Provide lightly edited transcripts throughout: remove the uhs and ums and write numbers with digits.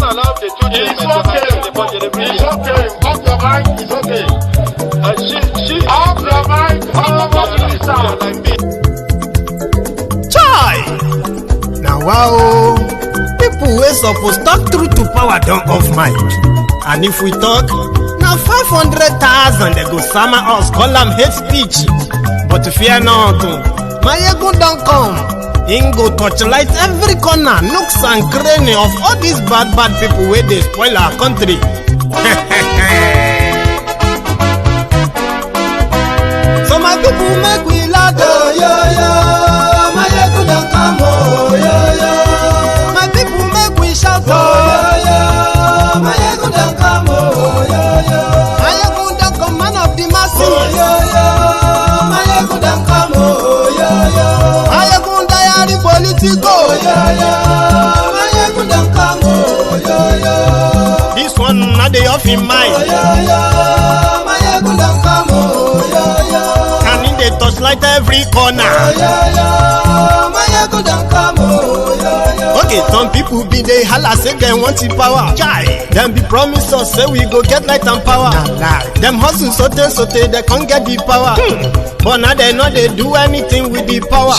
allowed the two It's okay. It's okay. Off your mind. It's okay. She Off your mind. like me. Chai! Now wow, people wey suppose talk truth to power don't off mic. And if we talk, now 500,000 they go summer us, call them hate speech. But fear not, Maiyegun don't come. Him go torchlight every corner, nooks and cranny of all these bad people where they spoil our country. So my people make we laugh, oh yo yo. Maiyegun don't come, oh yo yo. My people make we shout, oh yo yo. Maiyegun don't come, oh yo yo. Maiyegun don't come, man of the masses, oh yo yo. Maiyegun don't come, oh yo yo. Maiyegun Diary Politico, oh yo yo. Maiyegun don't come, oh yo yo. This one not the off in mind, oh yo yo. Maiyegun don't come, oh yo yo. And in the touchlight every corner, oh yo yo. Maiyegun don't come, oh yo yo. Okay, some people be they holla say they want the power. Chai, them be promise us say we go get light and power. Nah. Them hustle sote they can't get the power. But now they know they do anything with the power.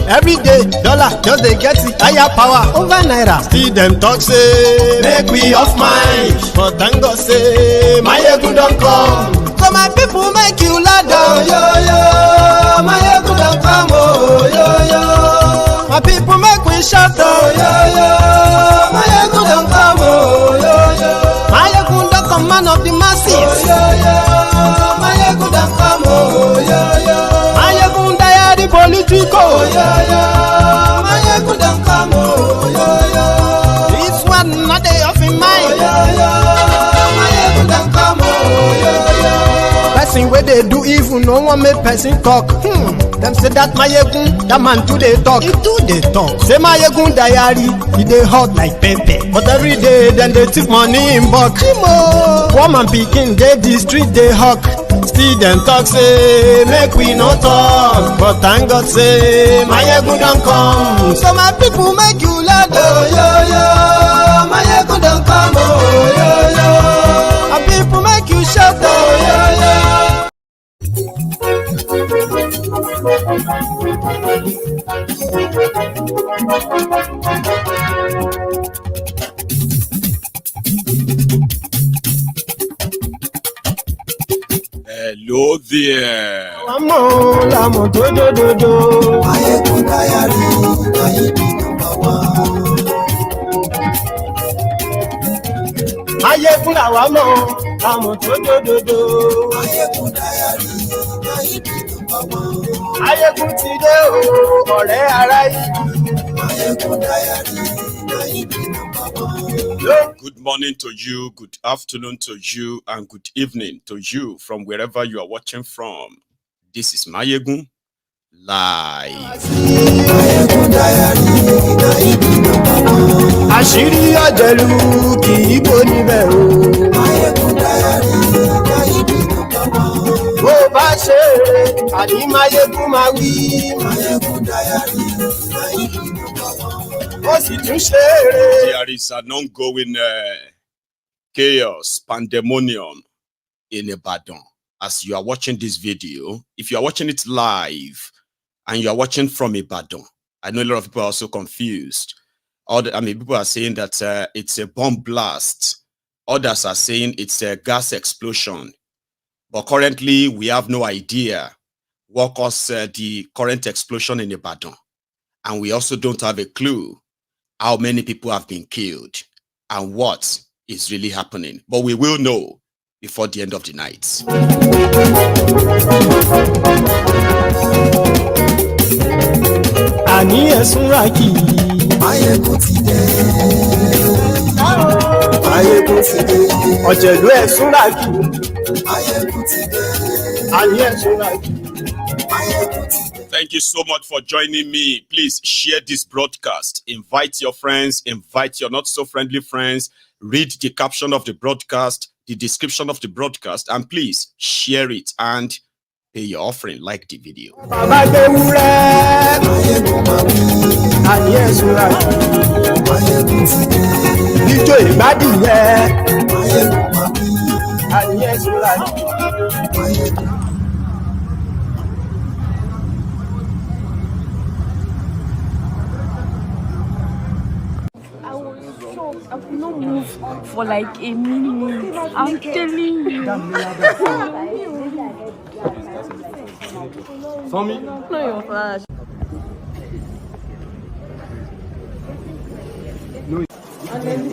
Every day, dollar just they get the higher power over naira. See them talk say make we off mind, but thank God say Maiyegun don't come. So my people make you loud, oh yo yo. Maiyegun don't come, oh yo yo. My people make we shout, oh yo yo. Maiyegun don't come, oh yo yo. Maiyegun don't come, man of the masses, oh yo yo. Maiyegun don't come, oh yo yo. Maiyegun Diary Politico, oh yo yo. Maiyegun don't come, oh yo yo. This one not they off in mind, oh yo yo. Maiyegun don't come, oh yo yo. Person where they do evil, no one make person talk. Them say that Maiyegun, that man too they talk. He too they talk. Say Maiyegun Diary, he they hot like pepper. But every day then they take money in bulk. Woman picking they the street they hawk. Still them talk say make we no talk. But thank God say Maiyegun don't come. So my people make you laugh, oh yo yo. Maiyegun don't come, oh yo yo. My people make you shout, oh yo yo. Hello there. Lamo do. Maiyegun Diary, number one. Maiyegun lamo do. Maiyegun Diary, number one. Maiyegun ti dé o, ọ̀rẹ́ ara yìí. Maiyegun Diary, number one. Good morning to you, good afternoon to you, and good evening to you from wherever you are watching from. This is Maiyegun Live. Maiyegun Diary, number one. Àṣírí ọ̀jẹ̀lú kì í bò níbẹ̀ o. Maiyegun Diary, number one. Bó bá ṣe eré, àní Maiyegun máa wí. Maiyegun Diary, number one. Ó sì tún ṣe eré. There is an ongoing chaos, pandemonium in Ibadan. As you are watching this video, if you are watching it live and you are watching from Ibadan, I know a lot of people are also confused. People are saying that it's a bomb blast. Others are saying it's a gas explosion. But currently, we have no idea what caused the current explosion in Ibadan. And we also don't have a clue how many people have been killed and what is really happening. But we will know before the end of the night. Àní ẹ̀sùn ràkì. Maiyegun ti dé. Maiyegun ti dé. Ọ̀jẹ̀lú ẹ̀sùn ràkì. Maiyegun ti dé. Àní ẹ̀sùn ràkì. Maiyegun ti dé. Thank you so much for joining me. Please share this broadcast. Invite your friends, invite your not so friendly friends. Read the caption of the broadcast, the description of the broadcast, and please share it and pay your offering. Like the video. Bàbá gbé wúrẹ́. Maiyegun máa wí. Àní ẹ̀sùn ràkì. Maiyegun ti dé. Ijó ìgbádìyẹ. Maiyegun mami, Adìyẹ sùúrà kì. Maiyegun. I was shocked. I could not move for like a minute. I'm telling you. Fọ́nmi. No, your flash.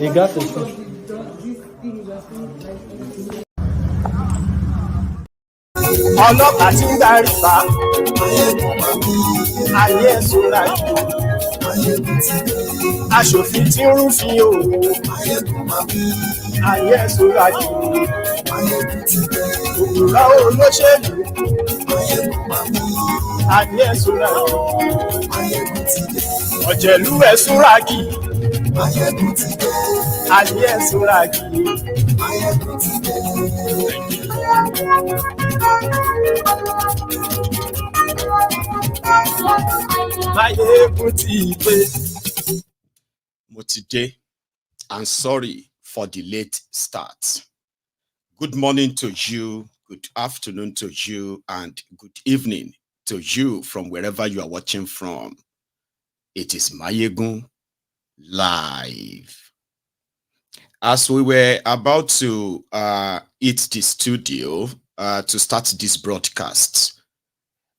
You got this. Ọlọ́pàá tí ń darí bá. Maiyegun mami, Ayé sùúrà kì. Maiyegun ti dé. Aṣòfin tí ń rúfin òwò. Maiyegun mami, Ayé sùúrà kì. Maiyegun ti dé. Òwúrọ̀ olóṣèlú. Maiyegun mami, Ayé sùúrà kì. Maiyegun ti dé. Ọ̀jẹ̀lú ẹ̀ sùúrà kì. Maiyegun ti dé. Ayé sùúrà kì. Maiyegun ti dé. Maiyegun ti dé. Mo ti dé, and sorry for the late start. Good morning to you, good afternoon to you, and good evening to you from wherever you are watching from. It is Maiyegun live. As we were about to hit the studio to start this broadcast,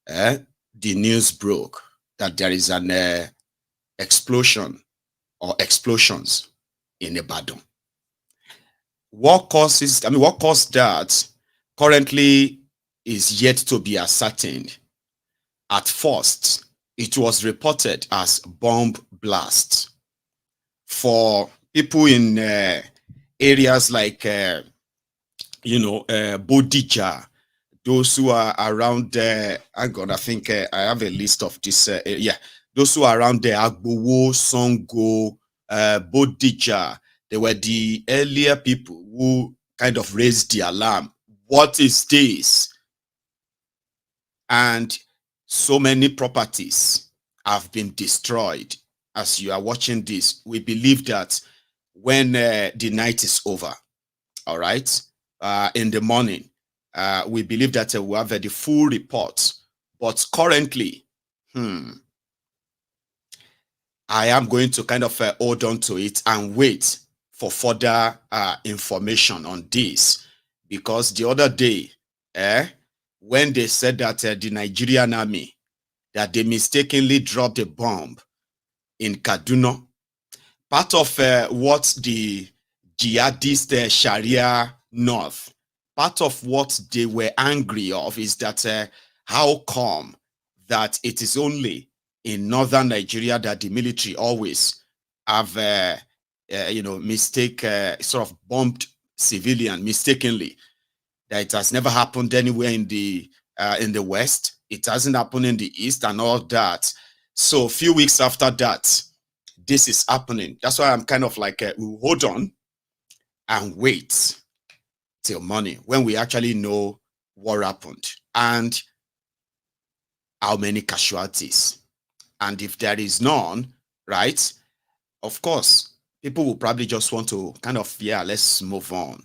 the news broke that there is an explosion or explosions in Ibadan. What caused that currently is yet to be ascertained. At first, it was reported as bomb blast. For people in areas like, Bodija, those who are around there, I think I have a list of this. Those who are around there, Agbowo, Songo, Bodija, they were the earlier people who kind of raised the alarm. What is this? And so many properties have been destroyed. As you are watching this, we believe that when the night is over, all right, in the morning, we believe that we'll have the full report. But currently, I am going to kind of hold on to it and wait for further information on this, because the other day, when they said that the Nigerian army, that they mistakenly dropped a bomb in Kaduna, part of what the jihadist Sharia North, part of what they were angry of is that how come that it is only in northern Nigeria that the military always have, sort of bombed civilian mistakenly. That it has never happened anywhere in the West. It hasn't happened in the East and all that. So a few weeks after that, this is happening. That's why I'm kind of like, we'll hold on and wait till morning when we actually know what happened and how many casualties. And if there is none, right, of course, people will probably just want to kind of, let's move on.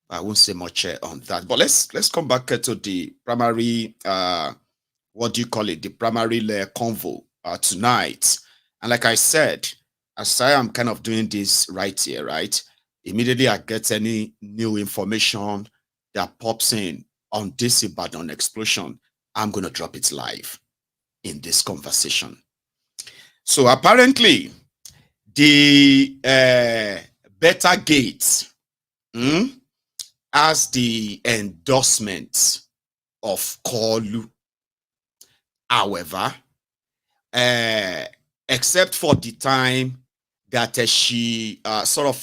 I won't say much on that. But let's come back to the primary, the primary convo tonight. And like I said, as I am kind of doing this right here, right, immediately I get any new information that pops in on this Ibadan explosion, I'm going to drop it live in this conversation. So apparently, the Betta Gate has the endorsement of Kolu. However, except for the time that she sort of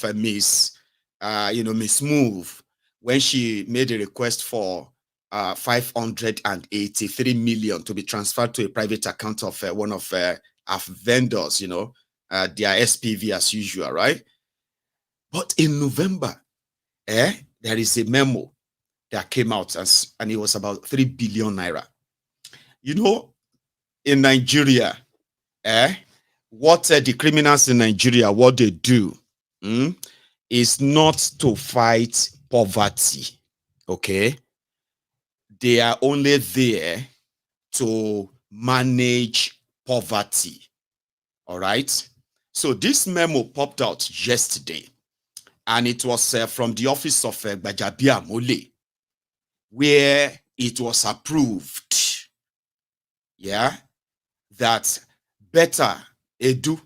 mismove when she made a request for 583 million to be transferred to a private account of one of our vendors, their SPV as usual, right? But in November, there is a memo that came out and it was about 3 billion naira. In Nigeria, what the criminals in Nigeria, what they do, is not to fight poverty. Okay, they are only there to manage poverty. All right. So this memo popped out yesterday, and it was from the office of Gbaja, where it was approved, yeah, that Betta Edu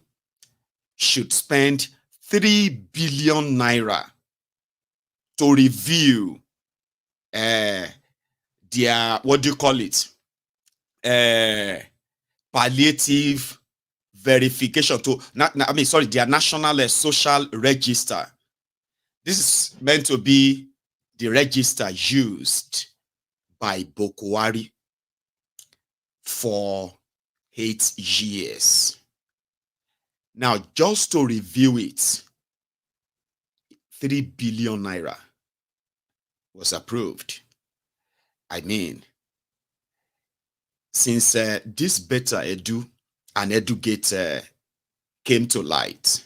should spend 3 billion naira to review their, what do you call it, palliative verification to, their national social register. This is meant to be the register used by Bokwari for 8 years. Now, just to review it, 3 billion naira was approved. I mean, since this Betta Edu and Edugate came to light,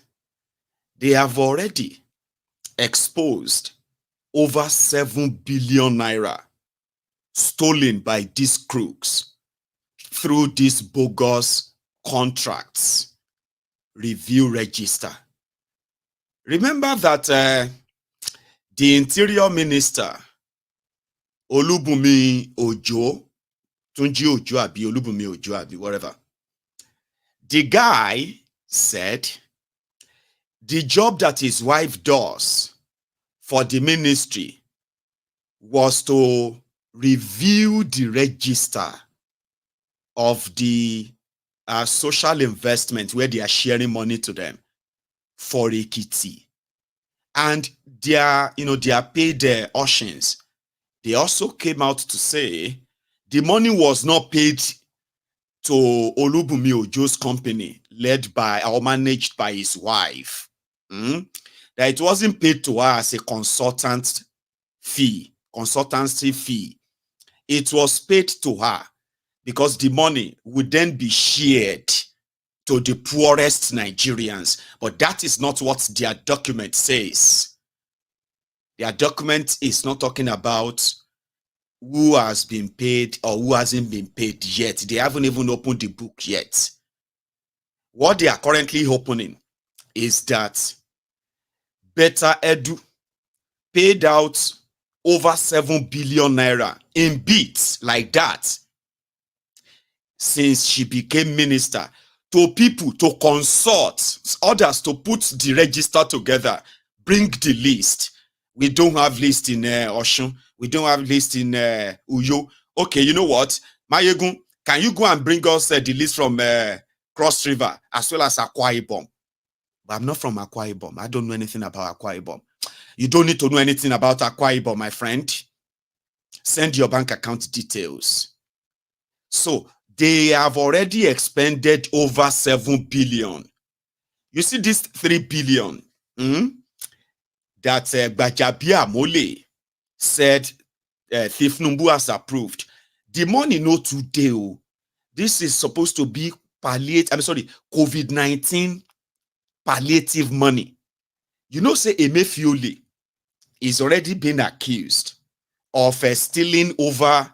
they have already exposed over 7 billion naira stolen by these crooks through these bogus contracts review register. Remember that the Interior Minister, Olubunmi Ojo, Tunji Ojo Abi, Olubunmi Ojo Abi, whatever, the guy said the job that his wife does for the ministry was to review the register of the social investment where they are sharing money to them for Ekiti. And their paid auctions, they also came out to say the money was not paid to Olubunmi Ojo's company, led by or managed by his wife. That it wasn't paid to her as a consultancy fee. It was paid to her because the money would then be shared to the poorest Nigerians. But that is not what their document says. Their document is not talking about who has been paid or who hasn't been paid yet. They haven't even opened the book yet. What they are currently opening is that Betta Edu paid out over 7 billion naira in bits like that since she became minister, to people to consult, others to put the register together, bring the list. We don't have list in Oshun. We don't have list in Uyo. Okay, you know what? Maiyegun, can you go and bring us the list from Cross River as well as Akwa Ibom? But I'm not from Akwa Ibom. I don't know anything about Akwa Ibom. You don't need to know anything about Akwa Ibom, my friend. Send your bank account details. So they have already expended over 7 billion. You see this 3 billion that Gbaja said Thief Numbu has approved. The money no today. This is supposed to be COVID-19 palliative money. You know, say Emefiole is already been accused of stealing over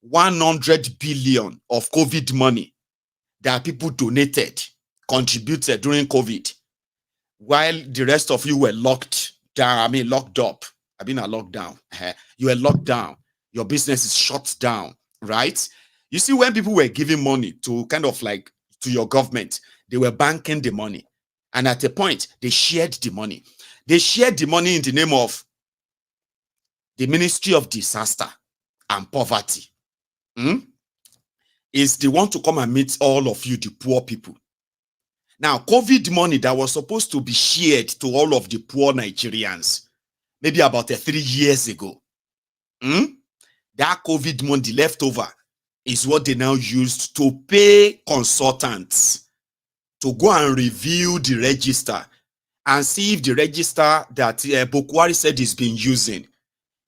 100 billion of COVID money that people donated, contributed during COVID, while the rest of you were locked down. Locked up. I've been a lockdown. You were locked down. Your business is shut down, right? You see, when people were giving money to to your government, they were banking the money. And at a point, they shared the money. They shared the money in the name of the Ministry of Disaster and Poverty. Is the one to come and meet all of you, the poor people. Now, COVID money that was supposed to be shared to all of the poor Nigerians, maybe about 3 years ago. That COVID money left over is what they now used to pay consultants to go and review the register and see if the register that Bokwari said is being using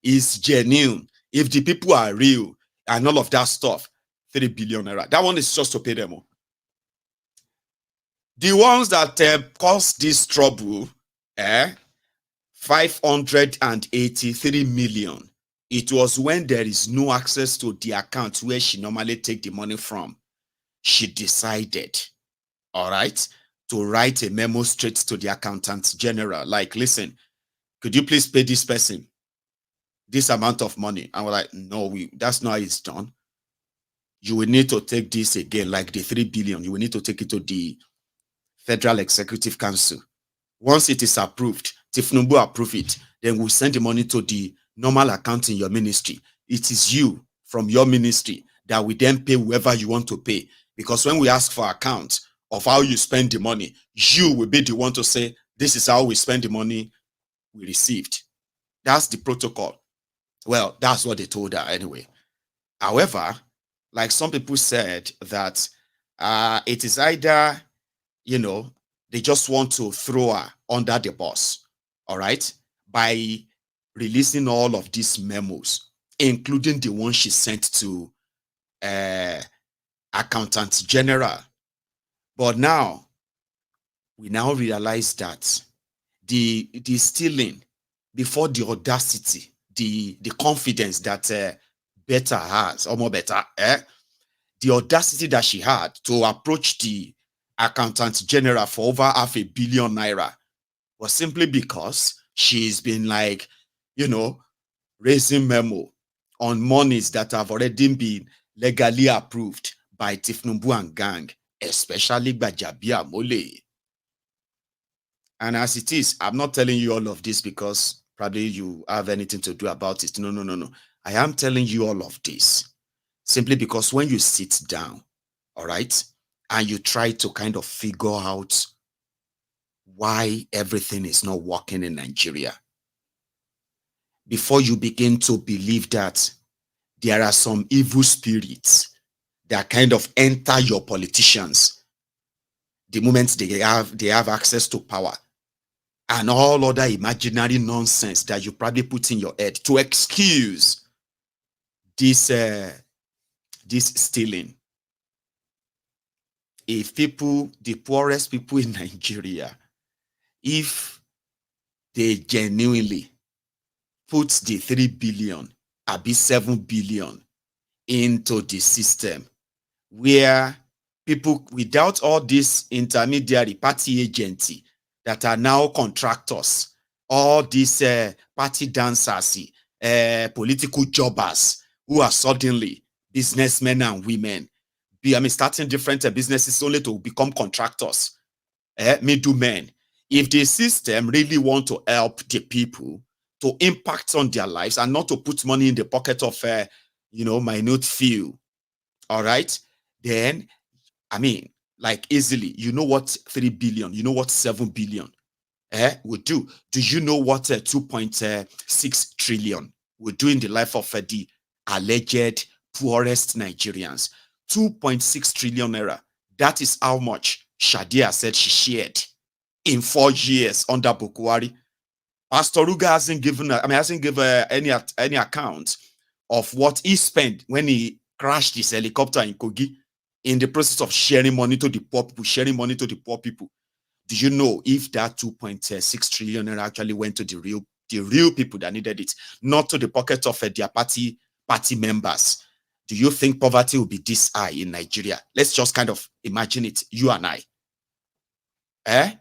is genuine, if the people are real, and all of that stuff. 3 billion naira. That one is just to pay them all. The ones that caused this trouble 583 million. It was when there is no access to the account where she normally take the money from. She decided, all right, to write a memo straight to the accountant general. Like, listen, could you please pay this person this amount of money? And we're like, no, that's not how it's done. You will need to take this again, like the 3 billion. You will need to take it to the Federal Executive Council. Once it is approved, Tifnumbu approve it, then we'll send the money to the normal account in your ministry. It is you from your ministry that we then pay whoever you want to pay. Because when we ask for account of how you spend the money, you will be the one to say, this is how we spend the money we received. That's the protocol. Well, that's what they told her anyway. However, like some people said that it is either, they just want to throw her under the bus, all right, by releasing all of these memos, including the one she sent to Accountant General. But now, we now realize that the stealing before the audacity, the confidence that Betta has, or more better, the audacity that she had to approach the Accountant General for over 500 million naira was simply because she's been like, raising memo on monies that have already been legally approved by Tifnumbu and gang, especially Gbaja Mole. And as it is, I'm not telling you all of this because probably you have anything to do about it. No. I am telling you all of this simply because when you sit down, all right, and you try to kind of figure out why everything is not working in Nigeria, before you begin to believe that there are some evil spirits that kind of enter your politicians the moment they have access to power, and all other imaginary nonsense that you probably put in your head to excuse this stealing. If people, the poorest people in Nigeria, if they genuinely put the 3 billion, be 7 billion into the system, where people without all this intermediary party agency that are now contractors, all these party dancers, political jobbers who are suddenly businessmen and women, starting different businesses only to become contractors, middlemen. If the system really want to help the people to impact on their lives and not to put money in the pocket of, minute few, all right, then, like easily, you know what 3 billion, you know what 7 billion would do. Do you know what 2.6 trillion would do in the life of the alleged poorest Nigerians? 2.6 trillion naira. That is how much Shadia said she shared in 4 years under Bukwari. Pastor Ruga hasn't given any account of what he spent when he crashed his helicopter in Kogi, in the process of sharing money to the poor people, Do you know if that 2.6 trillion actually went to the real people that needed it, not to the pocket of their party members? Do you think poverty will be this high in Nigeria? Let's just kind of imagine it, you and I. And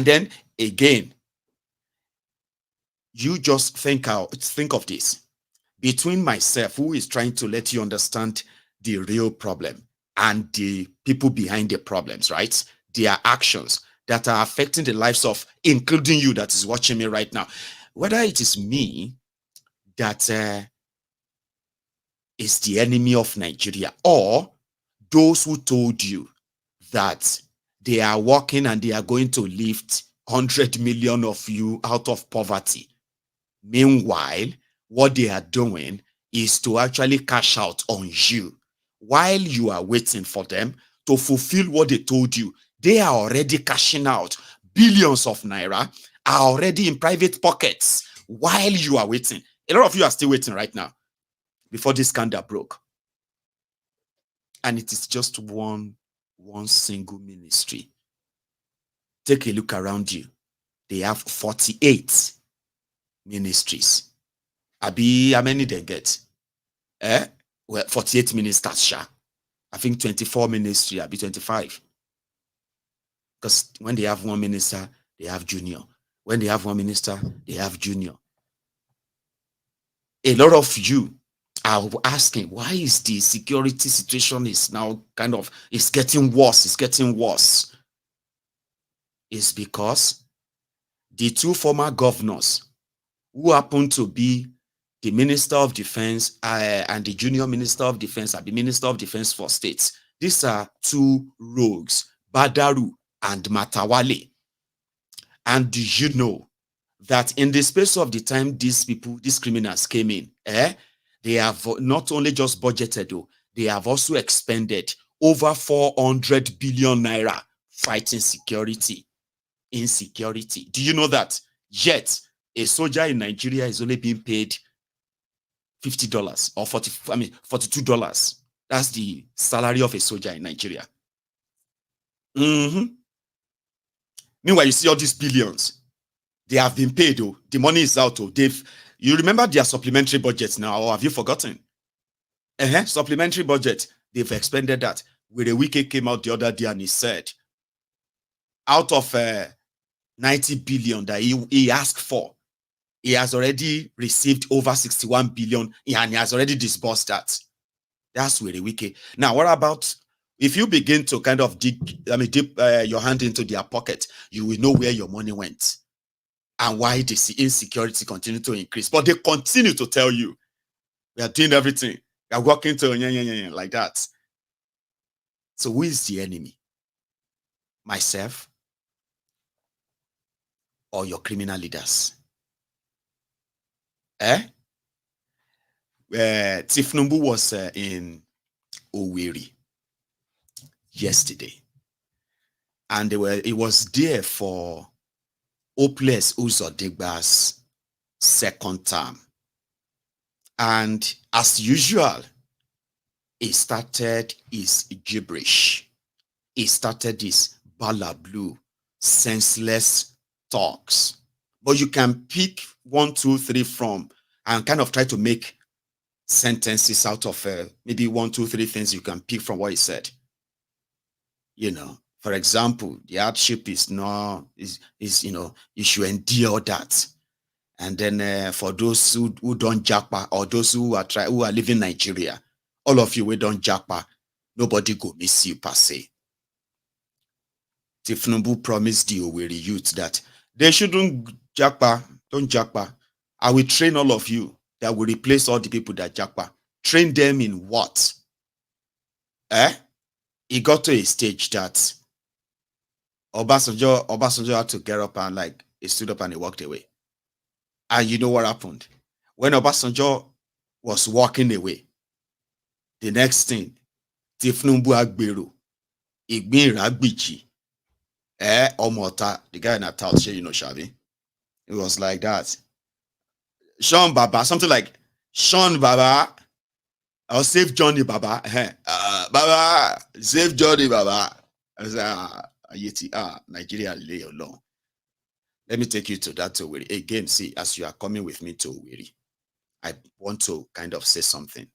then again, you just think of this. Between myself, who is trying to let you understand the real problem, and the people behind the problems, right? Their actions that are affecting the lives of, including you that is watching me right now. Whether it is me that is the enemy of Nigeria, or those who told you that they are working and they are going to lift 100 million of you out of poverty. Meanwhile, what they are doing is to actually cash out on you. While you are waiting for them to fulfill what they told you, they are already cashing out. Billions of naira are already in private pockets while you are waiting. A lot of you are still waiting right now before this scandal broke. And it is just one single ministry. Take a look around you. they have 48 ministries. Abi, how many they get? Well, 48 ministers, sha. I think 24 ministry, Abi 25. Because when they have one minister, they have junior. When they have one minister, they have junior. A lot of you are asking, why is the security situation is now it's getting worse, it's getting worse. It's because the two former governors who happen to be the Minister of Defense and the Junior Minister of Defense and the Minister of Defense for states. These are two rogues, Badaru and Matawale. And do you know that in the space of the time these criminals came in, they have not only just budgeted, though, they have also expended over 400 billion naira fighting insecurity. Do you know that? Yet, a soldier in Nigeria is only being paid $50 or $42. That's the salary of a soldier in Nigeria. Meanwhile, you see all these billions. They have been paid, though. The money is out, though. You remember their supplementary budgets now, or have you forgotten? Supplementary budget. They've expended that. Where a wiki came out the other day and he said, out of 90 billion that he asked for, he has already received over 61 billion and he has already disbursed that. That's where the wiki. Now, what about if you begin to kind of dip your hand into their pocket, you will know where your money went and why the insecurity continue to increase. But they continue to tell you, we are doing everything. We are working to like that. So who is the enemy? Myself or your criminal leaders? Tifnumbu was in Owerri yesterday, and he was there for Hopeless Uzodegba's second term. And as usual, he started his gibberish. He started his balablu, senseless talks. But you can pick 1, 2, 3 from and kind of try to make sentences out of maybe 1, 2, 3 things you can pick from what he said. You know, for example, the hardship is you should endure that. And then for those who don't japa, or those who are living in Nigeria, all of you who don't japa, nobody go miss you per se. Tifnumbu promised the Owerri youth that they shouldn't japa, don't japa. I will train all of you that will replace all the people that japa. Train them in what? He got to a stage that Obasanjo had to get up and he stood up and he walked away. And you know what happened? When Obasanjo was walking away, the next thing, Tifnumbu Agbero, Igbin Ragbiji, Omota, the guy in that house, Shabi. It was like that. Sean Baba, something like Sean Baba, I'll save Johnny Baba. Baba, save Johnny Baba. I was like, Nigeria, lay alone. Let me take you to that Owerri. Again, see, as you are coming with me to Owerri, I want to kind of say something.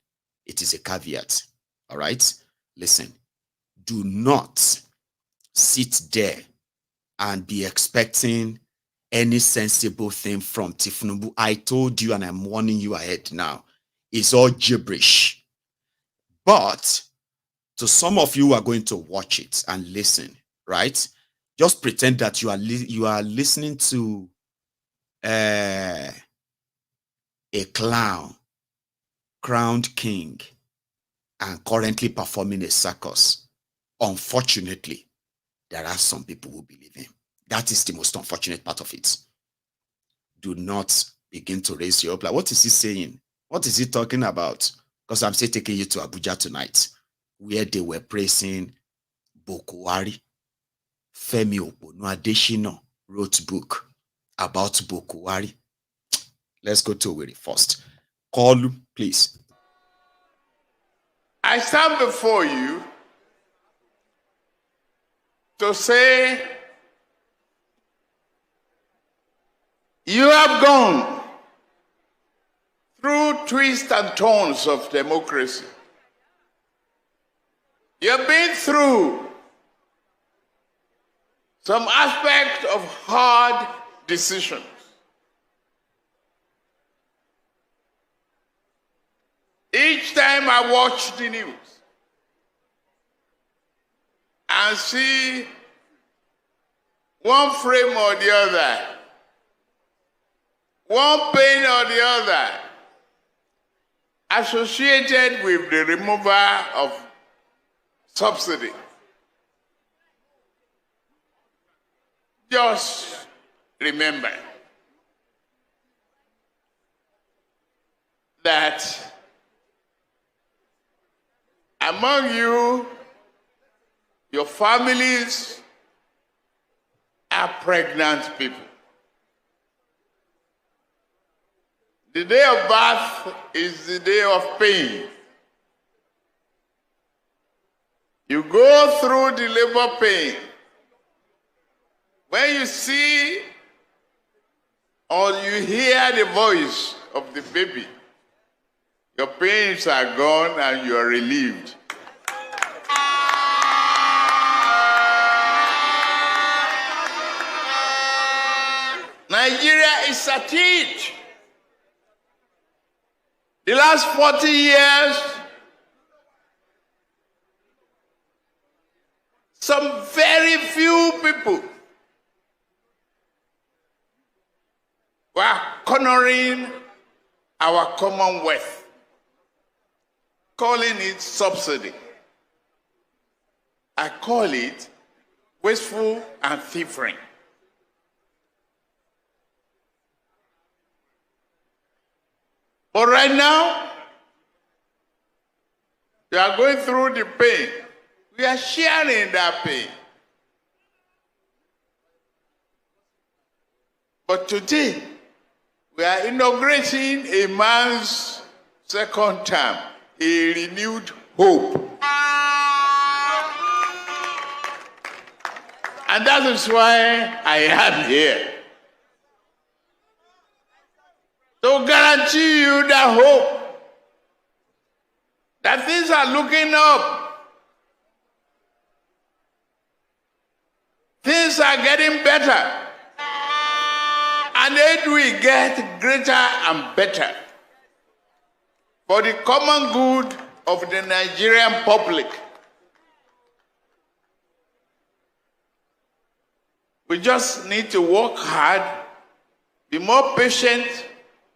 It is a caveat. All right? Listen, do not sit there and be expecting any sensible thing from Tifnumbu. I told you and I'm warning you ahead now. It's all gibberish. But to some of you who are going to watch it and listen, right? Just pretend that you are listening to a crowned king and currently performing a circus. Unfortunately, there are some people who believe him. That is the most unfortunate part of it. Do not begin to raise your up. Like, what is he saying? What is he talking about? Because I'm still taking you to Abuja tonight, where they were praising Bokuwari. Femi Oponu Adeshina wrote book about Bokuwari. Let's go to Owerri first. Call, please. I stand before you to say You have gone through twists and turns of democracy. You've been through some aspect of hard decisions. Each time I watch the news and see one frame or the other, one pain or the other, associated with the removal of subsidy, just remember that among you, your families are pregnant people. The day of birth is the day of pain. You go through the labor pain. When you see or you hear the voice of the baby, your pains are gone and you are relieved. Nigeria is at it. The last 40 years, some very few people were cornering our commonwealth, calling it subsidy. I call it wasteful and thievery. But right now, we are going through the pain. We are sharing that pain. But today, we are inaugurating a man's second term, a renewed hope. And that is why I am here. To guarantee you that hope, that things are looking up, things are getting better, and it will get greater and better for the common good of the Nigerian public. We just need to work hard, be more patient,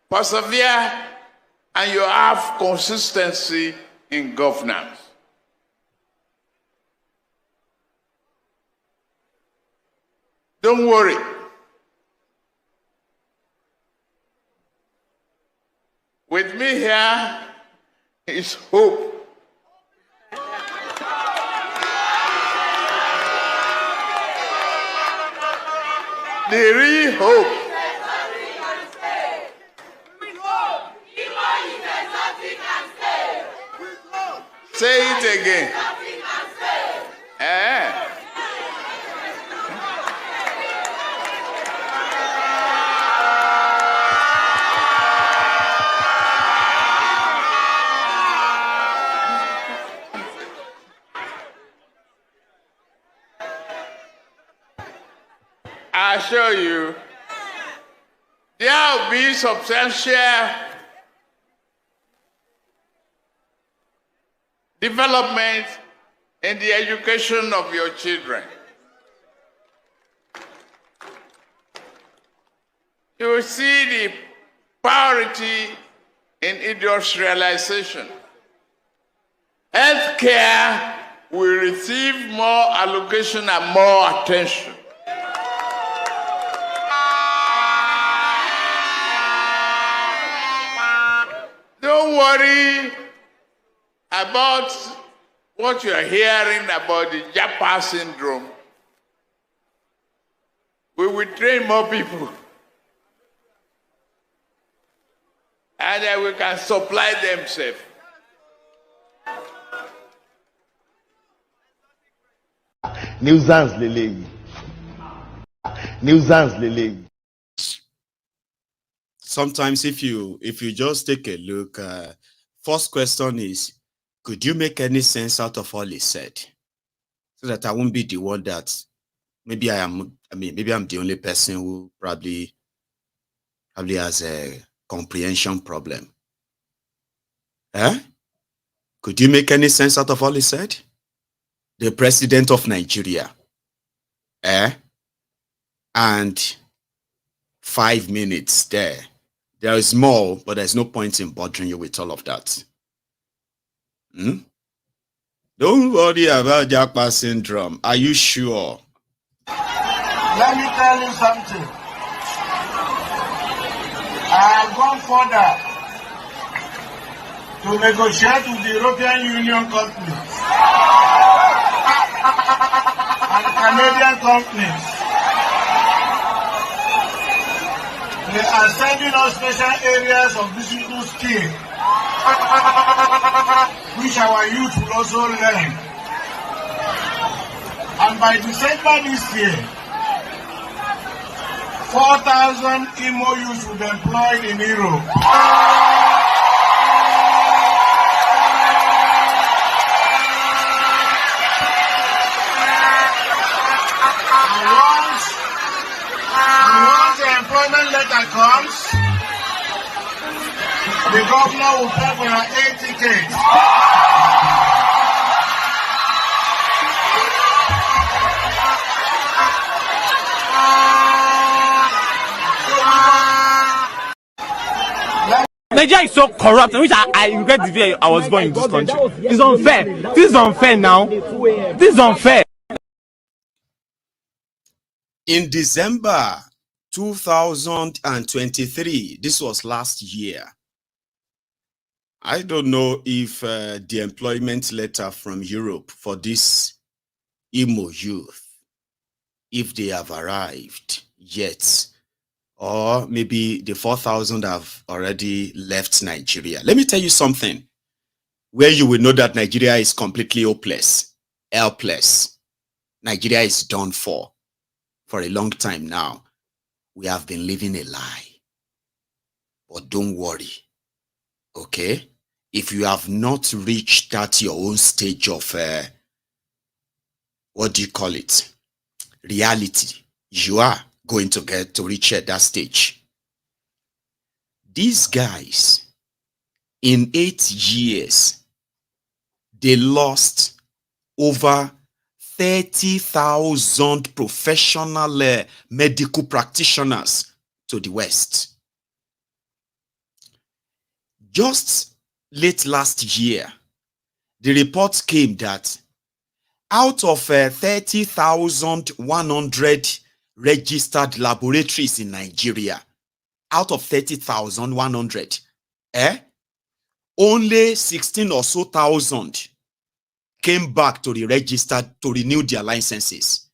persevere, and you have consistency in governance. Don't worry. With me here is hope. The real hope. Say it again. I assure you, there will be substantial development in the education of your children. You will see the priority in industrialization. Healthcare will receive more allocation and more attention. Don't worry about what you are hearing about the Japa syndrome. We will train more people. And then we can supply them safe. Nuisance lele. Nuisance lele. sometimes if you just take a look, first question is, could you make any sense out of all he said? So that I won't be the one that maybe maybe I'm the only person who probably has a comprehension problem. Could you make any sense out of all he said? The president of Nigeria. And 5 minutes there. There is more, but there's no point in bothering you with all of that. Don't worry about Japa syndrome. Are you sure? Let me tell you something. I have gone further to negotiate with the European Union companies and Canadian companies. They are sending us special areas of digital skill, which our youth will also learn. And by December this year, 4,000 Imo youths will be employed in Europe. And once the employment letter comes, the governor will pay for your 8 tickets. Nigeria is so corrupt, which I regret the day I was born in this country. It's unfair. This is unfair now. This is unfair. In December 2023, this was last year. I don't know if the employment letter from Europe for this Imo youth, if they have arrived yet, or maybe the 4,000 have already left Nigeria. Let me tell you something where you will know that Nigeria is completely hopeless, helpless. Nigeria is done for a long time now. We have been living a lie. But don't worry, okay? If you have not reached that your own stage of, what do you call it? Reality, you are going to get to reach at that stage. These guys, in 8 years, they lost over 30,000 professional medical practitioners to the West. Just late last year, the report came that out of 30,100 registered laboratories in Nigeria, out of 30,100, only 16 or so thousand came back to the registered to renew their licenses.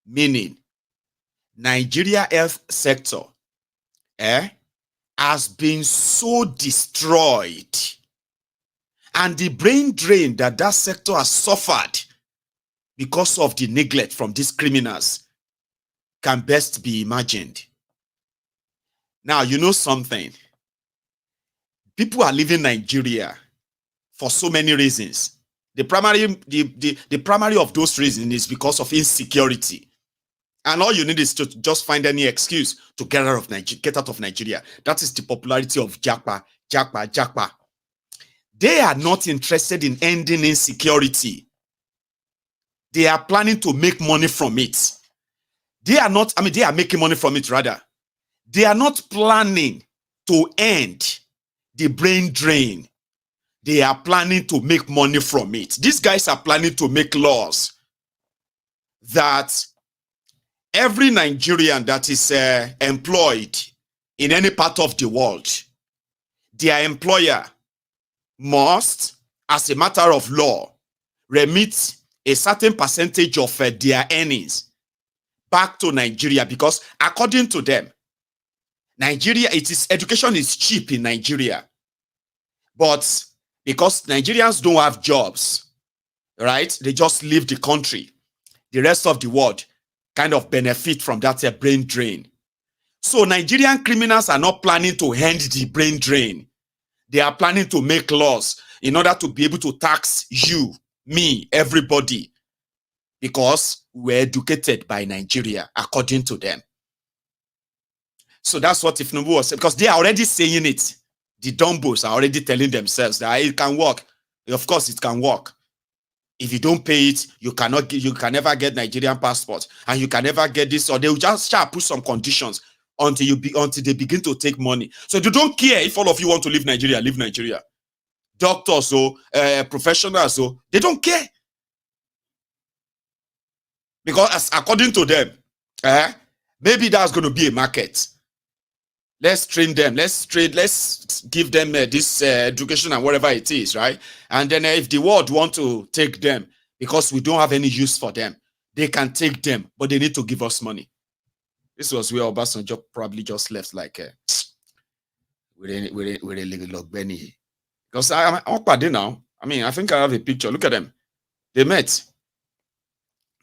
Meaning, Nigeria health sector has been so destroyed, and the brain drain that sector has suffered because of the neglect from these criminals can best be imagined. Now, you know something. People are leaving Nigeria for so many reasons. The primary of those reasons is because of insecurity. And all you need is to just find any excuse to get out of Nigeria. That is the popularity of Japa. They are not interested in ending insecurity. They are planning to make money from it. They are not, they are making money from it rather. They are not planning to end the brain drain. They are planning to make money from it. These guys are planning to make laws that every Nigerian that is employed in any part of the world, their employer must, as a matter of law, remit a certain percentage of their earnings back to Nigeria, because according to them, Nigeria, education is cheap in Nigeria. But because Nigerians don't have jobs, right? They just leave the country. The rest of the world kind of benefit from that brain drain. So Nigerian criminals are not planning to end the brain drain. They are planning to make laws in order to be able to tax you, me, everybody, because we're educated by Nigeria, according to them. So that's what Tifnubu was saying, because they are already saying it. The Dumbos are already telling themselves that it can work. Of course, it can work. If you don't pay it, you can never get Nigerian passport, and you can never get this, or they will just put some conditions until they begin to take money. So they don't care if all of you want to leave Nigeria, leave Nigeria. Doctors or professionals, so they don't care. Because according to them, maybe that's going to be a market. Let's train them. Let's give them this education and whatever it is, right? And then if the world want to take them, because we don't have any use for them, they can take them, but they need to give us money. This was where Obasanjo probably just left like with a little Benny. Because I'm now. I mean, I think I have a picture. Look at them. They met.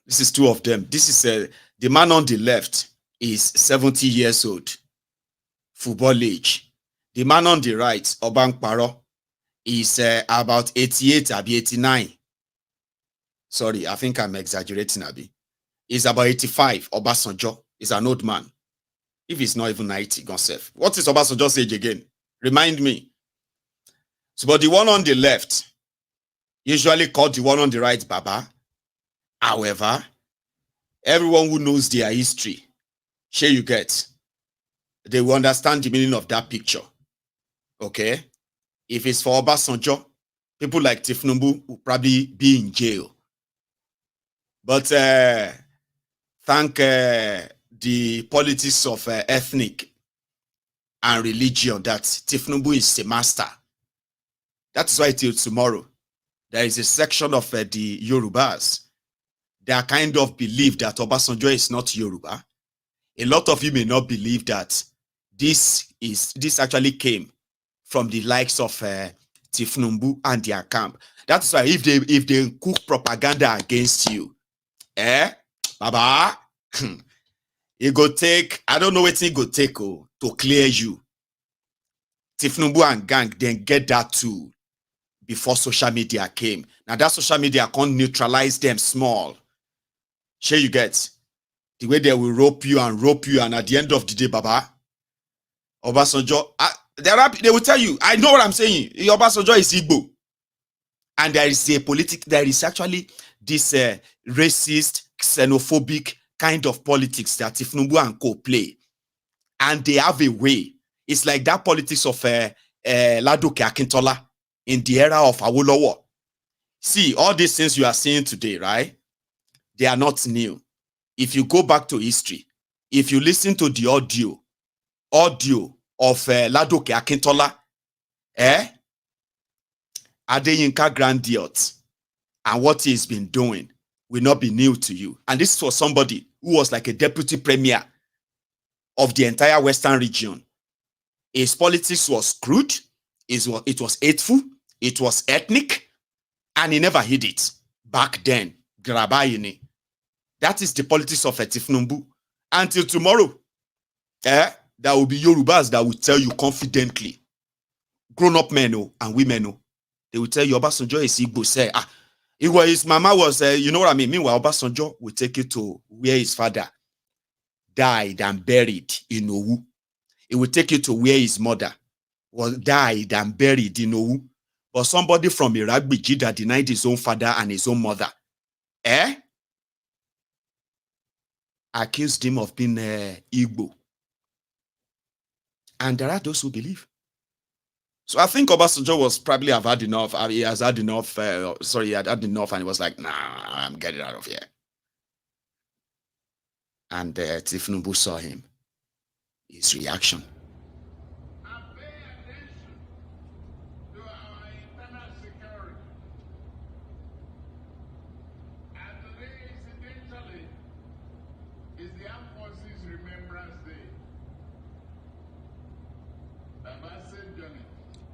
This is two of them. This is the man on the left is 70 years old. Football age. The man on the right, Obang Paro, is about 88, Abi 89. Sorry, I think I'm exaggerating, Abi. He's about 85. Obasanjo is an old man. If he's not even 90, gone safe. What is Obasanjo's age again? Remind me. So, but the one on the left, usually called the one on the right, Baba. However, everyone who knows their history, sure you get, they will understand the meaning of that picture. Okay? If it's for Obasanjo, people like Tifnubu will probably be in jail. But thank the politics of ethnic and religion that Tifnubu is a master. That's why till tomorrow, there is a section of the Yorubas that kind of believe that Obasanjo is not Yoruba. A lot of you may not believe that this actually came from the likes of Tifnubu and their camp. That's why if they cook propaganda against you, Baba, it go take, I don't know what it go take to clear you. Tifnubu and gang then get that tool before social media came. Now that social media can't neutralize them small. Sure you get the way they will rope you, and at the end of the day, Baba, Obasanjo, they will tell you, I know what I'm saying. Obasanjo is Igbo. And there is actually this racist, xenophobic kind of politics that Tifnubu and co play. And they have a way. It's like that politics of Ladoke Akintola in the era of Awolowo. See, all these things you are seeing today, right? They are not new. If you go back to history, if you listen to the audio of Ladoke Akintola, Adeyinka Grandiot, and what he's been doing will not be new to you. And this was somebody who was like a deputy premier of the entire Western region. His politics was crude, it was hateful, it was ethnic, and he never hid it. Back then, Grabayini. That is the politics of Tifnubu. Until tomorrow, there will be Yorubas that will tell you confidently, grown-up men and women, they will tell you, Obasanjo is Igbo. Say, his mama was, you know what I mean? Meanwhile, Obasanjo will take you to where his father died and buried in Owu. It will take you to where his mother was died and buried in Owu. But somebody from Iragbiji that denied his own father and his own mother, accused him of being Igbo. And there are those who believe. So I think Obasanjo was probably have had enough. He has had enough. He had had enough, and he was like, "Nah, I'm getting out of here." And Tifnubu saw him. His reaction.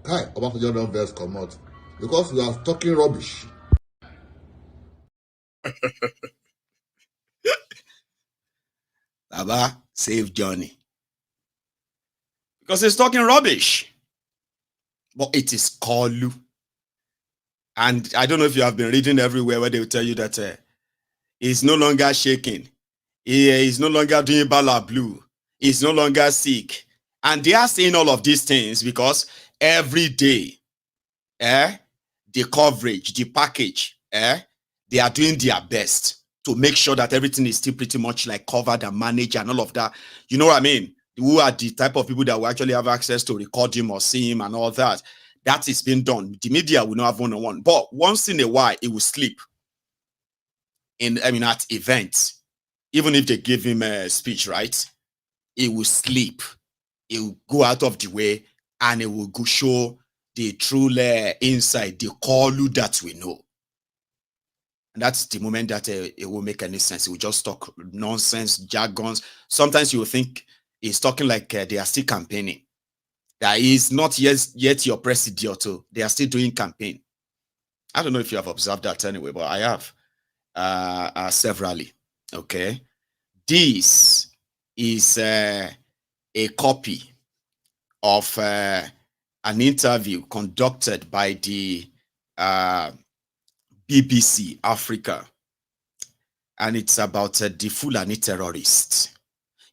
Hi, Obasanjo don't verse come out because we are talking rubbish. Baba, save Johnny. because he's talking rubbish. But it is Kolu. And I don't know if you have been reading everywhere where they will tell you that he's no longer shaking. He is no longer doing bala blue. He's no longer sick. And they are saying all of these things because every day, the coverage, the package, they are doing their best to make sure that everything is still pretty much like covered and managed and all of that. You know what I mean? Who are the type of people that will actually have access to record him or see him and all that. That is being done. The media will not have one-on-one. But once in a while, it will sleep at events. Even if they give him a speech, right? It will sleep. It will go out of the way and it will go show the true inside, the Kolu that we know. And that's the moment that it will make any sense. It will just talk nonsense, jargons. Sometimes you will think he's talking like they are still campaigning. That is not yet your president, they are still doing campaign. I don't know if you have observed that anyway, but I have severally. Okay. This is a copy of an interview conducted by the BBC Africa, and it's about the Fulani terrorists.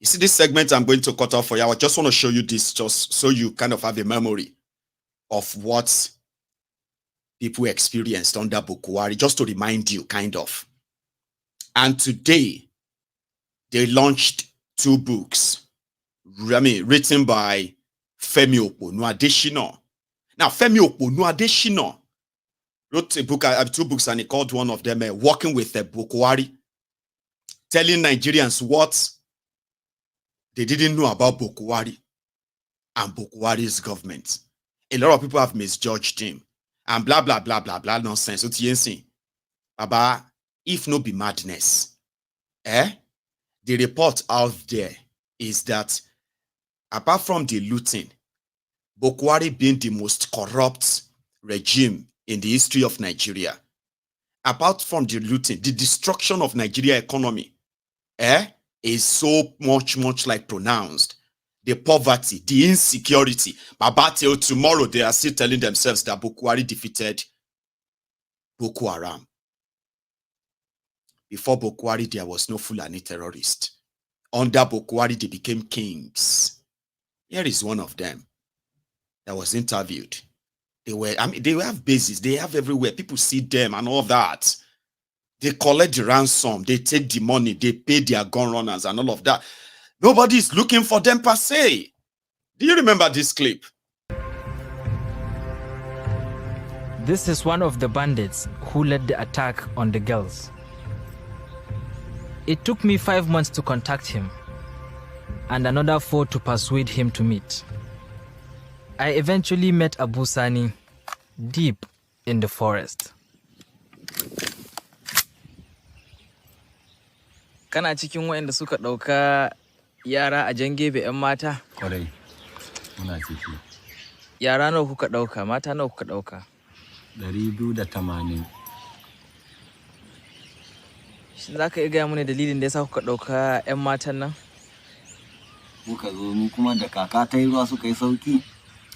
You see this segment I'm going to cut off for you. I just want to show you this just so you kind of have a memory of what people experienced under Boko Haram, just to remind you, kind of. And today, they launched 2 books, written by Femi Oponu-Adesina. Now, Femi Oponu-Adesina wrote a book, I have 2 books, and he called one of them Working with Boko Haram, telling Nigerians what they didn't know about Boko Haram and Boko Haram's government. A lot of people have misjudged him and blah, blah, blah, blah, blah, nonsense. So Baba, if no be madness, the report out there is that apart from the looting, Boko Haram being the most corrupt regime in the history of Nigeria, apart from the looting, the destruction of Nigeria economy, is so much like pronounced. The poverty, the insecurity. Baba, till tomorrow, they are still telling themselves that Boko Haram defeated Boko Haram. Before Boko Haram, there was no Fulani terrorist. Under Boko Haram, they became kings. Here is one of them that was interviewed. They have bases, they have everywhere. People see them and all that. They collect the ransom, they take the money, they pay their gun runners and all of that. Nobody is looking for them per se. Do you remember this clip? This is one of the bandits who led the attack on the girls. It took me 5 months to contact him and another 4 to persuade him to meet. I eventually met Abu Sani deep in the forest. Kana cikin wayanda suka dauka yara a Jangebe 'yan mata? Kwarai. Muna ciki. Yara nawa kuka dauka? Mata nawa kuka dauka? 280. Shin zaka iya gaya mana dalilin da yasa kuka dauka 'yan matan nan? Muka zo mu kuma da kaka ta yi ruwa suka yi sauki.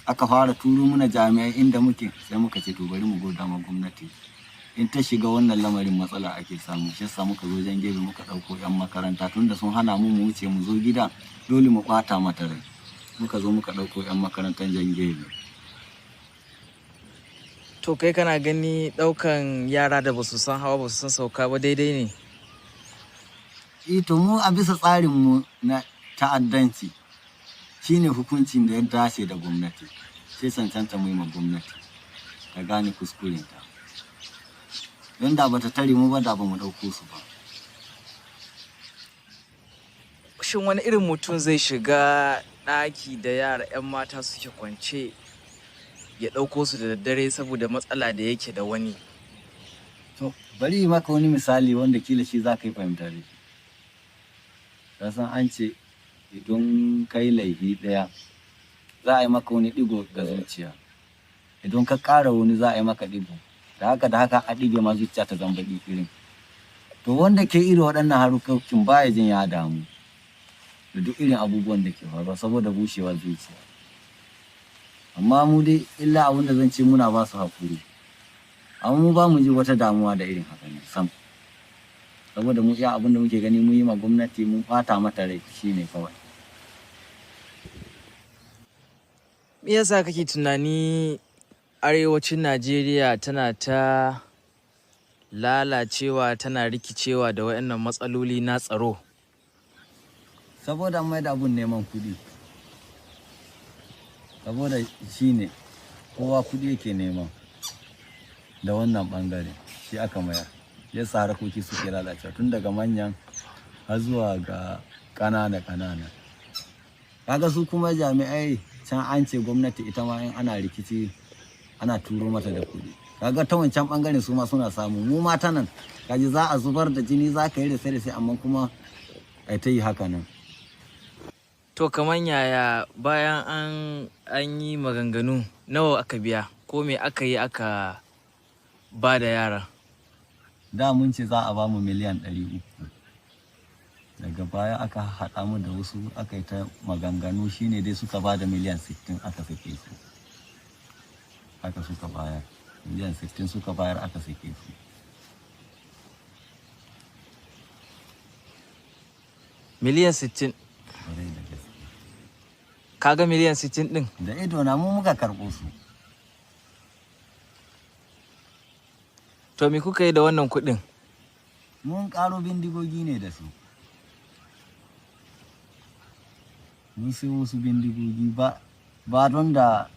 Aka fara turo muna jami'ai inda muke, sai muka ce to bari mu goda ma gwamnati. In ta shiga wannan lamarin matsala ake samu, shi yasa muka zo Jangebe muka dauko 'yan makaranta tunda sun hana mu wuce mu zo gida, dole mu bata mata rai. Muka zo muka dauko 'yan makarantar Jangebe. To kai kana gani daukan yara da basu san hawa basu san sauka ba daidai ne? To mu a bisa tsarin mu na ta'addanci shine hukuncin da ya dace da gwamnati. Sai cancanta mu yi ma gwamnati ta gane kuskurenta. Don da bata tare mu ba da ba mu dauko su ba. Shin wani irin mutum zai shiga daki da yara 'yan mata suke kwance ya dauko su da daddare saboda matsala da yake da wani? To bari maka wani misali wanda kila shi za ka yi fahimta da shi. Kasan an ce idan kai laifi daya za a yi maka wani digo ga zuciya. Idan ka ƙara wani za a yi maka digo. Da haka a dige ma zuciya ta zamba irin. To wanda ke irin waɗannan harukokin baya jin ya damu da duk irin abubuwan da ke faruwa saboda bushewar zuciya. amma mu dai illa abin da zan ce muna ba su hakuri amma mu ba mu ji wata damuwa da irin haka ne sam saboda mu iya abin da muke gani mu yi ma gwamnati mun bata mata rai shine kawai. Me yasa kake tunani arewacin Najeriya tana ta lalacewa tana rikicewa da waɗannan matsaloli na tsaro? Saboda mai da abun neman kuɗi. Saboda shine kowa kuɗi yake nema da wannan bangare shi aka mayar. Ya sa harkoki suke lalacewa tun daga manyan har zuwa ga ƙanana. Kaga su kuma jami'ai can an ce gwamnati ita ma in ana rikici ana turo mata da kuɗi. Kaga ta wancan bangaren su ma suna samu. Mu mata nan kaji za a zubar da jini za ka yi da sai amma kuma ai ta yi haka nan. To kaman yaya bayan an yi maganganu nawa aka biya ko me aka yi aka ba da yara? Da mun ce za a ba mu miliyan 300. Daga baya aka haɗa mu da wasu aka yi ta maganganu shine dai suka ba da miliyan 60 aka sake su. Aka suka bayar. Miliyan 60 suka bayar aka sake su. Miliyan 60? Kaga miliyan 60 ɗin? Da ido na mu muka karɓo su. To me kuka yi da wannan kuɗin? Mun ƙaro bindigogi ne da su. Mun sai wasu bindigogi ba don da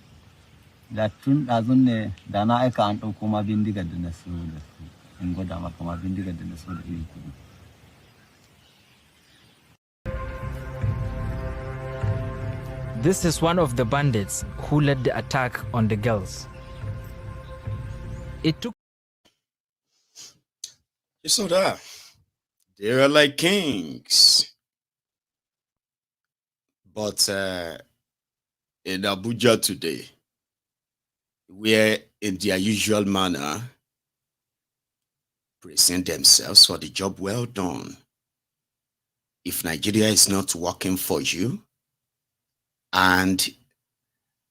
tun ɗazun ne da na aika an ɗauko ma bindigar da na so da su. In gwada maka ma bindigar da na so da irin kuɗi. This is one of the bandits who led the attack on the girls. It took... You saw that? They were like kings. But in Abuja today, where in their usual manner present themselves for the job well done. If Nigeria is not working for you and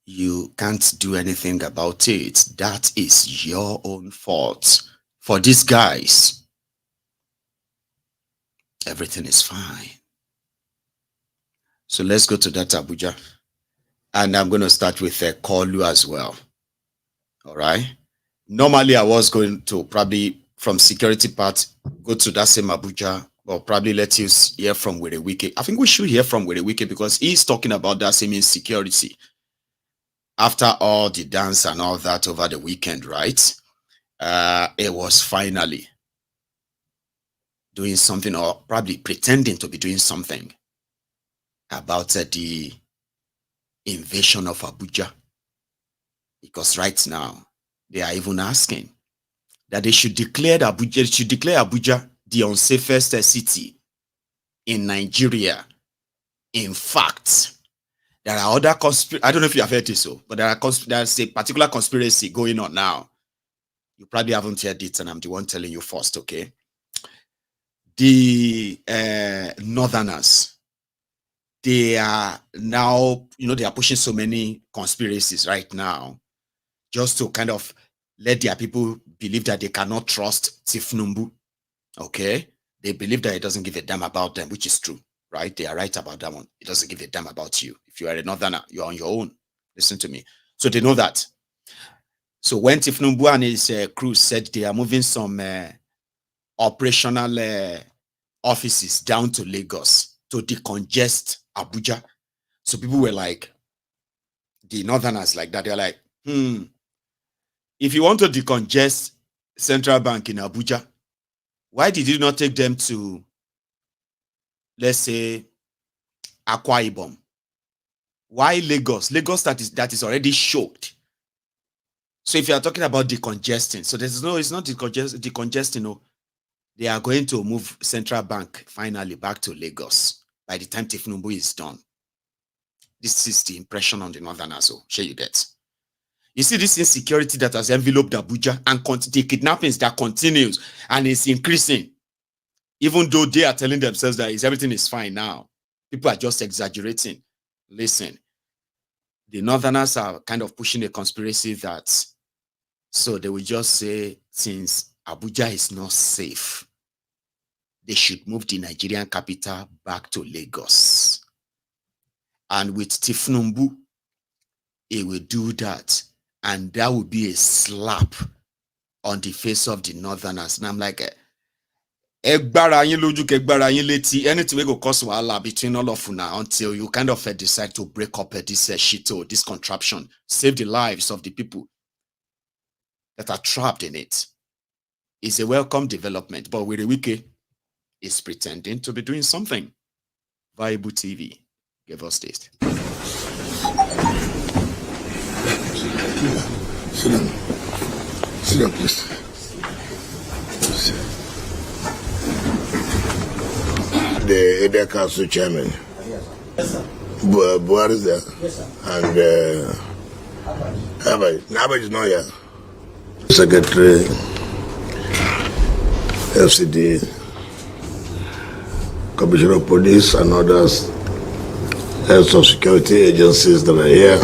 you can't do anything about it, that is your own fault. For these guys, everything is fine. So let's go to that Abuja. And I'm going to start with Kolu as well. All right. Normally, I was going to probably from security part go to that same Abuja, but probably let you hear from Werewike. I think we should hear from Werewike because he's talking about that same insecurity after all the dance and all that over the weekend, right? It was finally doing something or probably pretending to be doing something about the invasion of Abuja. Because right now, they are even asking that they should declare Abuja the unsafest city in Nigeria. In fact, there are other I don't know if you have heard this, but there's a particular conspiracy going on now. You probably haven't heard it, and I'm the one telling you first, okay? The Northerners, they are now, they are pushing so many conspiracies right now just to kind of let their people believe that they cannot trust Tifnumbu, okay? They believe that it doesn't give a damn about them, which is true, right? They are right about that one. It doesn't give a damn about you. If you are a Northerner, you're on your own. Listen to me. So they know that. So when Tifnumbu and his crew said they are moving some operational offices down to Lagos to decongest Abuja, so people were like, the Northerners like that, they're like, if you want to decongest Central Bank in Abuja, why did you not take them to, let's say, Akwa Ibom? Why Lagos? Lagos that is already choked. So if you are talking about decongesting, so it's not decongesting. No, they are going to move Central Bank finally back to Lagos by the time Tifnumbu is done. This is the impression on the Northerners. So share you that. You see this insecurity that has enveloped Abuja and the kidnappings that continues and is increasing. Even though they are telling themselves that everything is fine now. People are just exaggerating. Listen, the Northerners are kind of pushing a conspiracy that, so they will just say, since Abuja is not safe, they should move the Nigerian capital back to Lagos. And with Tifnumbu, it will do that. And that would be a slap on the face of the Northerners. And I'm like, anything will go cause wahala between all of you now until you kind of decide to break up this shit or this contraption, save the lives of the people that are trapped in it. It's a welcome development, but with the wiki is pretending to be doing something. Viable TV, give us this. Sit down, please. The area council chairman. Yes, sir. Buhari is there. Yes, sir. And Nabaj is not here. Secretary, FCD, Commissioner of Police, and others, heads of security agencies that are here,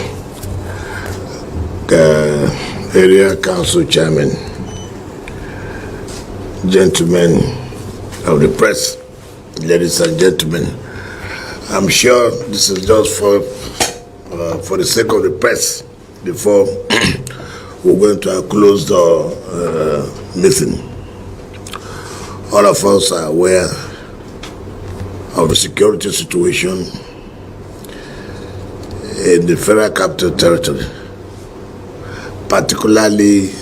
area council chairman, gentlemen of the press, ladies and gentlemen. I'm sure this is just for the sake of the press before we're going to close the meeting. All of us are aware of the security situation in the Federal Capital Territory, particularly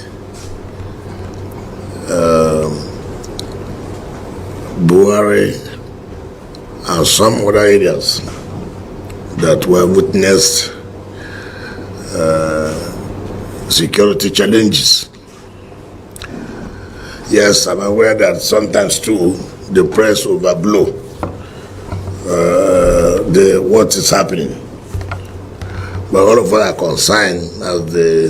Buhari and some other areas that were witnessed security challenges. Yes, I'm aware that sometimes too the press overblow what is happening, but all of us are concerned as the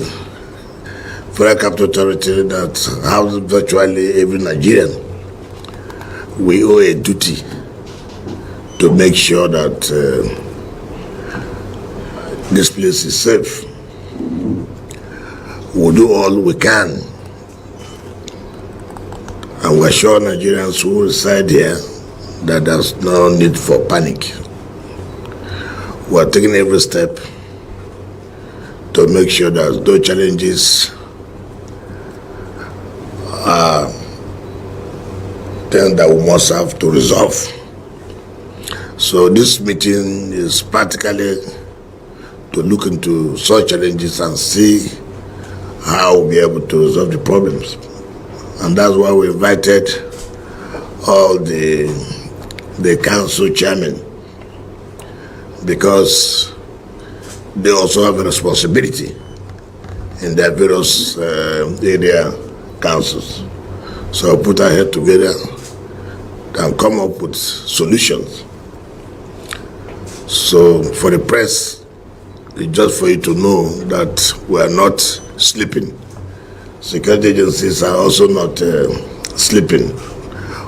Federal Capital Territory that houses virtually every Nigerian. We owe a duty to make sure that this place is safe. We'll do all we can, and we're sure Nigerians who reside here that there's no need for panic. We're taking every step to make sure that those challenges are things that we must have to resolve. So this meeting is practically to look into such challenges and see how we'll be able to resolve the problems. And that's why we invited all the council chairmen, because they also have a responsibility in their various area councils. So I'll put our head together and come up with solutions. So for the press, it's just for you to know that we are not sleeping. Security agencies are also not sleeping.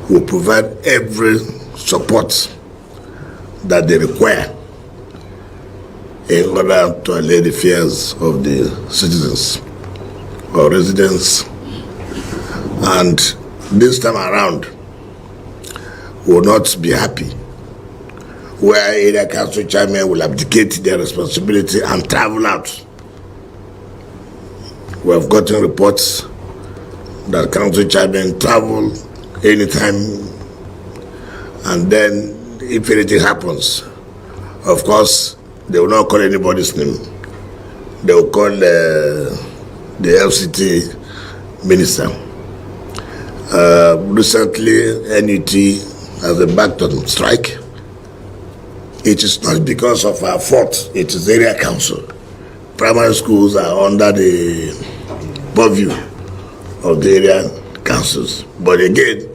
We provide every support that they require in order to allay the fears of the citizens or residents. And this time around, we will not be happy where area council chairman will abdicate their responsibility and travel out. We have gotten reports that council chairman travel anytime, and then if anything happens, of course, they will not call anybody's name. They will call the FCT minister. Recently, NUT has a backed-on strike. It is not because of our fault, it is area council. Primary schools are under the purview of the area councils. But again,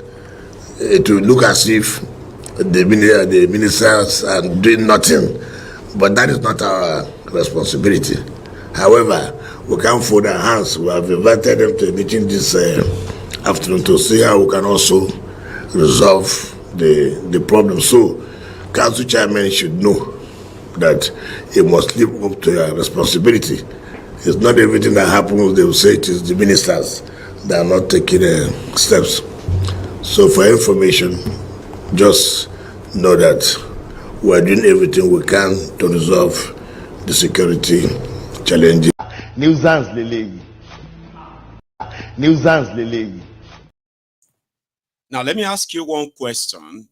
it will look as if the ministers are doing nothing. But that is not our responsibility. However, we can't fold our hands. We have invited them to a meeting this afternoon to see how we can also resolve the problem. So, council chairman should know that you must live up to your responsibility. It's not everything that happens, they will say it is the ministers that are not taking steps. So for information, just know that we are doing everything we can to resolve the security challenges. Nuisance lele. Nuisance lele. Now, let me ask you one question.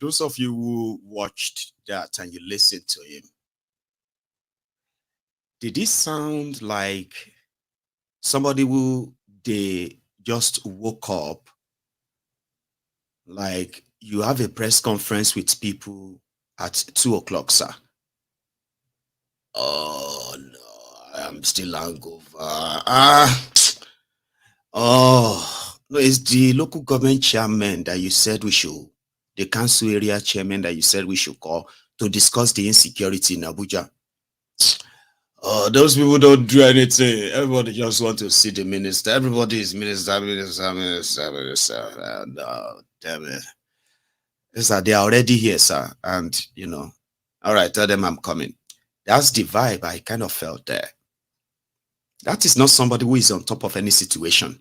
Those of you who watched that and you listened to him, did it sound like somebody who they just woke up, like you have a press conference with people at 2 o'clock, sir? Oh, no, I'm still hangover. Oh, no, it's the local government chairman that you said we should, the council area chairman that you said we should call to discuss the insecurity in Abuja. Oh, those people don't do anything. Everybody just want to see the minister. Everybody is minister. No, damn it. Sir, they are already here, sir. And, you know, all right, tell them I'm coming. That's the vibe I kind of felt there. That is not somebody who is on top of any situation.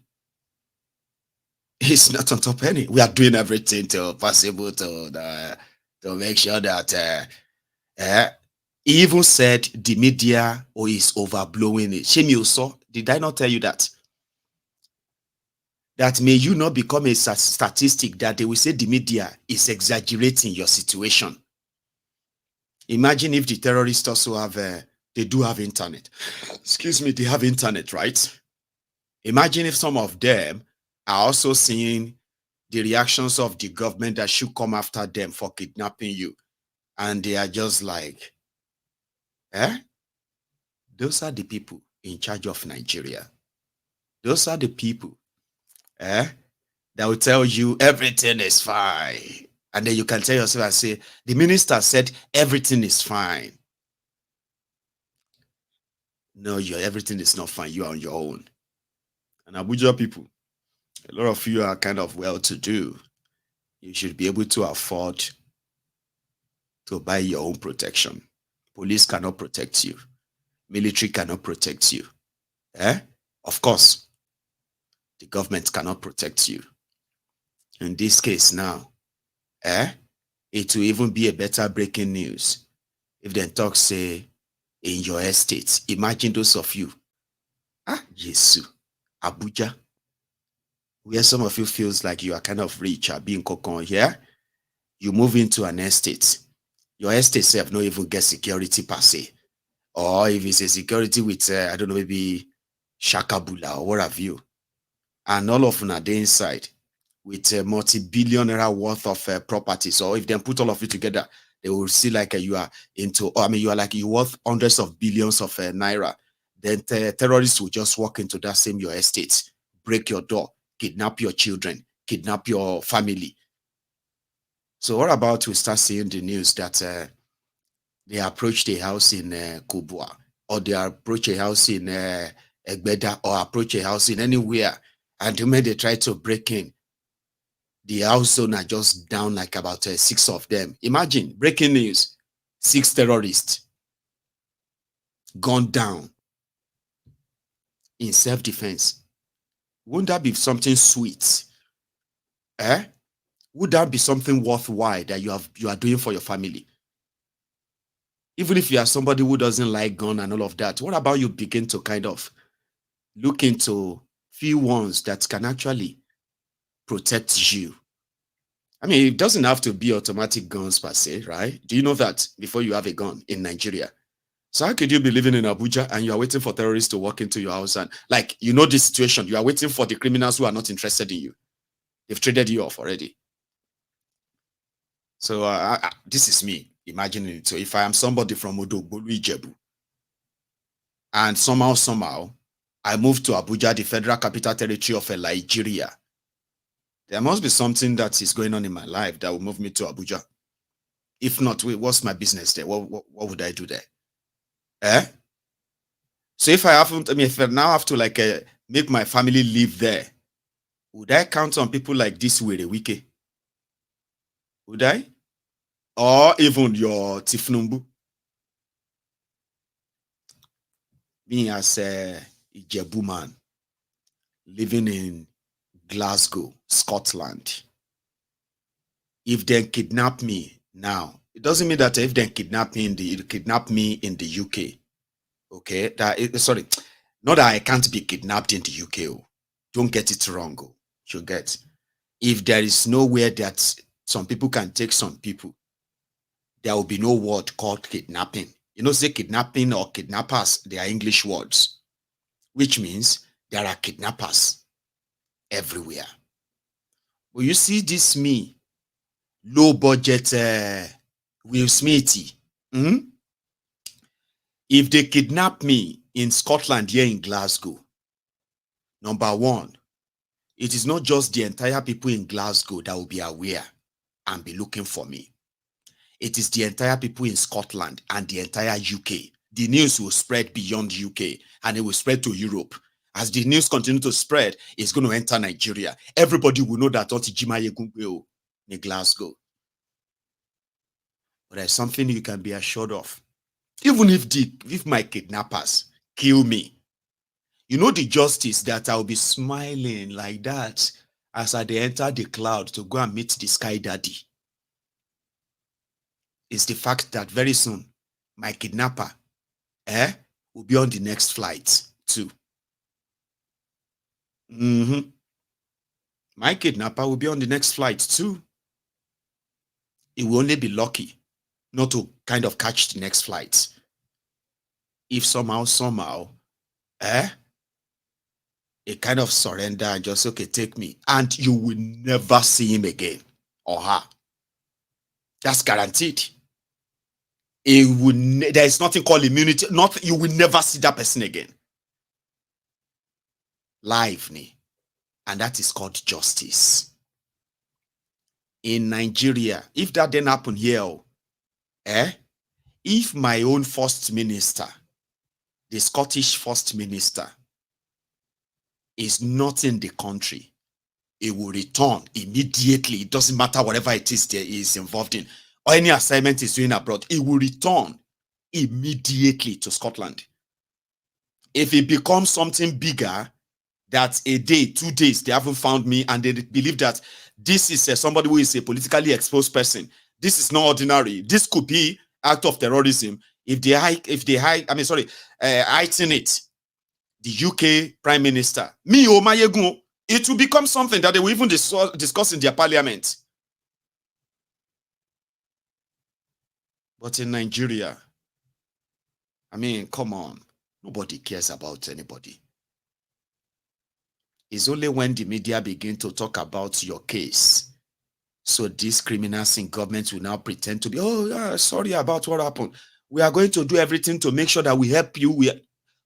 He's not on top of any. We are doing everything to possible to make sure that he even said the media is overblowing it. Shame you saw. Did I not tell you that? That may you not become a statistic that they will say the media is exaggerating your situation. Imagine if the terrorists also have, they do have internet. Excuse me, they have internet, right? Imagine if some of them are also seeing the reactions of the government that should come after them for kidnapping you. And they are just like, those are the people in charge of Nigeria. Those are the people that will tell you everything is fine. And then you can tell yourself and say, the minister said everything is fine. No, everything is not fine. You are on your own. And Abuja people, a lot of you are kind of well-to-do. You should be able to afford to buy your own protection. Police cannot protect you. Military cannot protect you. Of course, the government cannot protect you. In this case now, it will even be a better breaking news if they talk, say, in your estate. Imagine those of you. Jesus, Abuja, where some of you feels like you are kind of rich, are being cocon here. You move into an estate. Your estate self not even get security per se. Or if it's a security with, I don't know, maybe Shakabula or what have you. And all of them are there inside with a multi-billion naira worth of properties. Or if they put all of it together, they will see like you are into, you are like you worth hundreds of billions of naira. Then terrorists will just walk into that same your estate, break your door, kidnap your children, kidnap your family. So what about we start seeing the news that they approached a house in Kubwa, or they approach a house in Betta, or approach a house in anywhere, and when they try to break in, the house owner just down like about 6 of them. Imagine, breaking news, 6 terrorists gone down in self-defense. Wouldn't that be something sweet? Would that be something worthwhile that you are doing for your family? Even if you are somebody who doesn't like gun and all of that, what about you begin to kind of look into few ones that can actually protect you? I mean, it doesn't have to be automatic guns per se, right? Do you know that before you have a gun in Nigeria? So how could you be living in Abuja and you are waiting for terrorists to walk into your house and, like, you know this situation, you are waiting for the criminals who are not interested in you. They've traded you off already. So this is me imagining it. So if I am somebody from Odogbolu Ijebu, and somehow, I move to Abuja, the Federal Capital Territory of Nigeria, there must be something that is going on in my life that will move me to Abuja. If not, what's my business there? What would I do there? So if if I now have to make my family live there, would I count on people like this with a wiki? Would I? Or even your Tifnumbu? Me as a Ijebu man living in Glasgow, Scotland. If they kidnap me now, it doesn't mean that if they kidnap me in the UK, okay? Sorry, not that I can't be kidnapped in the UK. Oh. Don't get it wrong. Oh. You get. If there is nowhere that some people can take some people, there will be no word called kidnapping. You know, say kidnapping or kidnappers, they are English words, which means there are kidnappers everywhere. Well, you see this me, low budget Will Smithy. If they kidnap me in Scotland here in Glasgow, number one, it is not just the entire people in Glasgow that will be aware and be looking for me. It is the entire people in Scotland and the entire UK. The news will spread beyond UK and it will spread to Europe. As the news continues to spread, it's going to enter Nigeria. Everybody will know that Maiyegun in Glasgow. But there's something you can be assured of. Even if my kidnappers kill me, you know the justice that I'll be smiling like that as I enter the cloud to go and meet the sky daddy. Is the fact that very soon my kidnapper will be on the next flight too. My kidnapper will be on the next flight too. It will only be lucky not to kind of catch the next flight. If somehow, it kind of surrender and just, okay, take me. And you will never see him again or her. That's guaranteed. There is nothing called immunity. You will never see that person again. Live, and that is called justice. In Nigeria, if that didn't happen here, if my own first minister, the Scottish first minister, is not in the country, it will return immediately. It doesn't matter whatever it is there is involved in, or any assignment is doing abroad, it will return immediately to Scotland. If it becomes something bigger, that a day, 2 days, they haven't found me and they believe that this is somebody who is a politically exposed person, this is not ordinary, this could be act of terrorism. If they heighten it, the UK Prime Minister, Maiyegun, it will become something that they will even discuss in their parliament. But in Nigeria, come on, nobody cares about anybody. It's only when the media begin to talk about your case, so these criminals in government will now pretend to be, oh, yeah, sorry about what happened. We are going to do everything to make sure that we help you. We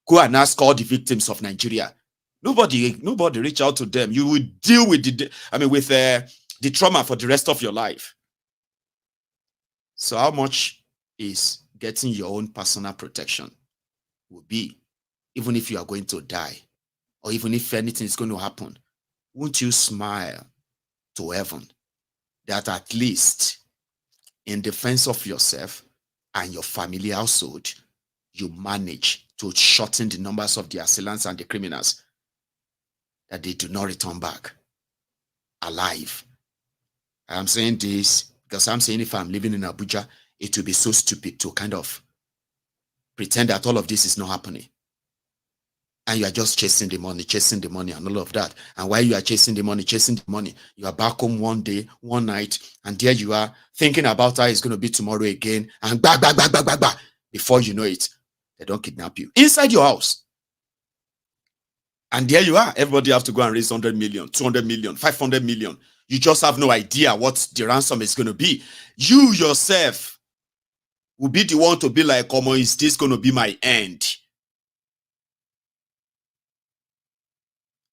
go and ask all the victims of Nigeria. Nobody reach out to them. You will deal with the trauma for the rest of your life. So how much is getting your own personal protection will be, even if you are going to die, or even if anything is going to happen? Won't you smile to heaven that at least in defense of yourself and your family household, you manage to shorten the numbers of the assailants and the criminals, that they do not return back alive? I'm saying this because I'm saying if I'm living in Abuja, it will be so stupid to kind of pretend that all of this is not happening. And you are just chasing the money and all of that. And while you are chasing the money, you are back home one day, one night, and there you are thinking about how it's going to be tomorrow again, and bah. Before you know it, they don't kidnap you inside your house. And there you are. Everybody have to go and raise 100 million, 200 million, 500 million. You just have no idea what the ransom is going to be. You yourself will be the one to be like, "Como, is this going to be my end?"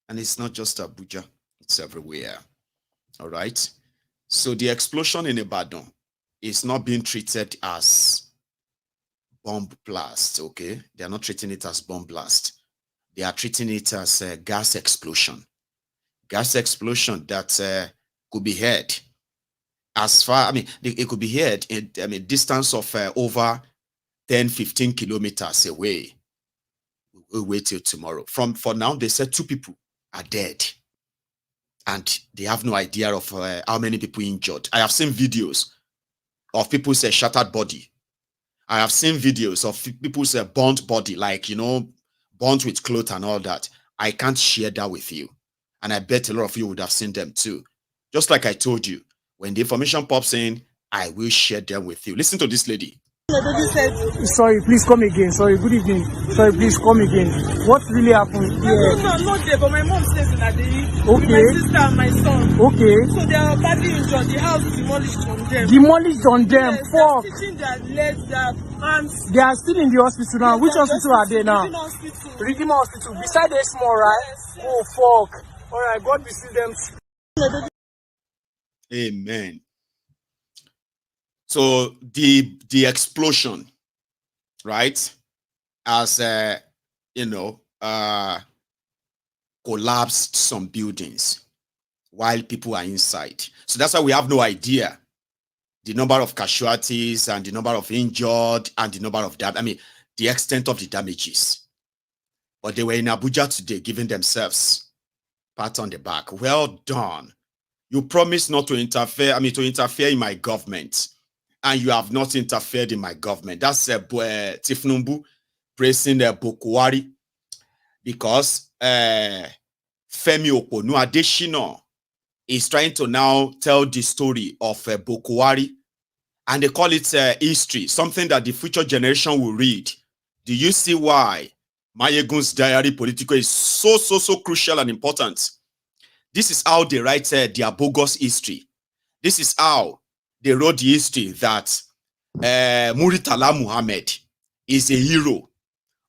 And it's not just Abuja, it's everywhere. All right. So the explosion in Ibadan is not being treated as bomb blast. Okay. They are not treating it as bomb blast. They are treating it as a gas explosion. Gas explosion that could be heard as far, it could be heard in a distance of over 10, 15 kilometers away. we'll wait till tomorrow. For now, they said 2 people are dead. And they have no idea of how many people injured. I have seen videos of people's shattered body. I have seen videos of people's burnt body, like, you know, burnt with cloth and all that. I can't share that with you. And I bet a lot of you would have seen them too. Just like I told you, when the information pops in, I will share them with you. Listen to this lady. Sorry, please come again. Sorry, good evening. Sorry, please come again. What really happened? Yeah. I'm not there, but my mom stays in Adeyi. Okay. With my sister and my son. Okay. So they are badly injured. The house is demolished on them. Demolished on them? Yes, Fuck. they're stitching their legs, their hands. They are still in the hospital now. Yes, which hospital are they now? Redeemer Hospital. Redeemer Hospital. Beside the small, right? Yes. Oh, fuck. All right, God be see them. Amen. So the explosion, right, as collapsed some buildings while people are inside. So that's why we have no idea the number of casualties and the number of injured and the number of the extent of the damages. But they were in Abuja today giving themselves pat on the back. Well done. You promised not to interfere, to interfere in my government. And you have not interfered in my government. That's Tifnumbu praising Bokwari, because Femi Oponu Adeshina is trying to now tell the story of Bokwari, and they call it history, something that the future generation will read. Do you see why MaiyegunsDiary Politico is so crucial and important? This is how they write their bogus history. This is how they wrote the history that Muritala Muhammad is a hero.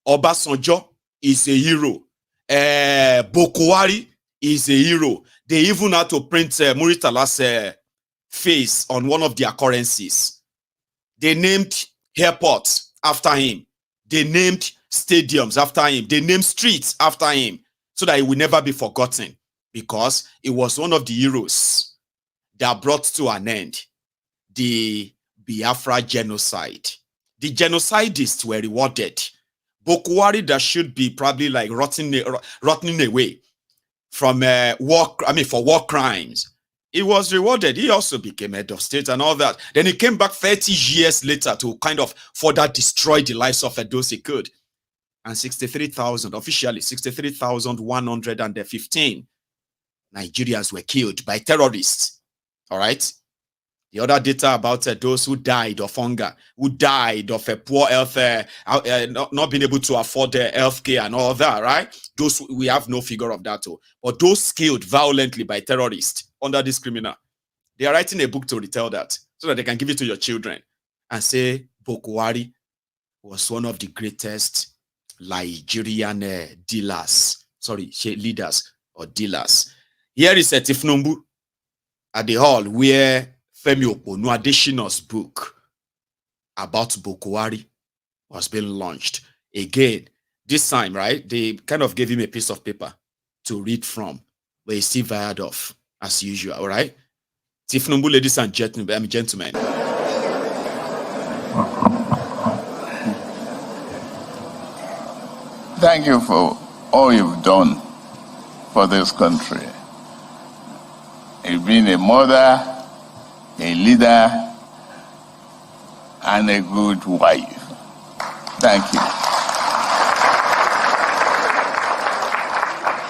Obasanjo is a hero. Bokwari is a hero. They even had to print Muritala's face on one of their currencies. They named airports after him. They named stadiums after him. They named streets after him, so that he will never be forgotten, because it was one of the heroes that brought to an end the Biafra genocide. The genocidists were rewarded. Bokwari, that should be probably like rotting away from for war crimes, he was rewarded. He also became head of state and all that. Then he came back 30 years later to kind of further destroy the lives of those he could. And 63,000, officially 63,115 Nigerians were killed by terrorists. All right. The other data about those who died of hunger, who died of poor health, not being able to afford health care and all that, right? Those, we have no figure of that too. But those killed violently by terrorists under this criminal, they are writing a book to retell that, so that they can give it to your children and say Bokwari was one of the greatest Nigerian leaders or dealers. Here is a Tifnumbu at the hall where Femi Oponu Adeshina's book about Bokwari was being launched. Again, this time, right, they kind of gave him a piece of paper to read from, but he's still fired off, as usual, all right? Tifnumbu, ladies and gentlemen. Thank you for all you've done for this country. You've been a mother, a leader, and a good wife. Thank you.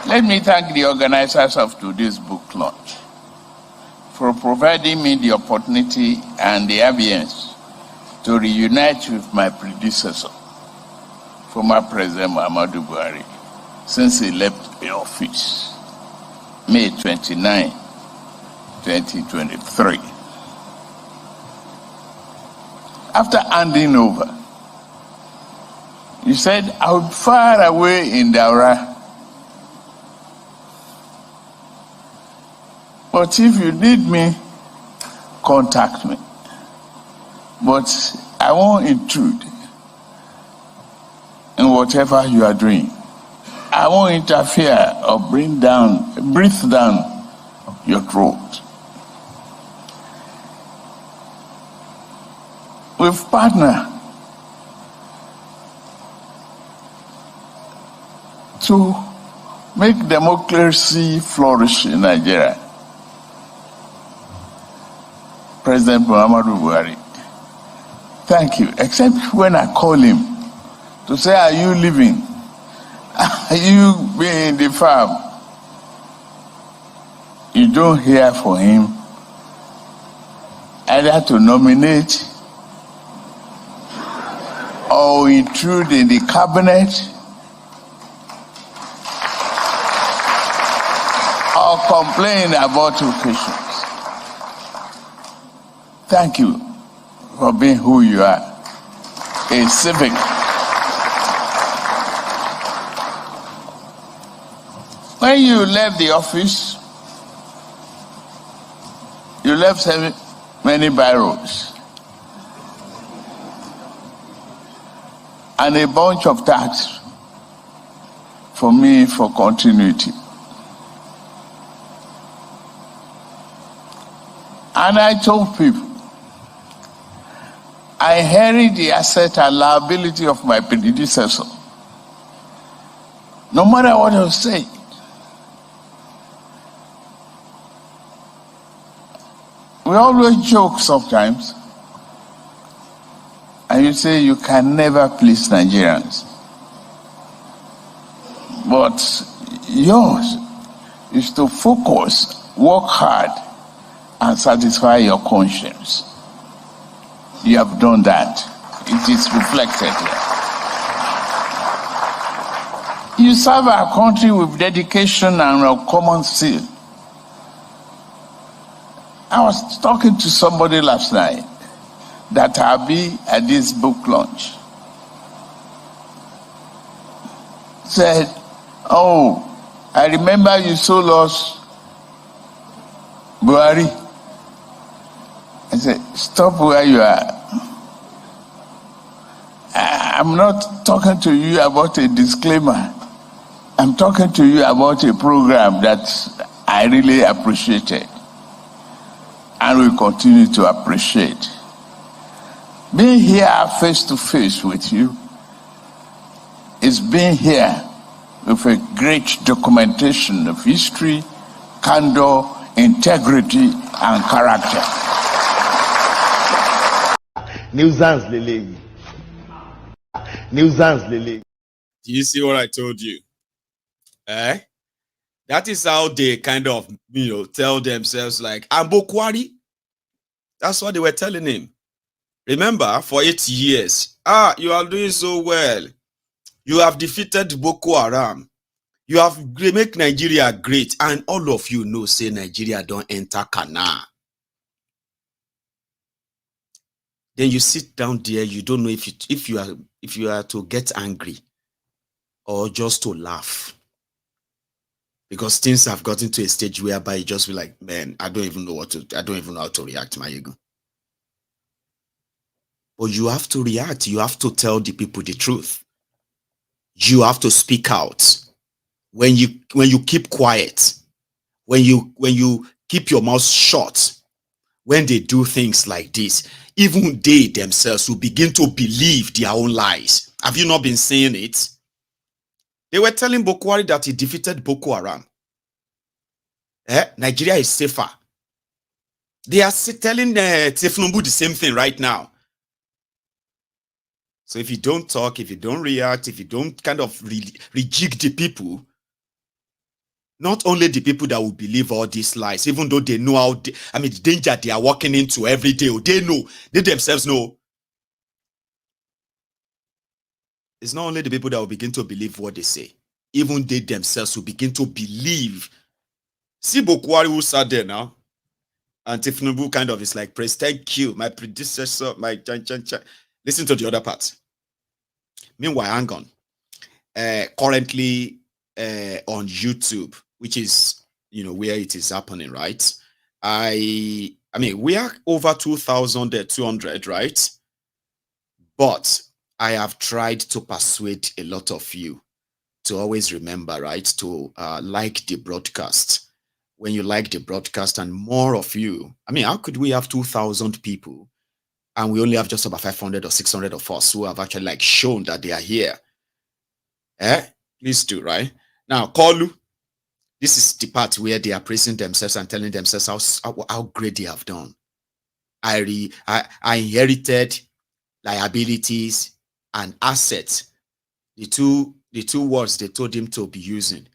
Let me thank the organizers of today's book launch for providing me the opportunity and the ambience to reunite with my predecessor, former President Muhammadu Buhari, since he left the office, May 29, 2023. After handing over, he said, "I'm far away in Daura, but if you need me, contact me. But I won't intrude in whatever you are doing. I won't interfere or breathe down your throat." We've partnered to make democracy flourish in Nigeria. President Muhammadu Buhari, thank you. Except when I call him to say, are you living? Are you being in the farm? You don't hear from him either to nominate or intrude in the cabinet or complain about occasions. Thank you for being who you are, a civic. When you left the office, you left many barrels and a bunch of tasks for me for continuity. And I told people, I inherit the asset and liability of my predecessor. No matter what I say. We always joke sometimes. And you say you can never please Nigerians. But yours is to focus, work hard, and satisfy your conscience. You have done that. It is reflected here. You serve our country with dedication and a common zeal. I was talking to somebody last night that I'll be at this book launch. Said, oh, I remember you sold us Buhari. I said, stop where you are. I'm not talking to you about a disclaimer. I'm talking to you about a program that I really appreciated and will continue to appreciate. Being here face to face with you is being here with a great documentation of history, candor, integrity, and character. Nuisance Lele. Nuisance Lele. Do you see what I told you? That is how they kind of, tell themselves like, I'm Bokwari. That's what they were telling him. Remember, for 8 years, you are doing so well. You have defeated Boko Haram. You have make Nigeria great. And all of you know, say Nigeria don't enter canal. Then you sit down there, you don't know if you are to get angry or just to laugh. Because things have gotten to a stage whereby you just be like, man, I don't even know how to react, Maiyegun. But you have to react. You have to tell the people the truth. You have to speak out. When you keep quiet, when you keep your mouth shut, when they do things like this, even they themselves will begin to believe their own lies. Have you not been saying it? They were telling Bokwari that he defeated Boko Haram. Nigeria is safer. They are telling Tefnumbu the same thing right now. So if you don't talk, if you don't react, if you don't kind of rejig the people, not only the people that will believe all these lies, even though they know how, the danger they are walking into every day, they themselves know. It's not only the people that will begin to believe what they say, even they themselves will begin to believe. See Bokwari who sat there now, and Tifnubu kind of is like, praise, thank you, my predecessor, my chan. Listen to the other part. Meanwhile, hang on. Currently on YouTube, which is where it is happening, right? I mean, we are over 2,200, right? But I have tried to persuade a lot of you to always remember, right, to like the broadcast. When you like the broadcast, and more of you, how could we have 2,000 people and we only have just about 500 or 600 of us who have actually shown that they are here? Please do, right? Now, Kolu, this is the part where they are praising themselves and telling themselves how great they have done. I inherited liabilities and assets. The two words they told him to be using.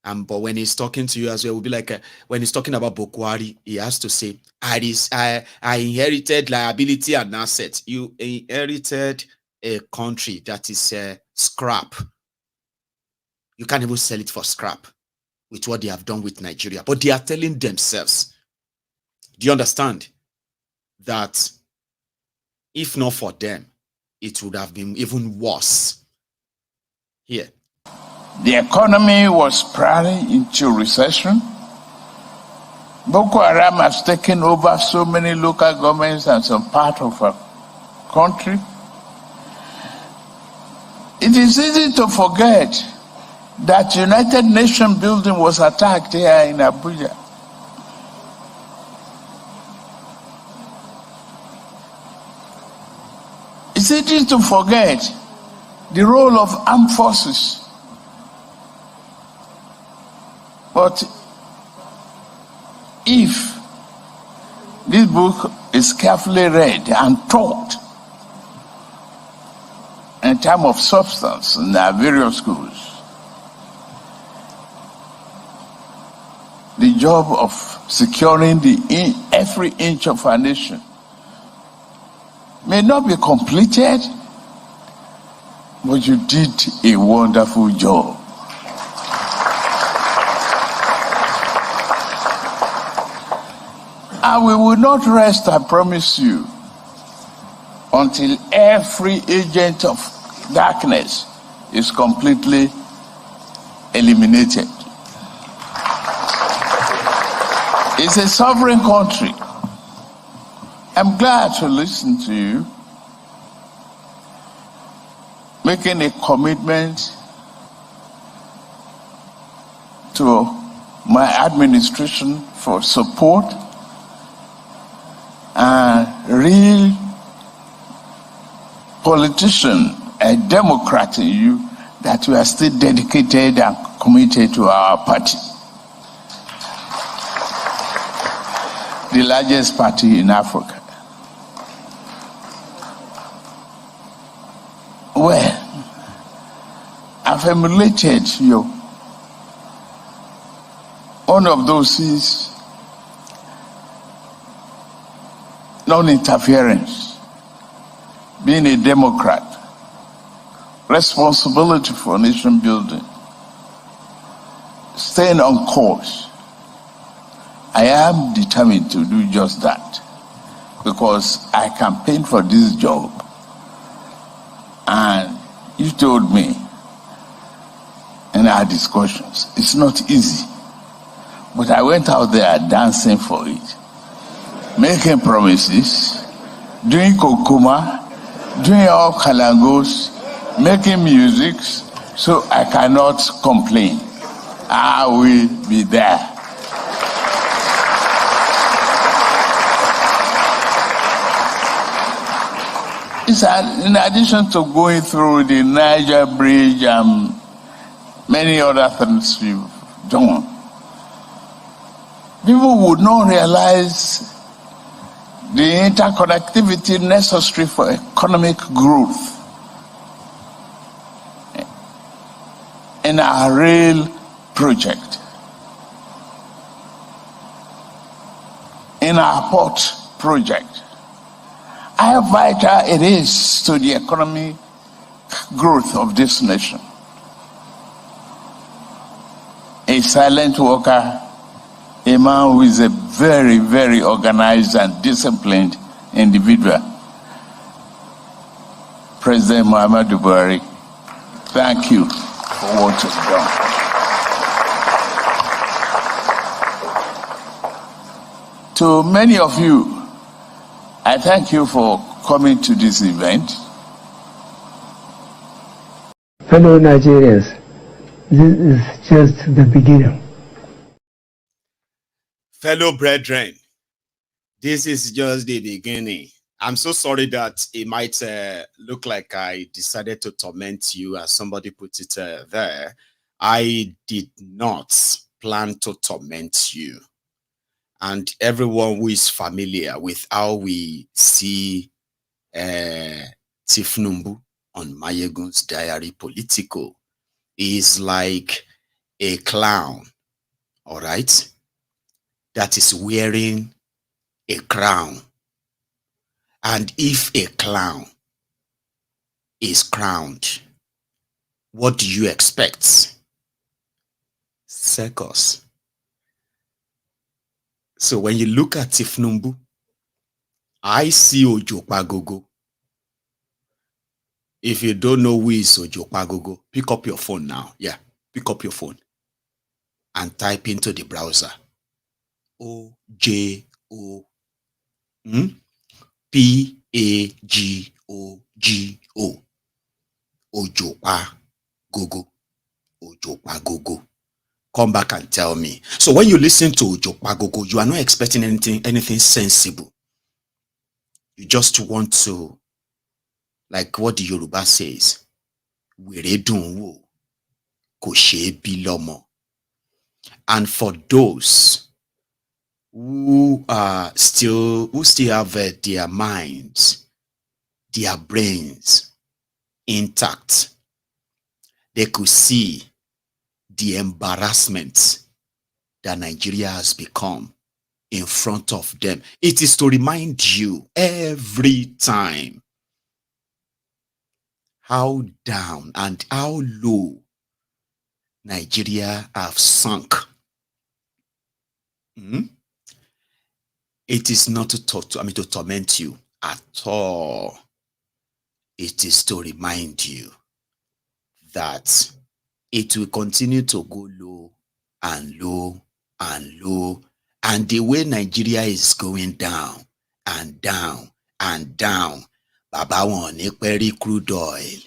But when he's talking to you as well, it will be like when he's talking about Bokwari, he has to say, I inherited liability and assets. You inherited a country that is scrap. You can't even sell it for scrap with what they have done with Nigeria. But they are telling themselves, do you understand, that if not for them, it would have been even worse. Here. The economy was prowling into recession. Boko Haram has taken over so many local governments and some part of our country. It is easy to forget that United Nations building was attacked here in Abuja. It's easy to forget the role of armed forces. But if this book is carefully read and taught in terms of substance in our various schools, the job of securing every inch of our nation may not be completed, but you did a wonderful job. And we will not rest, I promise you, until every agent of darkness is completely eliminated. It's a sovereign country. I'm glad to listen to you making a commitment to my administration for support and real politician, a Democrat in you, that we are still dedicated and committed to our party. The largest party in Africa. Well, I've emulated you. One of those is non-interference, being a Democrat, responsibility for nation building, staying on course. I am determined to do just that because I campaigned for this job. And you told me in our discussions, it's not easy. But I went out there dancing for it, making promises, doing kokuma, doing all kalangos, making music, so I cannot complain. I will be there. In addition to going through the Niger Bridge and many other things you've done, people would not realize the interconnectivity necessary for economic growth in our rail project, in our port project. How vital it is to the economic growth of this nation. A silent worker, a man who is a very, very organized and disciplined individual. President Muhammadu Buhari, thank you for what you've done. To many of you, I thank you for coming to this event. Fellow Nigerians, this is just the beginning. Fellow brethren, this is just the beginning. I'm so sorry that it might look like I decided to torment you, as somebody put it there. I did not plan to torment you. And everyone who is familiar with how we see Tifnumbu on MaiyegunsDiary Politico is like a clown, all right, that is wearing a crown. And if a clown is crowned, what do you expect? Circus. So when you look at Tifnumbu, I see Ojopagogo. If you don't know who is Ojopagogo, pick up your phone now. Yeah, pick up your phone and type into the browser O-J-O P-A-G-O-G-O. Ojopagogo. Ojopagogo. Come back and tell me. So when you listen to Ojopagogo, you are not expecting anything sensible. You just want to, like what the Yoruba says, Weredunwo Koshe Bilomo. And for those who still have their minds, their brains intact, they could see the embarrassment that Nigeria has become in front of them. It is to remind you every time how down and how low Nigeria have sunk. It is not to torment you at all. It is to remind you that it will continue to go low and low and low. And the way Nigeria is going down and down and down, Baba won crude oil.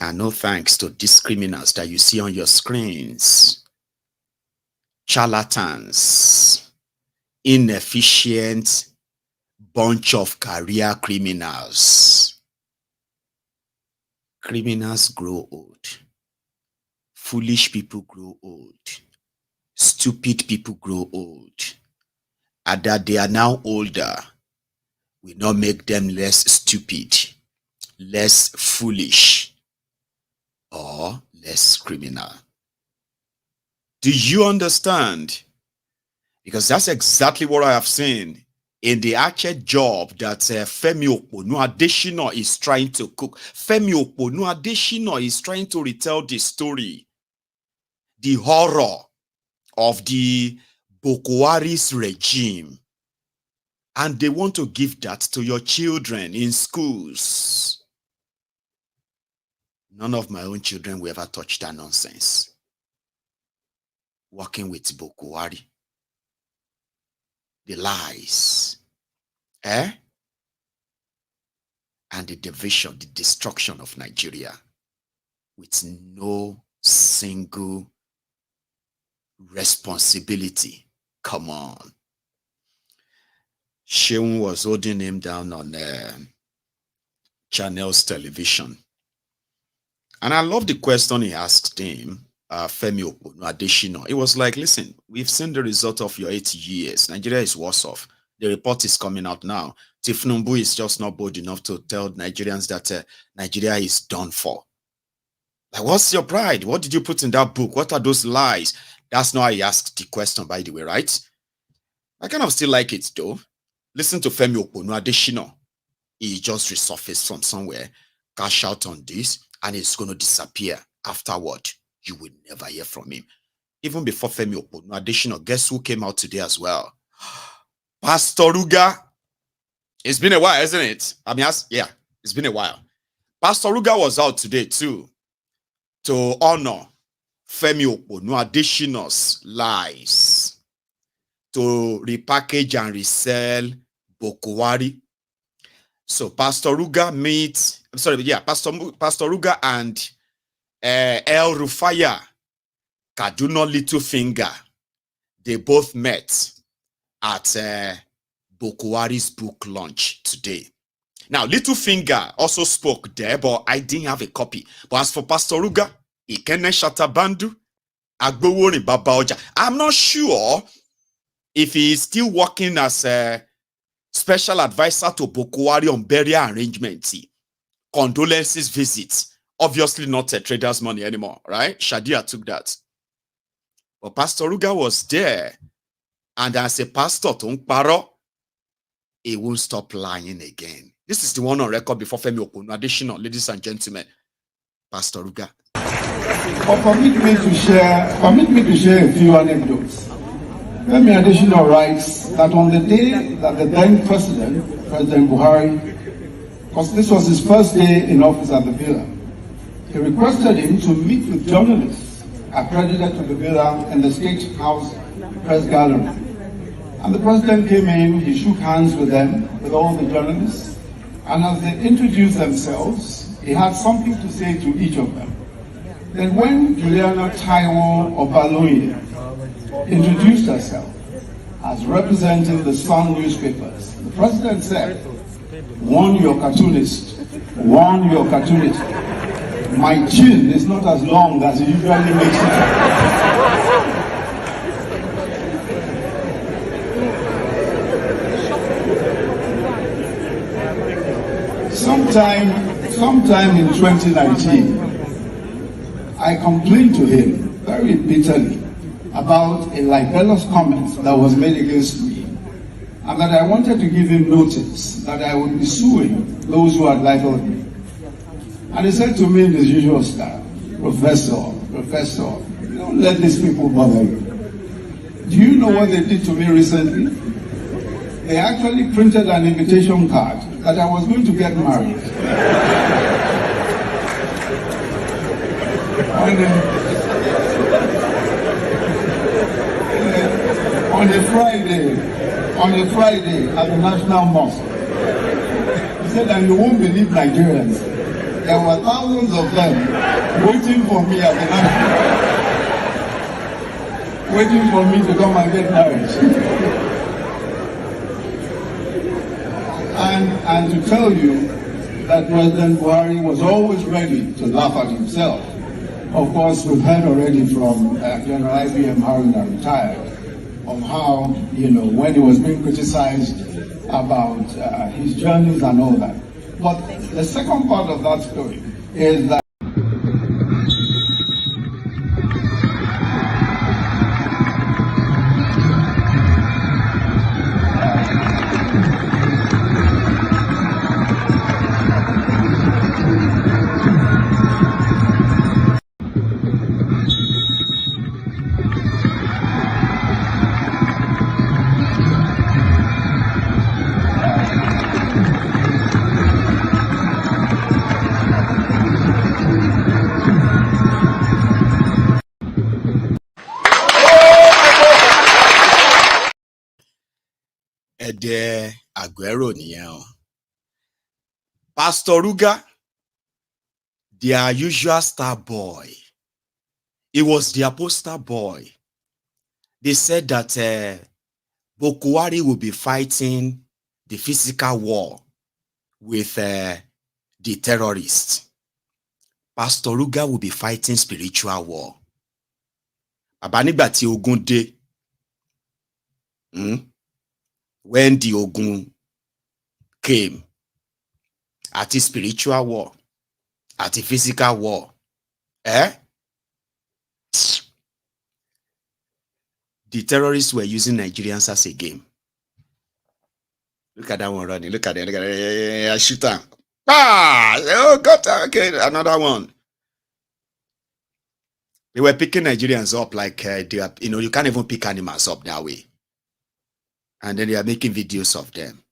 And no thanks to these criminals that you see on your screens. Charlatans, inefficient bunch of career criminals. Criminals grow old. Foolish people grow old. Stupid people grow old. And that they are now older will not make them less stupid, less foolish, or less criminal. Do you understand? Because that's exactly what I have seen in the arched job that Femi Oponu-Adesina is trying to cook. Femi Oponu-Adesina is trying to retell the story, the horror of the Boko Haram regime. And they want to give that to your children in schools. None of my own children will ever touch that nonsense. Working with Boko Haram. The lies. And the division, the destruction of Nigeria with no single responsibility. Come on. Sheung was holding him down on Channel's television. And I love the question he asked him, Femi Oponu-Adesina. It was like, listen, we've seen the result of your 8 years. Nigeria is worse off. The report is coming out now. Tifnumbu is just not bold enough to tell Nigerians that Nigeria is done for. Like, what's your pride? What did you put in that book? What are those lies? That's not how he asked the question, by the way, right? I kind of still like it, though. Listen to Femi Oponu-Adesina. He just resurfaced from somewhere, cash out on this, and it's going to disappear. Afterward, you will never hear from him. Even before Femi Oponu-Adesina, guess who came out today as well? Pastor Ruga. It's been a while, isn't it? I mean, yeah, it's been a while. Pastor Ruga was out today too to honor Femi Oponu-Adesina's lies, to repackage and resell Boko Haram. So Pastor Ruga Pastor Ruga and El Rufaya, Kaduna Littlefinger, they both met at Bokuwari's book launch today. Now, Littlefinger also spoke there, but I didn't have a copy. But as for Pastor Ruga, Ikene Shatabandu, Agbowori Babaoja, I'm not sure if he is still working as a special advisor to Bokuwari on burial arrangements, condolences visits. Obviously not a trader's money anymore, right? Shadia took that. But Pastor Ruga was there. And as a pastor, he won't stop lying again. This is the one on record before Femi Okunu. Additional, ladies and gentlemen, Pastor Ruga. Permit me to share a few anecdotes. Femi Additional writes that on the day that the then President Buhari, because this was his first day in office at the villa, he requested him to meet with journalists accredited to the villa in the State House Press Gallery. And the President came in, he shook hands with them, with all the journalists, and as they introduced themselves, he had something to say to each of them. Then when Juliana Taiwo Obaloye introduced herself as representing the Sun newspapers, the President said, "Warn your cartoonist, warn your cartoonist. My chin is not as long as it usually makes it." Sometime in 2019, I complained to him very bitterly about a libelous comment that was made against me, and that I wanted to give him notice that I would be suing those who had libeled me. And he said to me in his usual style, Professor, don't let these people bother you. Do you know what they did to me recently? They actually printed an invitation card that I was going to get married. On a Friday at the National Mosque. He said, and you won't believe Nigerians, there were thousands of them waiting for me at the National, waiting for me to come and get married. And to tell you that President Buhari was always ready to laugh at himself. Of course, we've heard already from General IBM Haruna, retired, of how, when he was being criticized about his journeys and all that. But the second part of that story is that Aguero nìyẹn. Pastor Ruga, their usual star boy. He was their poster boy. They said that Bokuwari will be fighting the physical war with the terrorists. Pastor Ruga will be fighting spiritual war. Abanigba ti ogun dé. When the Ogun came, at the spiritual war, at the physical war, the terrorists were using Nigerians as a game. Look at that one running. Look at it. Shoot him. Oh, got okay, another one. They were picking Nigerians up like they are, you can't even pick animals up that way. And then they are making videos of them.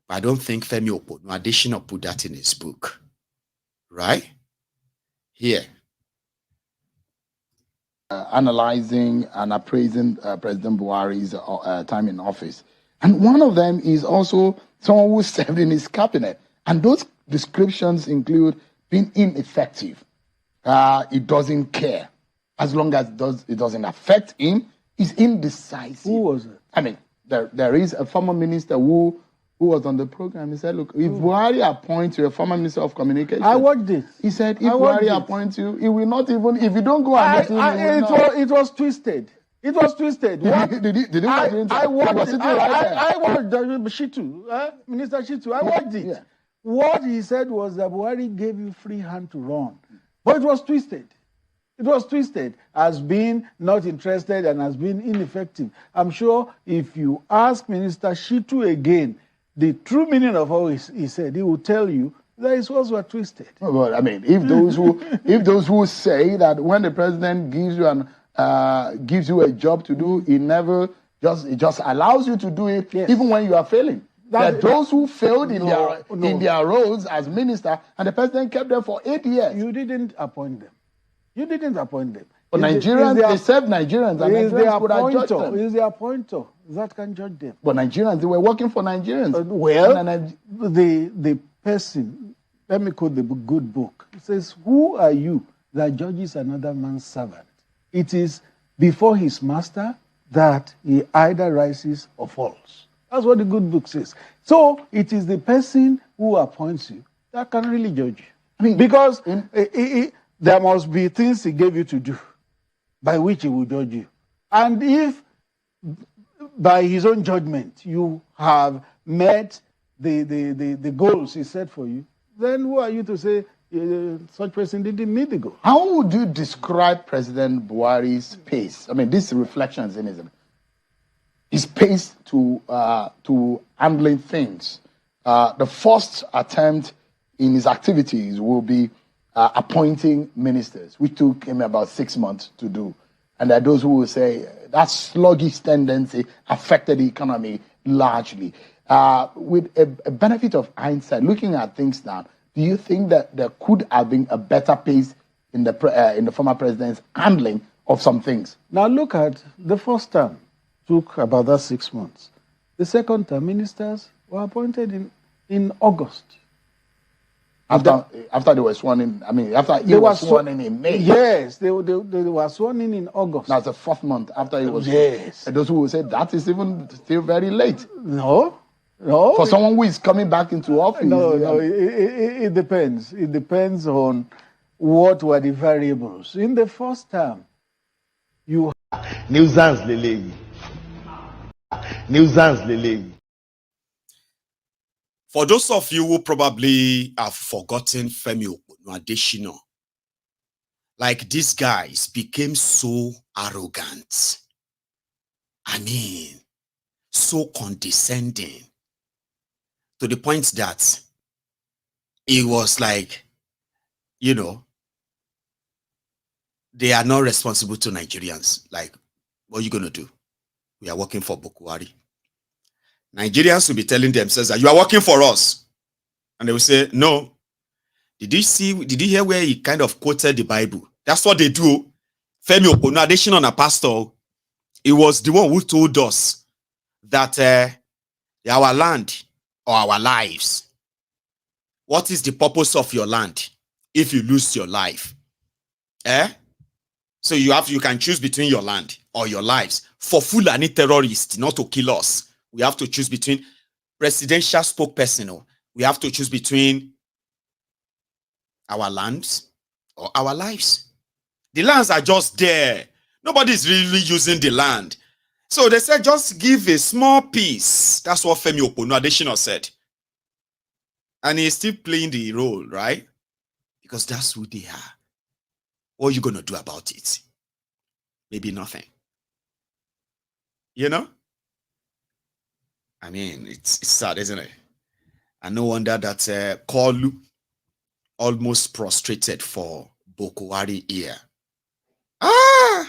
But I don't think Femi Okunu Additional put that in his book. Right? Here. Analyzing and appraising President Buhari's time in office. And one of them is also someone who served in his cabinet. And those descriptions include being ineffective. He doesn't care. As long as it doesn't affect him, he's indecisive. Who was it? I mean, there is a former minister who was on the program. He said, look, if Buhari appoints you a former minister of communication. I watched this. He said, if Buhari appoints you, he will not even, if you don't go and meet him, it was twisted. It was twisted. Did you watch it? I watched Shitu, Minister Shitu. I watched it. Yeah. What he said was that Buhari gave you free hand to run. But it was twisted. It was twisted as being not interested and as being ineffective. I'm sure if you ask Minister Shitu again, the true meaning of all he said, he will tell you that his words were twisted. Well, I mean, if those who say that when the president gives you a job to do, it just allows you to do it, yes, even when you are failing. There are those who failed in their roles as minister, and the president kept them for 8 years. You didn't appoint them. You didn't appoint them. But Nigerians, they serve Nigerians, and Nigerians could have judged them. Is the appointer that can judge them. But Nigerians, they were working for Nigerians. The person, let me quote the good book. It says, who are you that judges another man's servant? It is before his master that he either rises or falls. That's what the good book says. So it is the person who appoints you that can really judge you. I mean, because there must be things he gave you to do by which he will judge you. And if by his own judgment you have met the goals he set for you, then who are you to say such person didn't meet the goal? How would you describe President Buhari's pace? I mean, this reflections in his pace to handling things. The first attempt in his activities will be appointing ministers, which took him about 6 months to do. And there are those who will say that sluggish tendency affected the economy largely. With a benefit of hindsight, looking at things now, do you think that there could have been a better pace in the former president's handling of some things? Now look at the first term. Took about that 6 months. The second term, ministers were appointed in August. After they were sworn in, I mean, after he was sworn in May. Yes, they were sworn in August. That's the 4th month after he was yes. sworn. And those who will say that is even still very late. No. For someone who is coming back into office. No, it depends. It depends on what were the variables. In the first term, you nuisance Lele. For those of you who probably have forgotten Femi Adesina, like these guys became so arrogant. I mean, so condescending to the point that it was like, you know, they are not responsible to Nigerians. Like, what are you going to do? We are working for Buhari. Nigerians will be telling themselves that you are working for us. And they will say, no. Did you hear where he kind of quoted the Bible? That's what they do. Femi Adesina, pastor, he was the one who told us that our land or our lives. What is the purpose of your land if you lose your life? So you can choose between your land or your lives. For Fulani terrorists not to kill us, we have to choose between presidential spokesperson. We have to choose between our lands or our lives. The lands are just there. Nobody's really using the land. So they said, just give a small piece. That's what Femi Adesina said. And he's still playing the role, right? Because that's who they are. What are you going to do about it? Maybe nothing. You know? I mean, it's sad, isn't it? And no wonder that Kolu almost prostrated for Buhari here. Ah!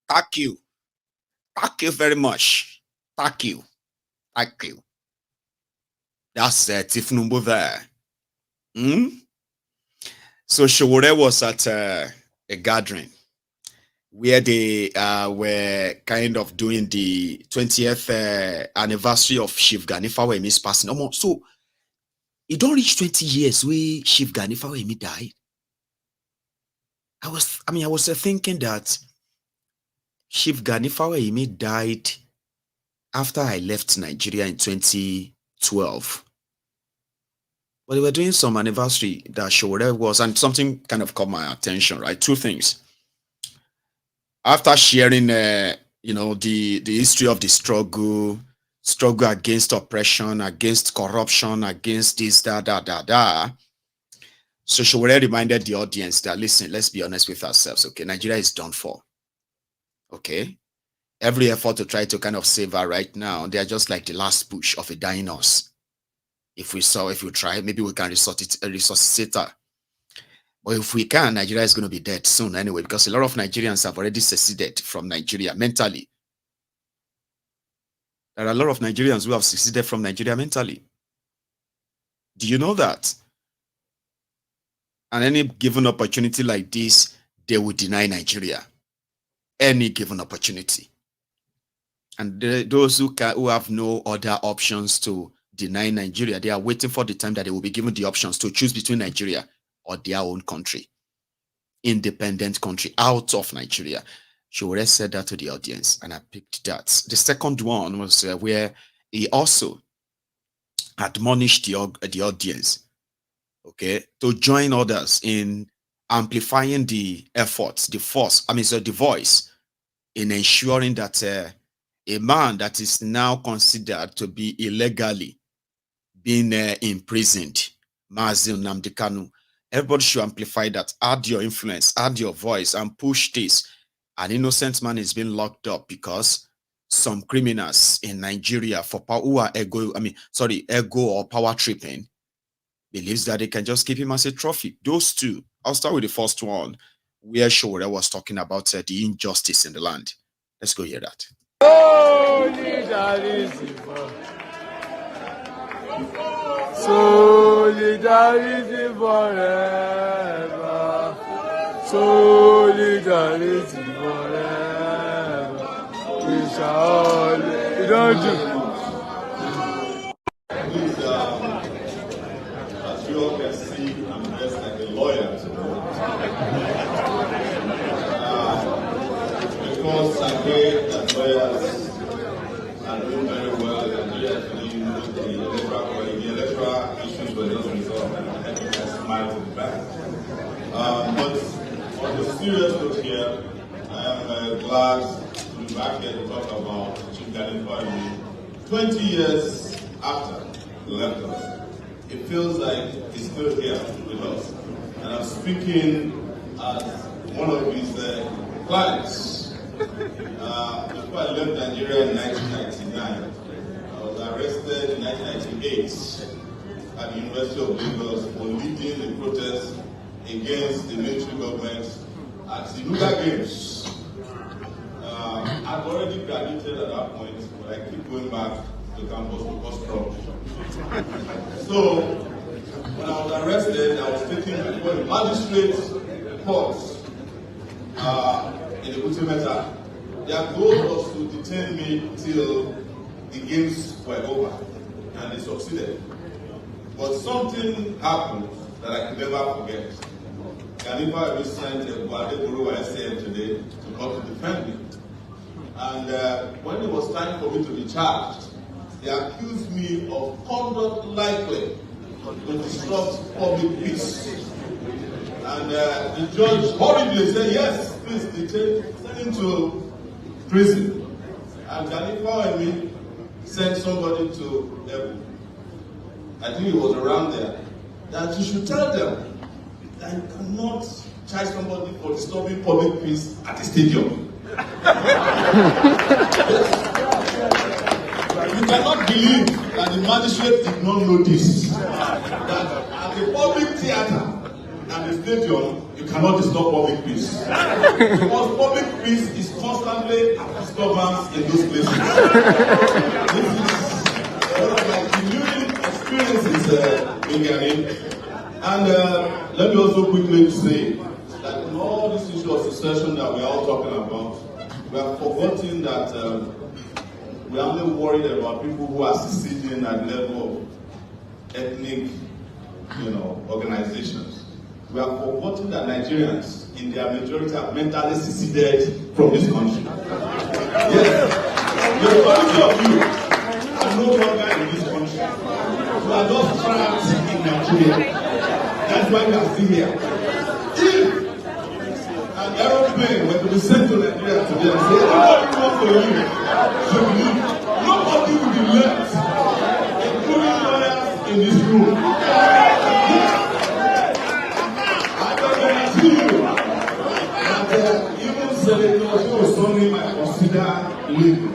Thank you. Thank you very much. Thank you. Thank you. That's Tifnumbo there. So Showore was at a a gathering where they were kind of doing the 20th anniversary of Chief Gani Fawemi's passing. So it don't reach 20 years where Chief Gani Fawemi died. I was thinking that Chief Gani Fawemi died after I left Nigeria in 2012. But they were doing some anniversary that Charade was, and something kind of caught my attention, right? Two things. After sharing, you know, the history of the struggle against oppression, against corruption, against this, that. So Charade reminded the audience that, listen, let's be honest with ourselves, okay? Nigeria is done for, okay? Every effort to try to kind of save her right now, they are just like the last push of a dying horse. If we try, maybe we can resuscitate her. But if we can, Nigeria is going to be dead soon anyway, because a lot of Nigerians have already seceded from Nigeria mentally. There are a lot of Nigerians who have seceded from Nigeria mentally. Do you know that? And any given opportunity like this, they will deny Nigeria. Any given opportunity. And those who have no other options to deny Nigeria, they are waiting for the time that they will be given the options to choose between Nigeria or their own country, independent country out of Nigeria. She already said that to the audience, and I picked that. The second one was where he also admonished the audience, okay, to join others in amplifying the efforts, the voice in ensuring that a man that is now considered to be illegally being imprisoned, Mazi Nnamdi Kanu, everybody should amplify that, add your influence, add your voice, and push this. An innocent man is being locked up because some criminals in Nigeria who are ego or power tripping believes that they can just keep him as a trophy. Those two. I'll start with the first one, where Charade was talking about the injustice in the land. Let's go hear that. Solidarity forever. Solidarity forever. We shall you don't do. As you all can see, I'm dressed like a lawyer today. Because I heard that lawyers are doing very well, and they actually the electoral issues were just resolved, and I had to smile to the back. But on the serious note here, I am glad to be back here to talk about Chief Gani Fawemi. 20 years after he left us, it feels like he's still here with us. And I'm speaking as one of his clients. Before I left Nigeria in 1999, I was arrested in 1998 at the University of Lagos for leading the protest against the military government at the Nuga Games. I'd already graduated at that point, but I keep going back to campus to cause trouble. So, when I was arrested, I was taken before the magistrate court in the Utimeta. Their goal was to detain me till the games were over, and they succeeded. But something happened that I could never forget. Gani Fawemi sent a Gbaja SCM today to come to defend me. And when it was time for me to be charged, they accused me of conduct likely to disrupt public peace. And the judge hurriedly said, yes, please detain, send him to prison. And Gani Fawemi sent somebody to I think it was around there, that you should tell them that you cannot charge somebody for disturbing public peace at the stadium. You cannot believe that the magistrate did not notice that at the public theater and the stadium, you cannot disturb public peace. Because public peace is constantly a disturbance in those places. This is like the new experiences in Ghana. And let me also quickly say that in all this issue succession that we're all talking about, we have forgotten that we're only worried about people who are seceding at the level of ethnic, organizations. We have forgotten that Nigerians, in their majority, have mentally seceded from this country. Yes, the majority of you are no longer in this country. You are just trapped in Nigeria. That's why we are still here. If an aeroplane were to be sent to Nigeria today and say, "Nobody come for you," nobody will be left, including lawyers in this room. Even senators who are Sunday might consider leaving.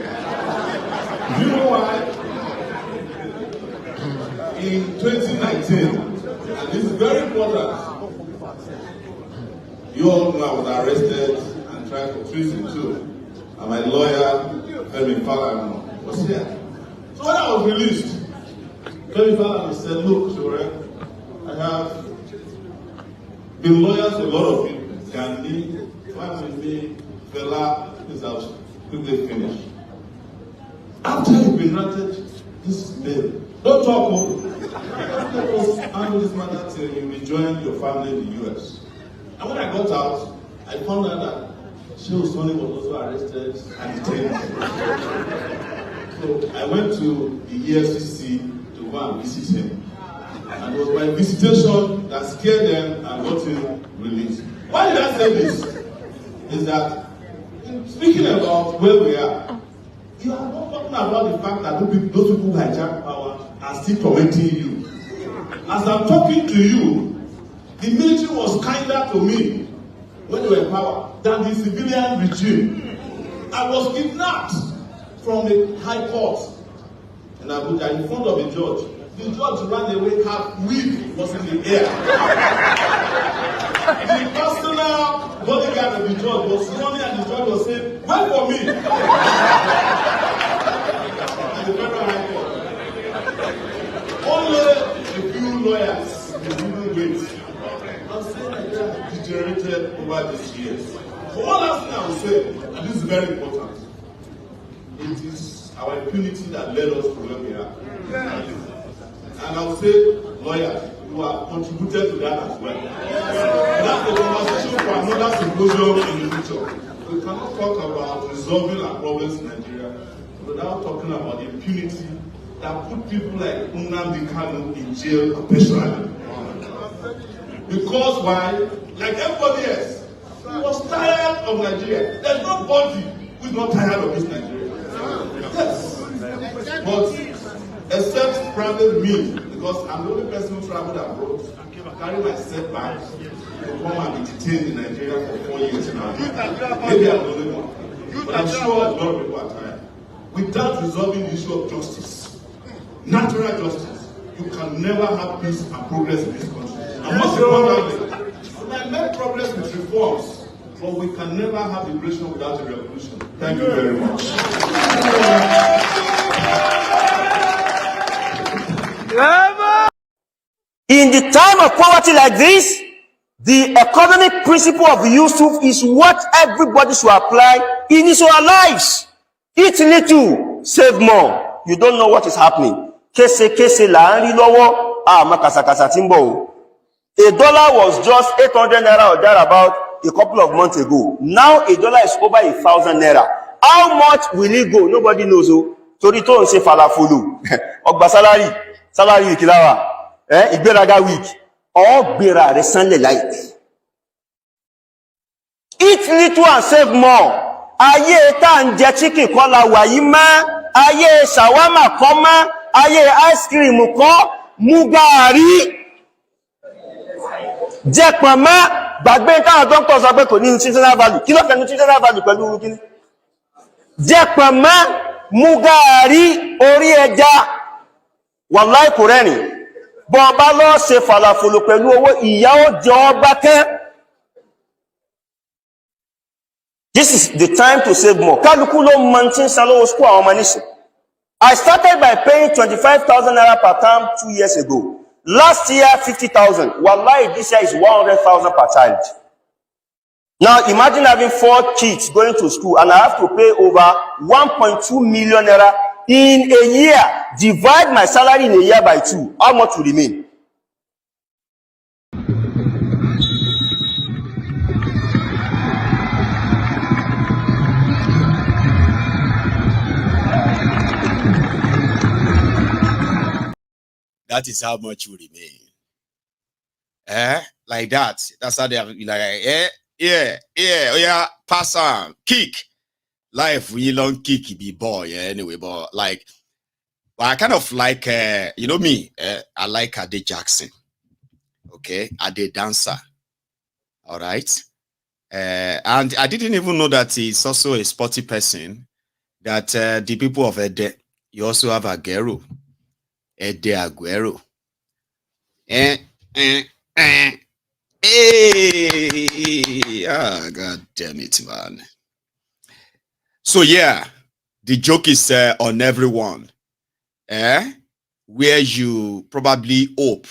You know why? In 2019, and this is very important, you all know I was arrested and tried for treason too. And my lawyer, Femi Falana, was here. So when I was released, Femi Falana said, "Look, Charade, I have been lawyers to a lot of people. Gandhi, Family, Fela, is out quickly finished. After you've been granted this bail, don't talk more. Let us handle this matter till you rejoin your family in the US." And when I got out, I found out that Shehu Sani was also arrested and detained. So I went to the EFCC to go and visit him. And it was my visitation that scared them and got him released. Why did I say this? Is that speaking about where we are, you are not talking about the fact that those people who hijack power are still tormenting you. As I'm talking to you, the military was kinder to me when they were in power than the civilian regime. I was kidnapped from a high court in Abuja in front of a judge. The judge ran away, half wig was in the air. The personal bodyguard of the judge was running and the judge was saying, "Wait for me." And the federal high court. Only a few lawyers didn't wait. I'm saying Nigeria has degenerated over these years. So one last thing I will say, and this is very important, it is our impunity that led us to where we are. And I will say, lawyers, who have contributed to that as well. That's the conversation for another symposium in the future. We cannot talk about resolving our problems in Nigeria without talking about the impunity that put people like Nnamdi Kanu in jail perpetually. Because why? Like everybody else, he was tired of Nigeria. There's nobody who is not tired of this Nigeria. Yes. But except probably me, because I'm the only person who traveled abroad, carry my setbacks to come and be detained in Nigeria for 4 years now. Maybe I'm the only one. But I'm sure a lot of people are tired. Without resolving the issue of justice, natural justice, you can never have peace and progress in this country. And most importantly, we can make progress with reforms, but we can never have liberation without a revolution. Thank you very much. In the time of poverty like this, the economic principle of Yusuf is what everybody should apply in his own lives. Eat little, save more. You don't know what is happening. Kese la nri lowo, makasakasa timbo. A dollar was just 800 naira or thereabout a couple of months ago. Now a dollar is over 1,000 naira. How much will it go? Nobody knows. Tori to nse falafulu. Ogba salary kilawa. Ìgbéraga week. Gbéra rẹ̀ sánlẹ̀ láìpẹ́. Eat little and save more. Ayé tá ń jẹ chicken kọ́ la wà yìí mọ́. Ayé shawarma kọ́ mọ́. Ayé ice cream kọ́. Mú gààrí. Jẹ pọ̀nmọ́. Gbàgbé táwọn doctor sọ pé kò ní nutritional value. Kí ló fẹ́ nutritional value pẹ̀lú irú kíní? Jẹ pọ̀nmọ́. Mú gààrí orí ẹja. Wàláì kò rẹ́rìn. Bọ́ọ̀bá lọ ṣe falafolo pẹ̀lú owó ìyà ó jẹ ọba kẹ́. This is the time to save more. Kálukú ló mọ̀ tí ń san lówó school àwọn ọmọ níṣẹ́. I started by paying 25,000 naira per term 2 years ago. Last year, 50,000. Wallahi, this year is 100,000 per child. Now imagine having 4 kids going to school and I have to pay over 1.2 million naira in a year. Divide my salary in a year by 2. How much will remain? That is how much will remain. Like that. That's how they have like, oh yeah, pass on, kick. Life we long kick be boy, anyway, but like, well, I kind of like you know me, I like Ade Jackson. Okay, Ade dancer. All right. And I didn't even know that he's also a sporty person. That the people of Ede, you also have Aguero. Ede Aguero. Hey, god damn it, man. So yeah, the joke is on everyone. Where you probably hope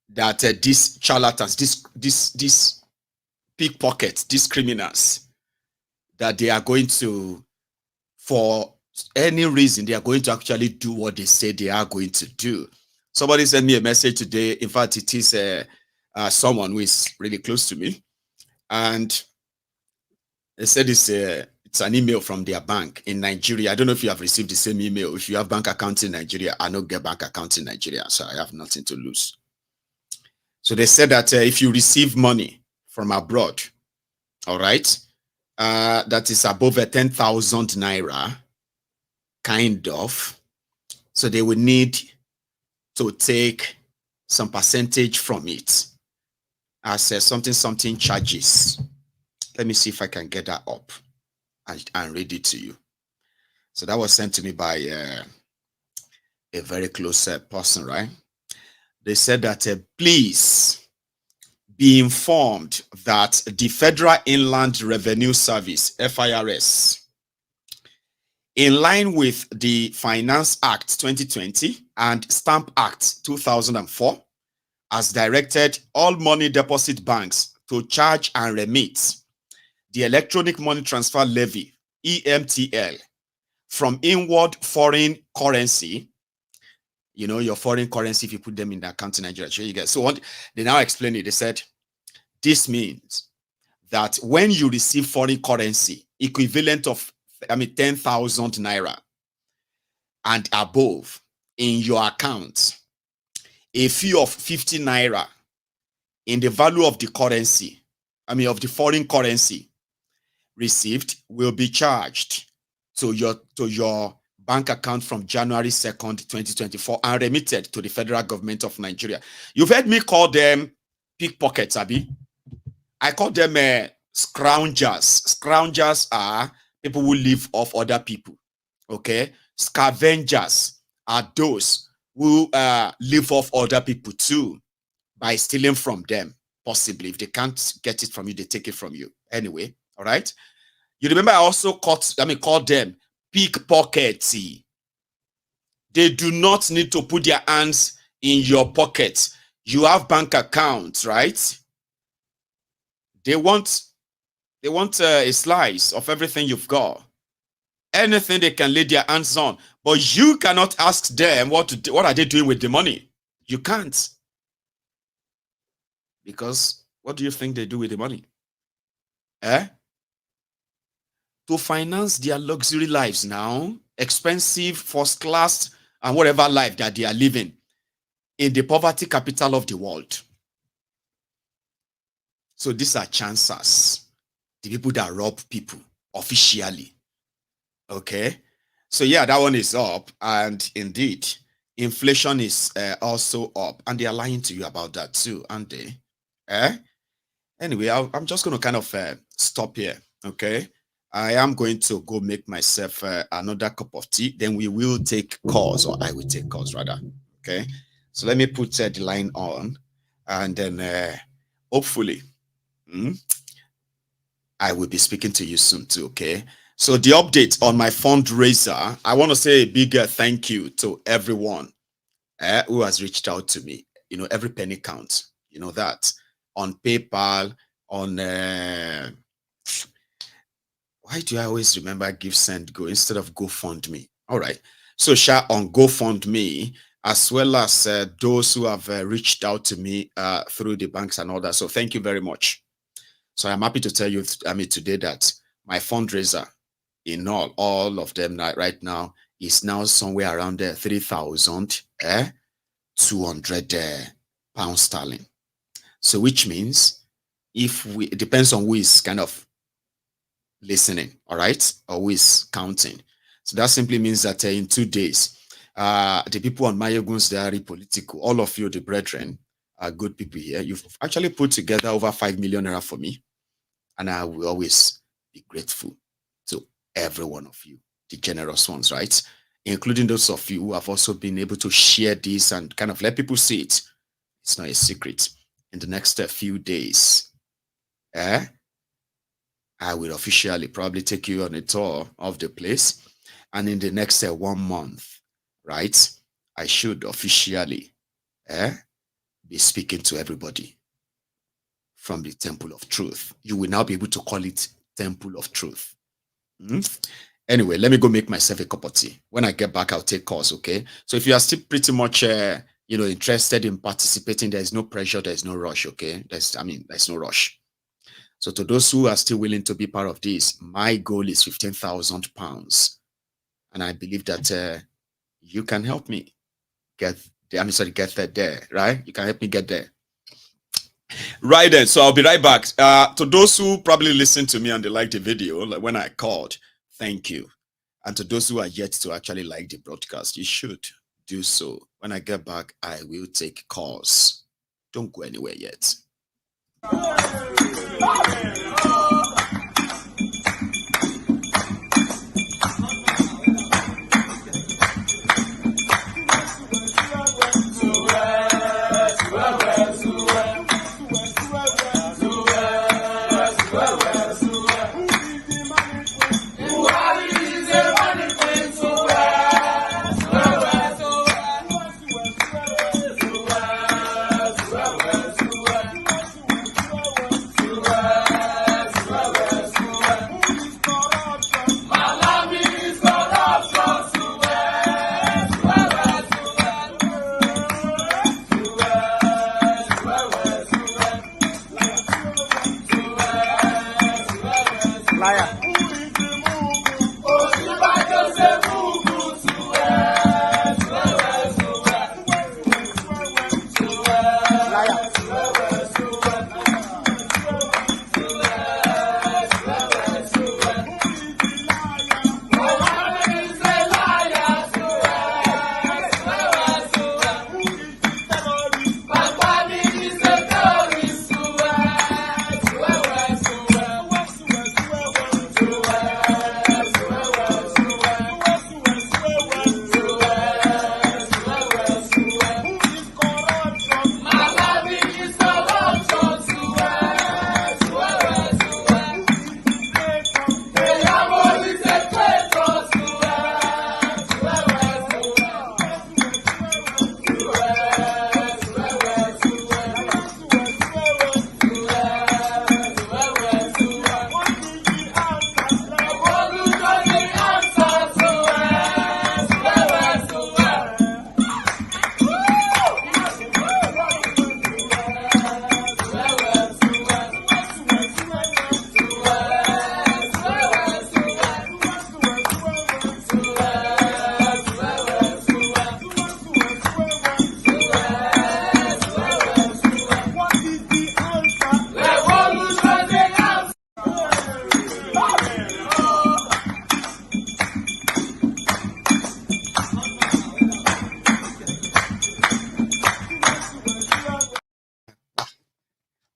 that these charlatans, these pickpockets, these criminals, that they are going to, for any reason, they are going to actually do what they say they are going to do. Somebody sent me a message today. In fact, it is someone who is really close to me, and they said it's an email from their bank in Nigeria. I don't know if you have received the same email. If you have bank accounts in Nigeria, I don't get bank accounts in Nigeria, so I have nothing to lose. So they said that if you receive money from abroad, all right, that is above 10,000 naira, kind of, so they would need to take some percentage from it as something charges. Let me see if I can get that up and read it to you. So that was sent to me by a very close person, right? They said that please be informed that the Federal Inland Revenue Service, FIRS, in line with the Finance Act 2020 and Stamp Act 2004, has directed all money deposit banks to charge and remit the Electronic Money Transfer Levy, EMTL, from inward foreign currency. You know, your foreign currency, if you put them in the account in Nigeria, sure you get. So what they now explain it, they said, this means that when you receive foreign currency equivalent of 10,000 naira and above in your account, a fee of 50 naira in the value of the currency, of the foreign currency received will be charged to your bank account from January 2nd, 2024 and remitted to the federal government of Nigeria. You've heard me call them pickpockets, Abi. I call them scroungers. Scroungers are people who live off other people. Okay? Scavengers are those who live off other people too by stealing from them, possibly. If they can't get it from you, they take it from you. Anyway, all right? You remember I also called them pickpockets. They do not need to put their hands in your pocket. You have bank accounts, right? They want a slice of everything you've got. Anything they can lay their hands on. But you cannot ask them what are they doing with the money. You can't. Because what do you think they do with the money? To finance their luxury lives now, expensive, first class, and whatever life that they are living in the poverty capital of the world. So these are chancers, the people that rob people officially. Okay? So yeah, that one is up. And indeed, inflation is also up. And they are lying to you about that too, aren't they? Anyway, I'm just going to kind of stop here. Okay? I am going to go make myself another cup of tea. Then we will take calls, or I will take calls rather. Okay? So let me put the line on. And then hopefully, I will be speaking to you soon too, okay? So the update on my fundraiser, I want to say a big thank you to everyone who has reached out to me. You know, every penny counts. You know that. On PayPal, on why do I always remember Give Send Go instead of GoFundMe? All right. So share on GoFundMe, as well as those who have reached out to me through the banks and all that. So thank you very much. So I'm happy to tell you, today that my fundraiser in all of them right now is now somewhere around 3,200 pounds sterling. So which means it depends on who is kind of listening, all right, or who is counting. So that simply means that in 2 days, the people on MaiyegunsDiary, Politico, all of you, the brethren, are good people here. You've actually put together over 5 million naira for me, and I will always be grateful to every one of you, the generous ones, right? Including those of you who have also been able to share this and kind of let people see it. It's not a secret. In the next few days, I will officially probably take you on a tour of the place. And in the next 1 month, right, I should officially be speaking to everybody from the Temple of Truth. You will now be able to call it Temple of Truth. Anyway, let me go make myself a cup of tea. When I get back, I'll take calls, okay? So if you are still pretty much interested in participating, there is no pressure, there is no rush, okay? There's no rush. So to those who are still willing to be part of this, my goal is 15,000 pounds. And I believe that you can help me get there, right? You can help me get there. Right then, so I'll be right back. To those who probably listened to me and they liked the video, like when I called, thank you. And to those who are yet to actually like the broadcast, you should do so. When I get back, I will take calls. Don't go anywhere yet.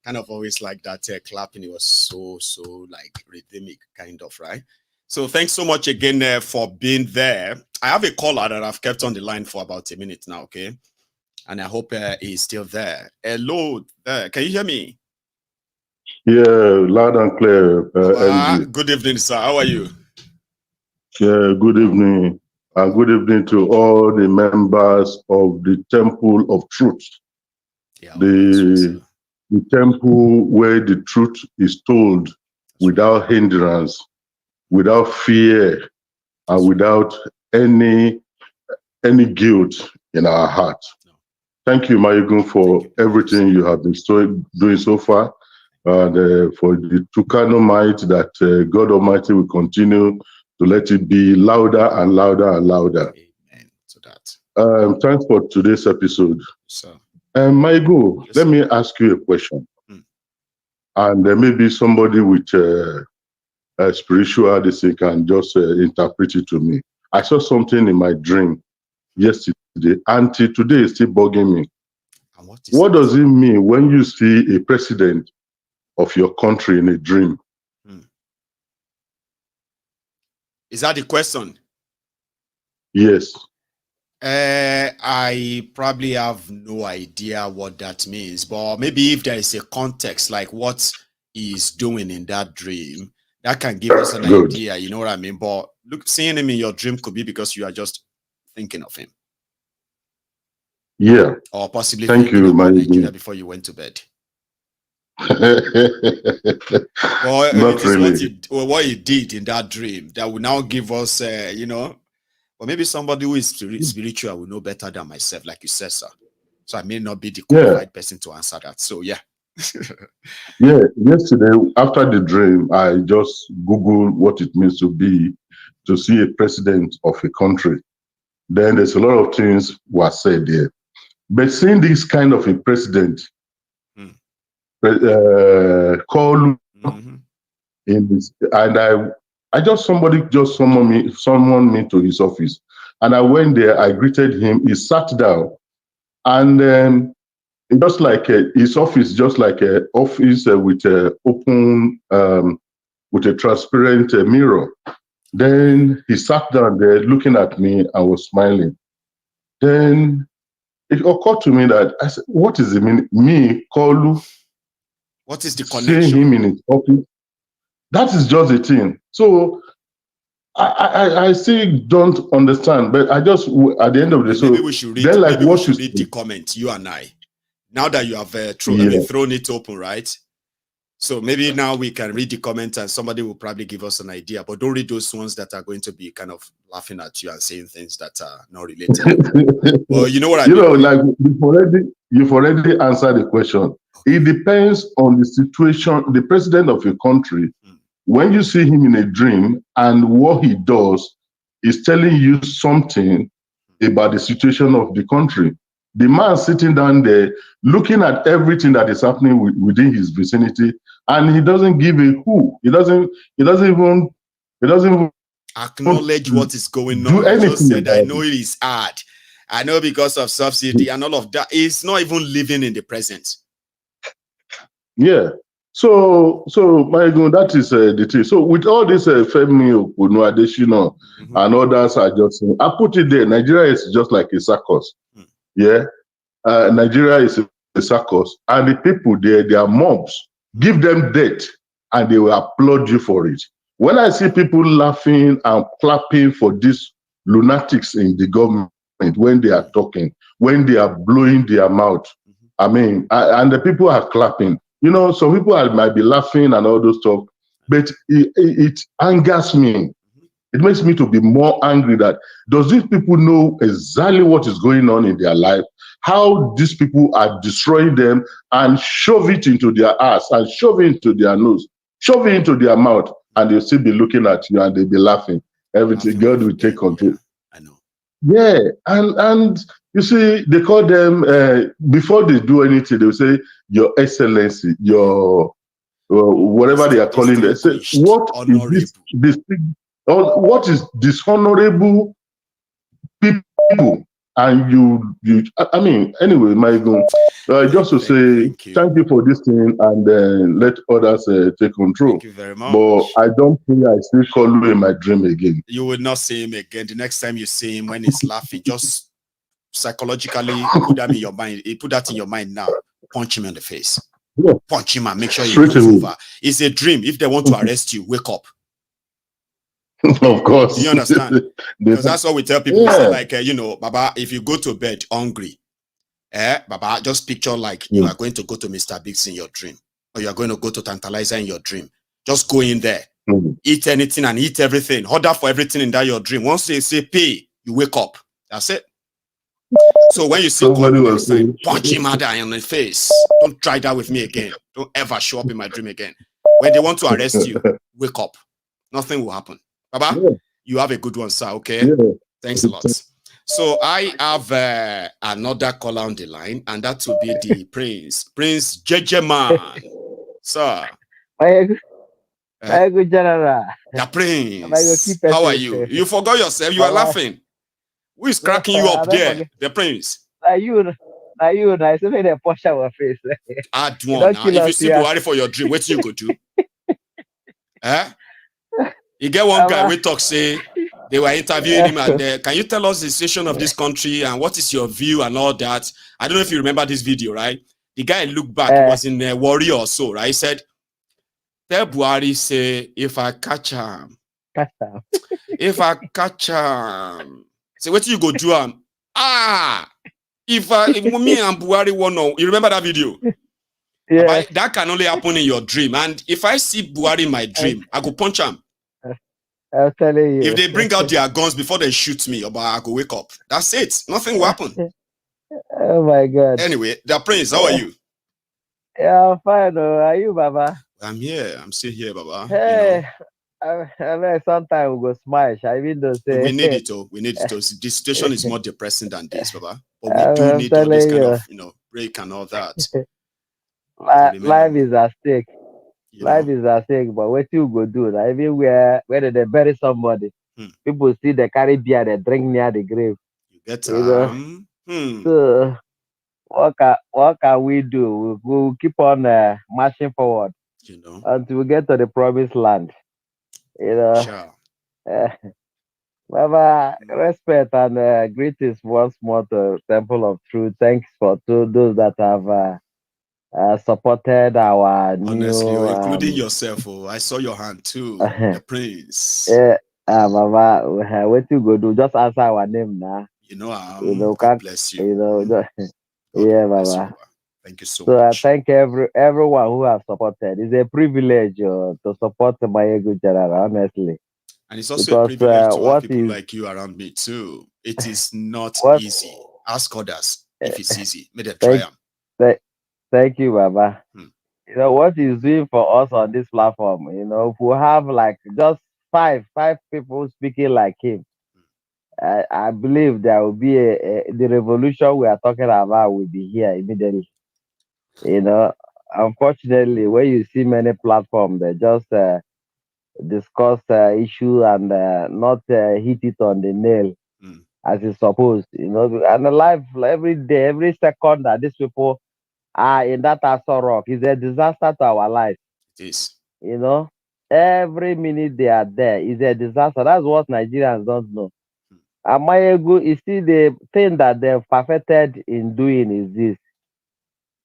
Kind of always like that clapping. It was so like rhythmic kind of, right? So thanks so much again for being there. I have a caller that I've kept on the line for about a minute now, okay? And I hope he's still there. Hello there. Can you hear me? Yeah, loud and clear. Good evening, sir. How are you? Yeah, good evening. And good evening to all the members of the Temple of Truth. Yeah, the temple where the truth is told without hindrance, without fear, and without any guilt in our heart. Thank you, Maiyegun, for everything you have been doing so far, and for the Tucano might that God Almighty will continue to let it be louder and louder and louder. Amen to that. Thanks for today's episode. So, Maiyegun, let me ask you a question. And maybe somebody with a spiritual this can just interpret it to me. I saw something in my dream yesterday, and till today it's still bugging me. What does it mean when you see a president of your country in a dream? Is that the question? Yes. I probably have no idea what that means, but maybe if there is a context, like what he's doing in that dream, that can give us an idea, you know what I mean? But look, seeing him in your dream could be because you are just thinking of him. Yeah. Or possibly Thank thinking you, about Maiyegun. Nigeria before you went to bed. Well, Not really. what he did in that dream that will now give us, you know, or maybe somebody who is spiritual will know better than myself, like you said, sir. So I may not be the qualified person to answer that. So yeah. Yeah, yesterday after the dream, I just Googled what it means to see a president of a country. Then there's a lot of things were said there. But seeing this kind of a president call in this, and I just somebody just summoned me to his office, and I went there. I greeted him. He sat down, and just like his office, just like an office with a open, with a transparent mirror. Then he sat down there looking at me and was smiling. Then it occurred to me that I said, "What is the meaning? Me, Kolu? What is the connection? Seeing him in his office? That is just a thing." So I still don't understand, but I just at the end of the day, maybe we should read. Then, like, maybe we should read the comment, you and I. Now that you have thrown it open, right? So maybe now we can read the comment and somebody will probably give us an idea. But don't read those ones that are going to be kind of laughing at you and saying things that are not related. Well, you know what I mean? You know, like you've already answered the question. It depends on the situation. The president of a country, when you see him in a dream and what he does is telling you something about the situation of the country. The man sitting down there looking at everything that is happening within his vicinity, and he doesn't give a who. He doesn't even acknowledge what is going on. He just said, I know it is hard. I know because of subsidy and all of that. He's not even living in the present. Yeah. So Maiyegun, that is the thing. So with all this Femi Adesina and others are just saying, I put it there. Nigeria is just like a circus. Yeah. Nigeria is a circus, and the people there, they are mobs. Give them debt, and they will applaud you for it. When I see people laughing and clapping for these lunatics in the government, when they are talking, when they are blowing their mouth, I mean, and the people are clapping. You know, some people might be laughing and all those stuff, but it angers me. It makes me to be more angry that does these people know exactly what is going on in their life, how these people are destroying them and shove it into their ass and shove it into their nose, shove it into their mouth, and they'll still be looking at you and they'll be laughing. Everything, God will take control. I know. Yeah, and you see, they call them, before they do anything, they'll say, Your Excellency, your whatever they are calling them. Say, what is this what is dishonorable people? And you I mean, anyway, Maiyegun, just to say thank you for this thing, and let others take control. Thank you very much. But I don't think I still call you in my dream again. You will not see him again. The next time you see him when he's laughing, just psychologically put that in your mind. Put that in your mind now. Punch him in the face. Yeah. Punch him and make sure you move over. It's a dream. If they want to arrest you, wake up. Of course. Do you understand? Because that's what we tell people. Yeah. We say, like, you know, Baba, if you go to bed hungry, Baba, just picture like you are going to go to Mr. Biggs in your dream, or you are going to go to Tantalizer in your dream. Just go in there, eat anything and eat everything, order for everything in that your dream. Once they say pay, you wake up. That's it. So when you see Somebody God was next time, saying, punch him harder in the face. Don't try that with me again. Don't ever show up in my dream again. When they want to arrest you, wake up. Nothing will happen. Baba, you have a good one, sir. Okay. Thanks a lot. So I have another caller on the line, and that will be the Prince JJ Man. Sir. Maiyegun General. The Prince. How are you? You forgot yourself. You are laughing. Who is cracking you up there? The Prince. Now you, I say make them push our face. Add one. Now, if you see Buhari for your dream, what you go do? You get one guy, we talk, say, they were interviewing him, and can you tell us the situation of this country and what is your view and all that? I don't know if you remember this video, right? The guy looked back, he was in a Warrior or so, right? He said, tell Buhari, say, if I catch him, if I catch him, say, what you go do? If me and Buhari want to, you remember that video? Yeah. That can only happen in your dream. And if I see Buhari in my dream, I go punch him. I'm telling you. If they bring out their guns before they shoot me, I go wake up. That's it. Nothing will happen. Oh my God. Anyway, the Prince, how are you? Yeah, I'm fine. Are you, Baba? I'm here. I'm still here, Baba. Hey, I mean, sometimes we go smash. I mean, say, we need it, oh. We need it, oh. The situation is more depressing than this, Baba. But we do need all this kind of, break and all that. Life is at stake. Life is at stake, but what you go do? Now, even where they bury somebody, people see they carry beer, they drink near the grave. You get So what can we do? We'll keep on marching forward, until we get to the promised land. Sure. Baba, respect and greetings once more to Temple of Truth. Thanks for those that have supported our honestly, new, including yourself. Oh, I saw your hand too, the Prince. Baba, what you go do? Just answer our name now. God bless you. Yeah, Baba. Thank you so much. I thank everyone who has supported. It's a privilege to support Maiyegun General, honestly. And it's also a privilege to have people like you around me too. It is not easy. Ask others if it's easy. May they try them. Thank you, Baba. What is doing for us on this platform, if we have like just five people speaking like him, I believe there will be the revolution we are talking about will be here immediately. Unfortunately, when you see many platforms, they just discuss issue and not hit it on the nail as it's supposed. And life every day, every second that these people are in that Aso Rock is a disaster to our life. It is. Every minute they are there is a disaster. That's what Nigerians don't know. And Maiyegun, you see, the thing that they've perfected in doing is this.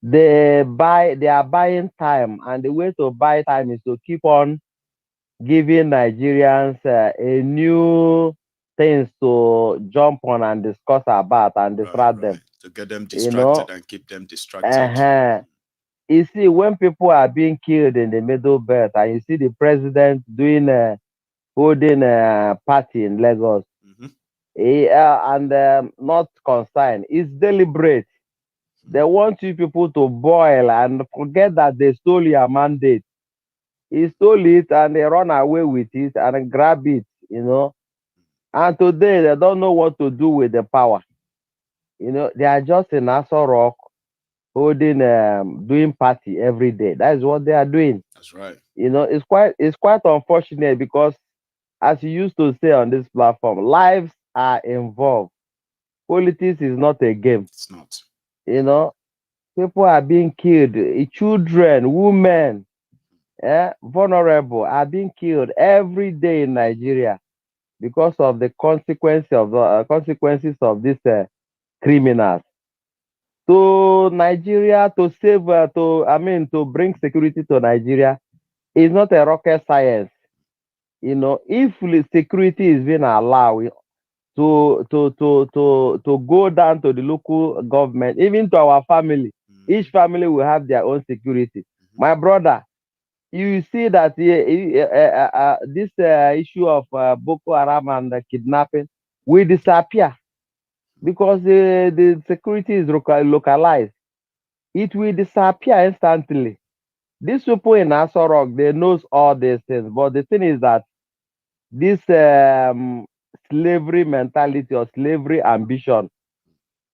They are buying time, and the way to buy time is to keep on giving Nigerians a new things to jump on and discuss about and distract them. To get them distracted and keep them distracted. You see, when people are being killed in the Middle Belt, and you see the president holding a party in Lagos, and not consigned, it's deliberate. They want you people to boil and forget that they stole your mandate. He stole it and they run away with it and grab it, And today they don't know what to do with the power. They are just in Aso Rock holding, doing party every day. That is what they are doing. That's right. It's quite unfortunate because, as you used to say on this platform, lives are involved. Politics is not a game. It's not. People are being killed. Children, women, vulnerable are being killed every day in Nigeria because of the consequences of these criminals. To Nigeria, to bring security to Nigeria is not a rocket science. If security is being allowed, to go down to the local government, even to our family. Each family will have their own security. My brother, you see that this issue of Boko Haram and the kidnapping will disappear because the security is localized. It will disappear instantly. These people in Asorok, they knows all these things, but the thing is that this slavery mentality or slavery ambition,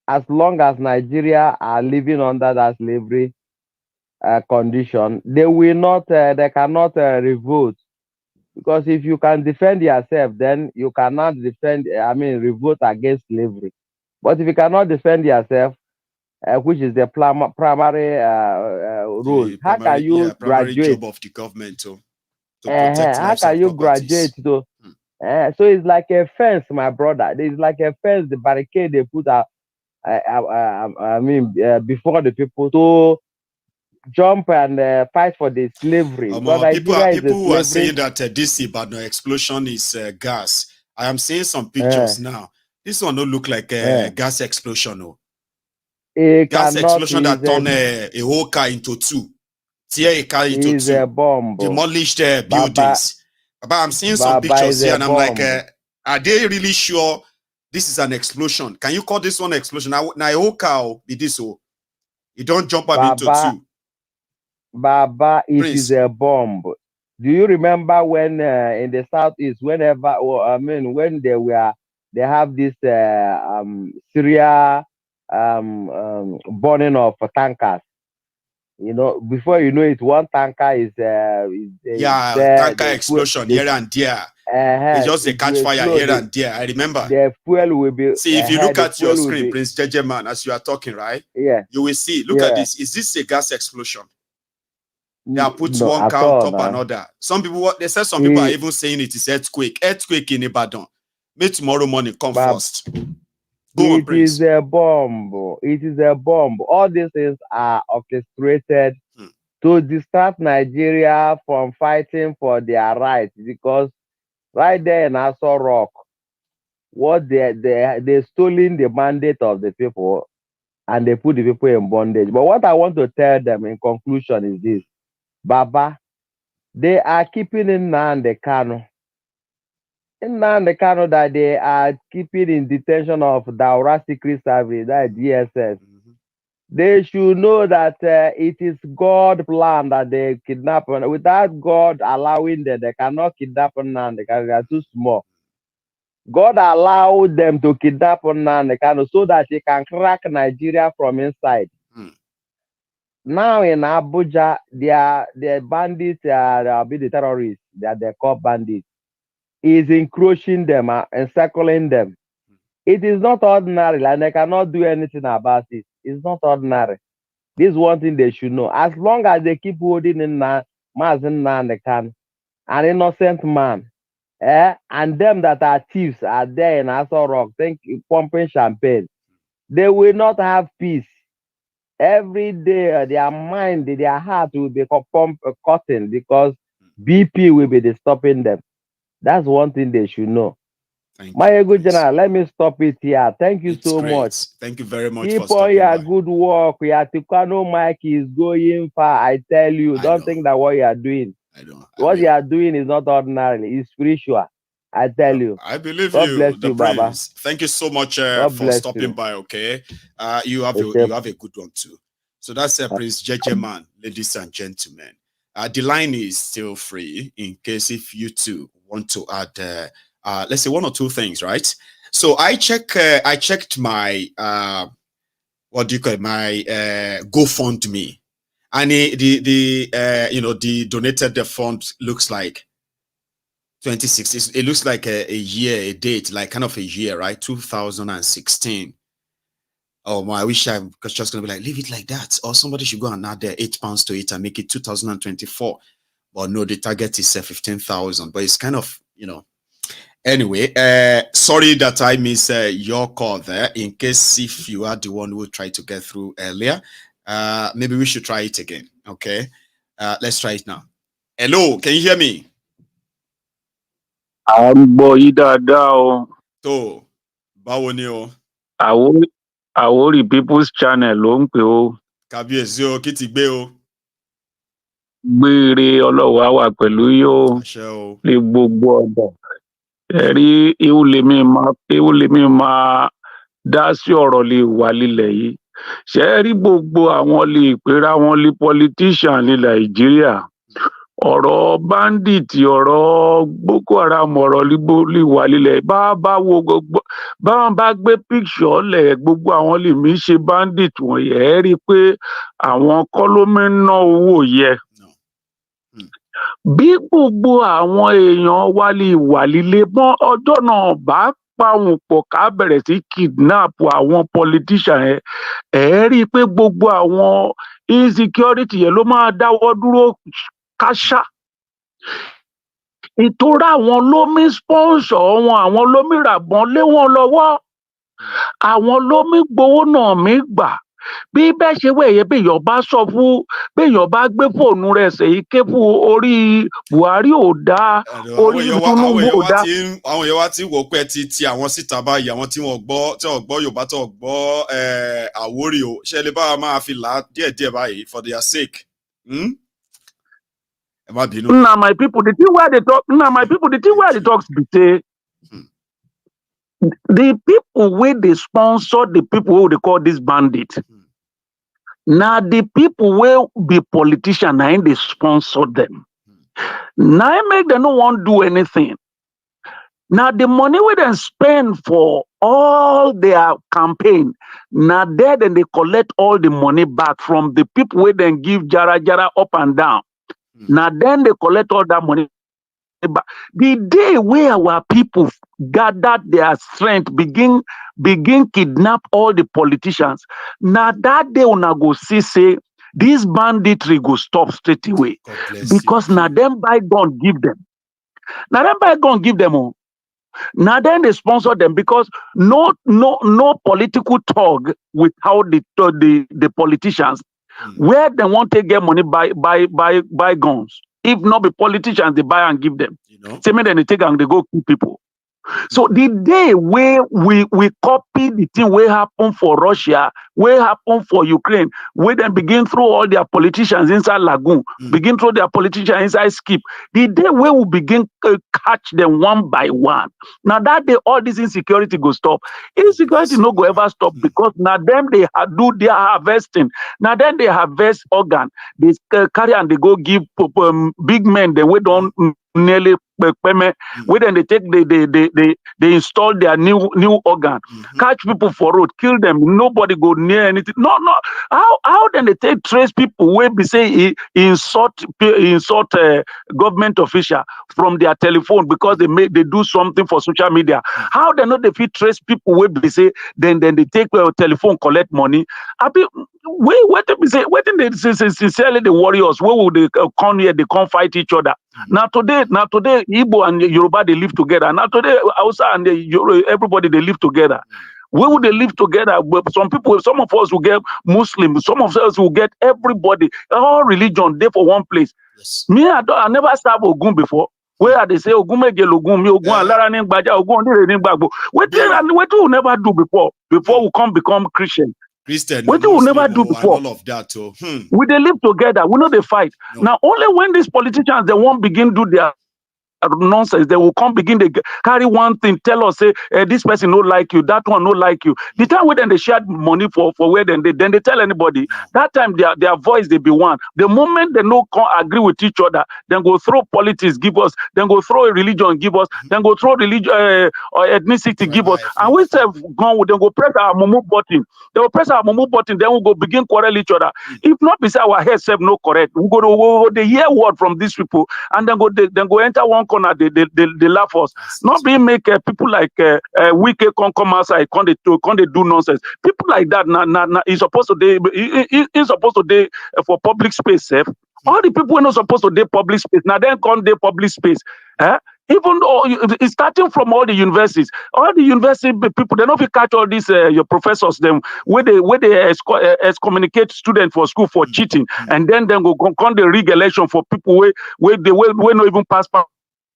as long as Nigeria are living under that slavery condition, they will not, they cannot revolt. Because if you can defend yourself, then you cannot revolt against slavery. But if you cannot defend yourself, which is the primary role, how can you primary graduate? job of the government to protect How lives can and you properties. graduate? So it's like a fence, my brother. It's like a fence, the barricade they put out. Before the people to jump and fight for the slavery. Because People Nigeria is who are a slavery. saying that this Ibadan explosion is gas. I am seeing some pictures now. This one don't look like a gas explosion. No. Gas explosion that turned a whole car into two. Tear a car into two. A bomb. Demolished buildings. But I'm seeing some pictures here and I'm like, are they really sure this is an explosion? Can you call this one explosion? Now a whole car be this so. You don't jump up into two. Baba, it Prince. is a bomb. Do you remember when in the southeast, whenever, when they have this Syria burning of tankers. You know, before you know it, one tanker is tanker explosion here and there. They just catch fire here and there. I remember. The fuel will be. See, if you look at your screen, Prince Jejeman, as you are talking, right? Yeah. You will see. Look at this. Is this a gas explosion? They are put one car on top another. Some people, they said some people are even saying it is earthquake. Earthquake in Ibadan. May tomorrow morning come first. Go on, Prince. It is a bomb. It is a bomb. All these things are orchestrated to distract Nigeria from fighting for their rights, because right there in Aso Rock, what they stolen the mandate of the people and they put the people in bondage. But what I want to tell them in conclusion is this: Baba, they are keeping in Nnamdi Kanu. Nnamdi Kanu that they are keeping in detention of Daura Secret Service, that DSS. They should know that it is God's plan that they kidnap. Without God allowing them, they cannot kidnap Nnamdi Kanu. They are too small. God allowed them to kidnap Nnamdi Kanu so that he can crack Nigeria from inside. Now in Abuja, they are bandits, they'll be the terrorists, they call bandits. Is encroaching them, encircling them. It is not ordinary, and they cannot do anything about it. It's not ordinary. This is one thing they should know. As long as they keep holding in Mazen Nnamdi Kanu, an innocent man, and them that are thieves are there in Aso Rock, pumping champagne, they will not have peace. Every day, their mind, their heart will be cutting because BP will be stopping them. That's one thing they should know. Maiyegun General, let me stop it here. Thank you so much. Thank you very much Keep for stopping on your by. good work. Your Tikano mic is going far. I tell you, don't think that what you are doing. What you are doing is not ordinary. It's spiritual. I tell you. I believe God you, bless the you, Baba. Prince. Thank you so much for stopping by. Okay, you have a good one too. So that's Prince Jejeman, ladies and gentlemen. The line is still free in case if you too want to add, let's say one or two things, right? So I checked my what do you call it, my GoFundMe, and the donated the fund looks like 26. It looks like a year, a date, like kind of a year, right? 2016. Oh my, I wish I was just gonna be like, leave it like that, or somebody should go and add their £8 to it and make it 2024. But no, the target is 15,000. But it's kind of, Anyway, sorry that I missed your call there. In case if you are the one who tried to get through earlier, maybe we should try it again. Okay, let's try it now. Hello, can you hear me? I'm boy dáadáa o. So Báwo ni o? Àwórì People's Channel ló ń pè ó. Kábíyèsí o, kí ti gbé o? Gbére Ọlọ́run á wà pẹ̀lú yóò ní gbogbo ọ̀dọ̀. Ẹ̀rí ewu lèmi máa dá sí ọ̀rọ̀ lè wà lílẹ̀ yìí. Ṣé ẹ rí gbogbo àwọn lè pera wọn lè politician ní Nàìjíríà? Ọ̀rọ̀ bandit, ọ̀rọ̀ Boko Haram, ọ̀rọ̀ lè wà lílẹ̀. Bá wo gbogbo báwọn bá gbé picture lẹ̀ gbogbo àwọn lè mí ṣe bandit wọ̀nyí. Ẹ rí i pé àwọn kọ́ ló ń ná owó yẹ. Bí gbogbo àwọn èèyàn wa lè wà líle mọ́ ọjọ́ náà bá pàwọn pọ̀ ká bẹ̀rẹ̀ sí kidnap àwọn politician yẹn. Ẹ rí i pé gbogbo àwọn insecurity yẹn ló máa dáwọ́ dúró káṣá. Ìtura àwọn ló mí sponsor wọn, àwọn ló mí ràbọn lé wọn lọ́wọ́, àwọn ló mí gbowó náà mí gbà. Bí bẹ́ẹ̀ ṣe wẹ̀yẹ béèyàn bá sọ fún béèyàn bá gbé fóònù rẹ̀ ṣèyí ké fún orí Buhari ò dáa, orí Tinubu ò dáa. Àwọn èèyàn wá tí wò pé ti àwọn síta báyìí, àwọn tí wọ́n gbọ́ Yorùbá tó gbọ́ Àwórì o, ṣe lè bá wa máa fi là díẹ̀díẹ̀ báyìí for their sake. Now my people, the thing where they talk, the talks be say, the people where they sponsor the people who they call this bandit. Now the people will be politicians and they sponsor them. Now make them no want do anything. Now the money we then spend for all their campaign, now there then they collect all the money back from the people where then give jara up and down. Now then they collect all that money back. The day where our people gathered their strength, begin kidnap all the politicians. Now that day una go see say this banditry go stop straight away. Because now them buy gun give them. Now them buy gun give them all. Now then they sponsor them because no political talk with how the politicians where they want to get money buy guns. If not be politicians, they buy and give them. Same then they take and they go kill people. So the day where we copy the thing where happen for Russia, where happen for Ukraine, where then begin throw all their politicians inside lagoon, begin throw their politicians inside skip. The day where we begin catch them one by one. Now that day all this insecurity go stop. Insecurity no go ever stop because now them they do their harvesting. Now then they harvest organ. They carry and they go give big men. They we don't nearly where then they take they install their new organ, catch people for road, kill them. Nobody go near anything. No. How then they take trace people where be say insult government official from their telephone because they do something for social media. How they know they fit trace people where be say then they take telephone collect money. What they sincerely the warriors, where will they come here? They can't fight each other. Now today, Igbo and Yoruba they live together. Now today, Hausa and everybody they live together. Where would they live together? Some of us will get Muslims, some of us will get everybody, all religion there for one place. Yes. Me, I never served Ogun before. Where they say Ogun make Ogun, me Ogun, Alara ni Gbaja, Ogun ni Gbagbo. What we never do before we become Christian. What we never do before. All of that too. We they live together. We know they fight. No. Now only when these politicians they won't begin do their nonsense, they will come begin to carry one thing, tell us say this person no like you, that one no like you. The time when they shared money for where then they tell anybody that time their voice they be one. The moment they no agree with each other, then go throw politics give us, then go throw a religion give us, then go throw religion or ethnicity give us, and we say gone with them go press our mumu button. They will press our mumu button, then we go begin quarrel each other. If not beside our head self no correct, we go they hear word from these people and then go enter one corner, they laugh us. Not being make people like Wike come outside, can they do nonsense. People like that now is supposed to they for public space safe. All the people are not supposed to do public space. Now then come they public space. Even though it's starting from all the universities people, they don't catch all these your professors them where they excommunicate students for school for cheating, and then go come the rig election for people where not even pass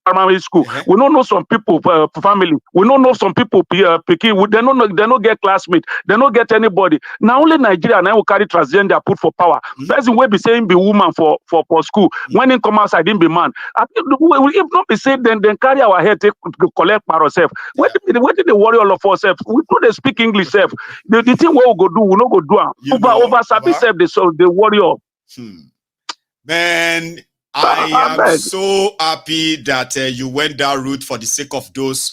primary school. We don't know some people family. We don't know some people picking. They don't get classmates. They don't get anybody. Now only Nigeria now will carry transgender put for power. Person will be saying be woman for school. When in come outside, didn't be man. If not be said, then carry our head to collect by ourselves. What did they worry all of ourselves? We do they speak English self. The thing we will go do, we not go do. Over Sabi self, the warrior. Man, I am so happy that you went that route for the sake of those.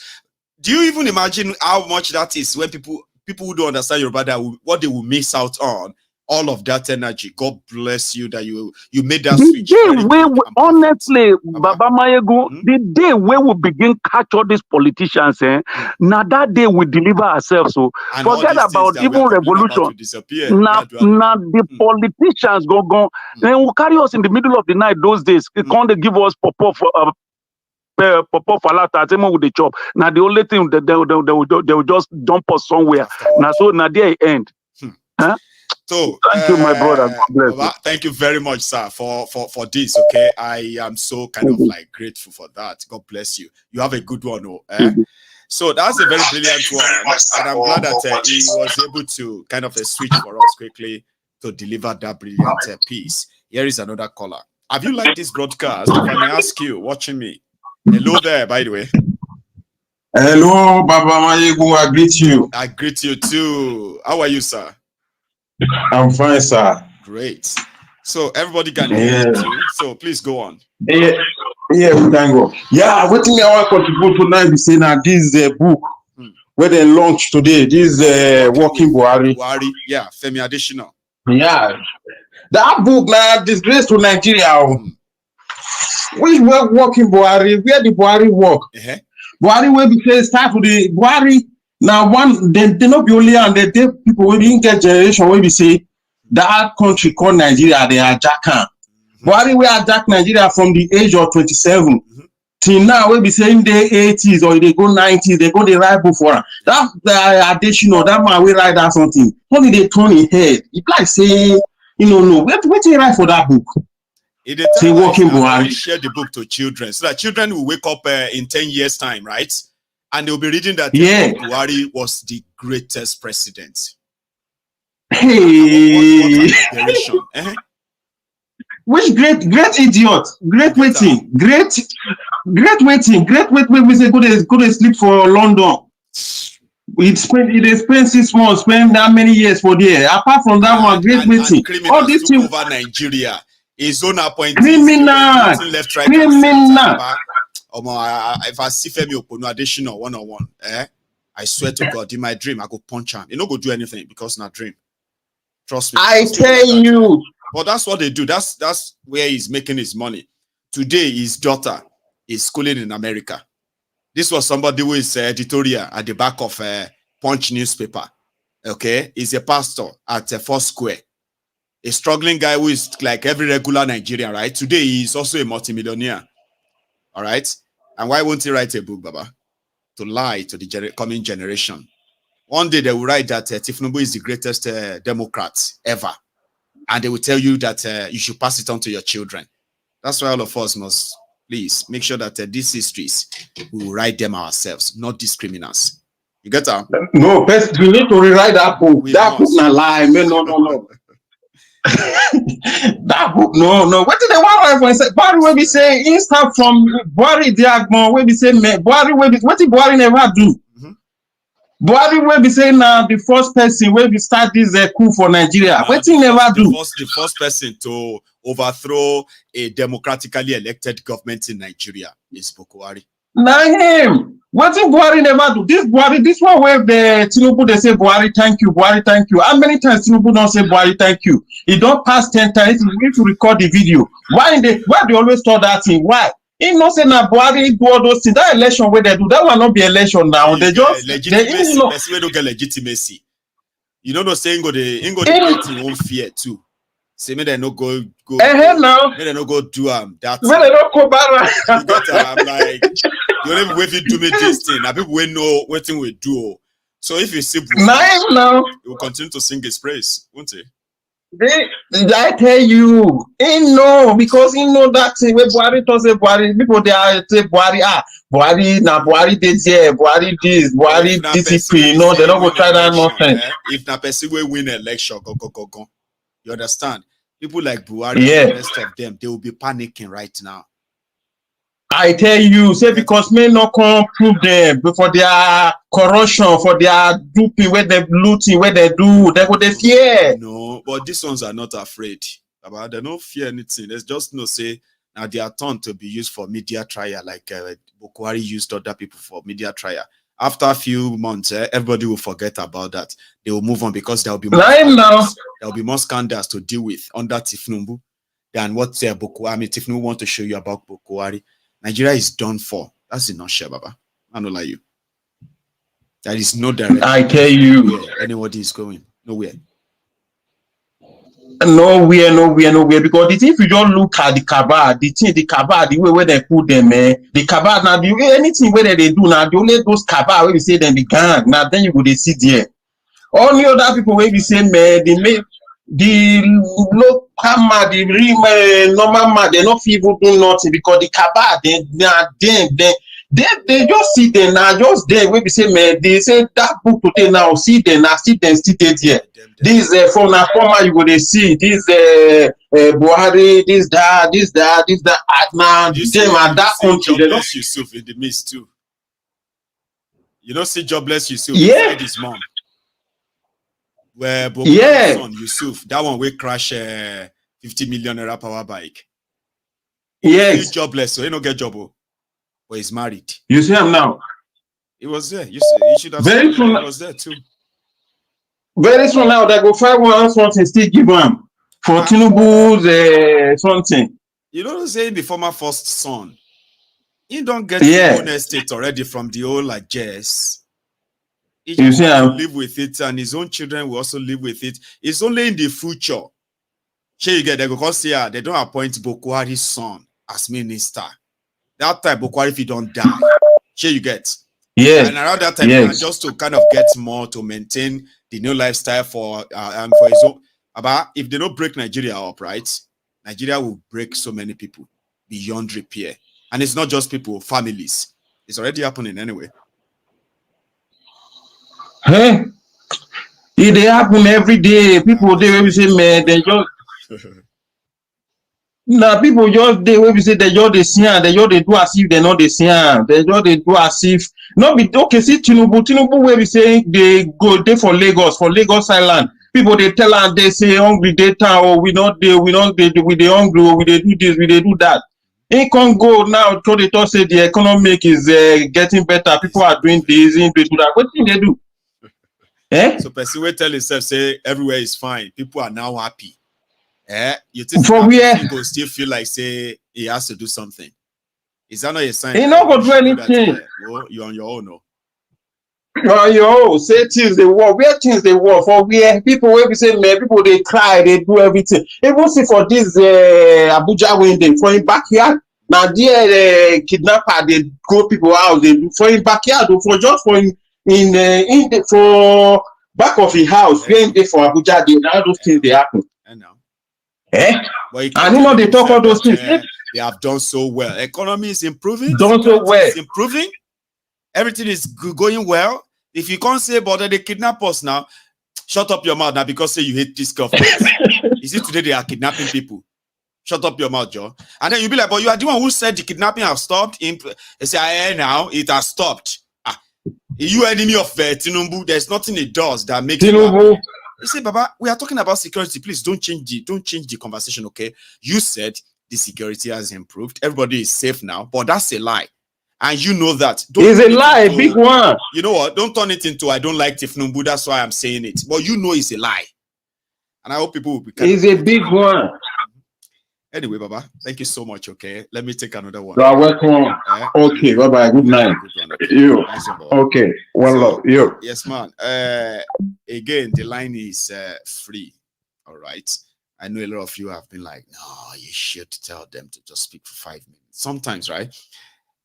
Do you even imagine how much that is when people who don't understand Yoruba, that what they will miss out on? All of that energy. God bless you that you made that switch. Honestly, Baba Maiyegun, the day where we begin catch all these politicians, now that day we deliver ourselves. So and forget about even revolution. Now the politicians go, then will carry us in the middle of the night. Those days, can't they give us pop for with the chop? Now the only thing that they will just dump us somewhere. Now so now they end. Huh? So thank you, my brother. God bless you. Thank you very much, sir, for this. Okay, I am so kind of like grateful for that. God bless you. You have a good one, So that's a very brilliant one, and I'm glad that he was able to kind of switch for us quickly to deliver that brilliant piece. Here is another caller. Have you liked this broadcast? If I may ask you, watching me. Hello there, by the way. Hello, Baba Maiyegun. I greet you. I greet you too. How are you, sir? I'm fine, sir. Great. So everybody can hear you too. So please go on. Yeah, we can go. Yeah, what thing I want to contribute tonight is saying that this book where they launched today. This Working Buhari. Yeah, Femi Adesina. Yeah, that book now disgrace to Nigeria. Which work Working Buhari? Where the Buhari work? Buhari will be say start with the Buhari. Now, one they not be only and they people will didn't get generation where we say that country called Nigeria, they are jacking. Buhari we are jack Nigeria from the age of 27 till now. We be saying the 80s or they go 90s, they go the right before that. The additional that man we write that something. Only they turn his head. It like say no. Wait you write for that book. Say Working Buhari. Share the book to children so that children will wake up in 10 years time, right? And they'll be reading that Buhari was the greatest president. Hey, which great idiot, great waiting, great waiting. We say go to sleep for London. It spent 6 months, spend that many years for there. Apart from that one, great waiting. All this thing over Nigeria, his own appointment, criminal. If I see Femi Oponu Adesina one-on-one, I swear to God, in my dream, I go punch him. You don't go do anything because not dream. Trust me. I tell you. But that's what they do. That's where he's making his money. Today, his daughter is schooling in America. This was somebody who is editorial at the back of a Punch newspaper. Okay, he's a pastor at Foursquare. A struggling guy who is like every regular Nigerian, right? Today, he's also a multimillionaire. All right. And why won't he write a book, Baba? To lie to the coming generation. One day they will write that Tifnubu is the greatest Democrat ever. And they will tell you that you should pass it on to your children. That's why all of us must, please, make sure that these histories, we will write them ourselves, not these criminals. You get that? No, you need to rewrite that book. That book not lie. No. That book, no. What did they want to say? Buhari will be saying instant from Buhari Diagmo. Will be saying Buhari will be. What did Buhari never do? Buhari will be saying now the first person will be start this coup for Nigeria. What did he never do? The first person to overthrow a democratically elected government in Nigeria is Buhari. Now him. What did Buhari never do? This one where the Tinubu they say Buhari thank you, Buhari thank you. How many times Tinubu don't say Buhari thank you? He don't pass 10 times. If you record the video, why they always thought that thing? Why? He not say now Buhari do all those things. That election where they do that will not be election now. They just legitimacy. They don't get legitimacy. You know, saying go the get in own fear too. Say me they no go now. Me they no go do that. When they don't go back. I'm like, you don't even wait to do me this thing. Now people will know what thing we do. So if you see Buhari, now he will continue to sing his praise, won't he? I tell you, no, because that thing where Buhari to say Buhari, people they are say Buhari, Buhari, na Buhari this year, Buhari this, Buhari discipline, they don't go try that nonsense. If na person will win election, go. You understand? People like Buhari and the rest of them, they will be panicking right now. I tell you, say because men not come prove them for their corruption, for their duping, where they looting, where they do, they go they fear. No, but these ones are not afraid. They don't fear anything. There's just no say now they are turned to be used for media trial, like Buhari used other people for media trial. After a few months, everybody will forget about that. They will move on because there will be more scandals. There will be more scandals to deal with under Tifnumbu than what Tifnumbu want to show you about Buhari. Nigeria is done for. That's enough, share, Baba. I don't like you. There is no direction. I tell you, where anybody is going. Nowhere. Nowhere. Because if you don't look at the cabal, the way where they put them, the cabal now, anything where they do now, the only those cabal where we say them the gang. Now then you go they see there. All the other people where we say the local man, the real normal man, they not even do nothing because the cabal they just see them now, just there where we say they say that book today now, see them now, see them still there. This from a former you go they see this Buhari, this that man, them and that country. Jobless Yusuf in the midst too. You don't see jobless Yusuf inside his mom. Where Buhari's son Yusuf, that one will crash 50 million naira power bike. He's jobless, so he don't get job. But he's married. You see him now. He was there. You should have seen him. He was there too. Very soon now, they go 5 something still give him for Tinubu's something. You know, saying the former first son, he don't get his own estate already from the old like Jess. He just live with it, and his own children will also live with it. It's only in the future. Sure, you get they go say they don't appoint Buhari's son as minister. That time, Buhari, if he don't die, sure you get. And around that time, just to kind of get more to maintain the new lifestyle for his own. But if they don't break Nigeria up, right? Nigeria will break so many people beyond repair. And it's not just people, families. It's already happening anyway. Hey, it happen every day. People they will say, man, they just now people just they will say they just they see they just they do as if they know they see they just they do as if not be okay. See Tinubu where we say they go there for Lagos Island. People they tell and they say hungry data or we not they hungry or we they do this, we they do that. He can't go now. So they talk say the economic is getting better. People are doing this, they do that. What thing they do? So person will tell himself say everywhere is fine. People are now happy. You think he will still feel like say he has to do something? Is that not a sign? He not go do anything. You're on your own, no. Say things they work. Where things they work for where people will be saying, man, people they cry, they do everything. Even see for this Abuja window for in backyard. Now there kidnapper they go people out. They do for in backyard for just for for back of the house. When they for Abuja, they now those things they happen. And you know they talk all those things. They have done so well. Economy is improving. Done so well. It's improving. Everything is going well. If you can't say about they kidnap us now, shut up your mouth now because say you hate this government. Is it today they are kidnapping people? Shut up your mouth, Joe. And then you'll be like, but you are the one who said the kidnapping have stopped. They say, now it has stopped. You enemy of Tinubu, there's nothing it does that makes Tinubu. You say, Baba, we are talking about security. Please don't change the conversation, okay? You said the security has improved. Everybody is safe now, but that's a lie. And you know that. It's a lie, big one. You know what? Don't turn it into I don't like Tifnumbu. That's why I'm saying it. But you know it's a lie. And I hope people will be It's a big one. Anyway, Baba, thank you so much, okay? Let me take another one. You are welcome. Okay, bye-bye. Good night. You. Okay. One love. You. Yes, man. Again, the line is free. All right. I know a lot of you have been like, no, you should tell them to just speak for 5 minutes. Sometimes, right?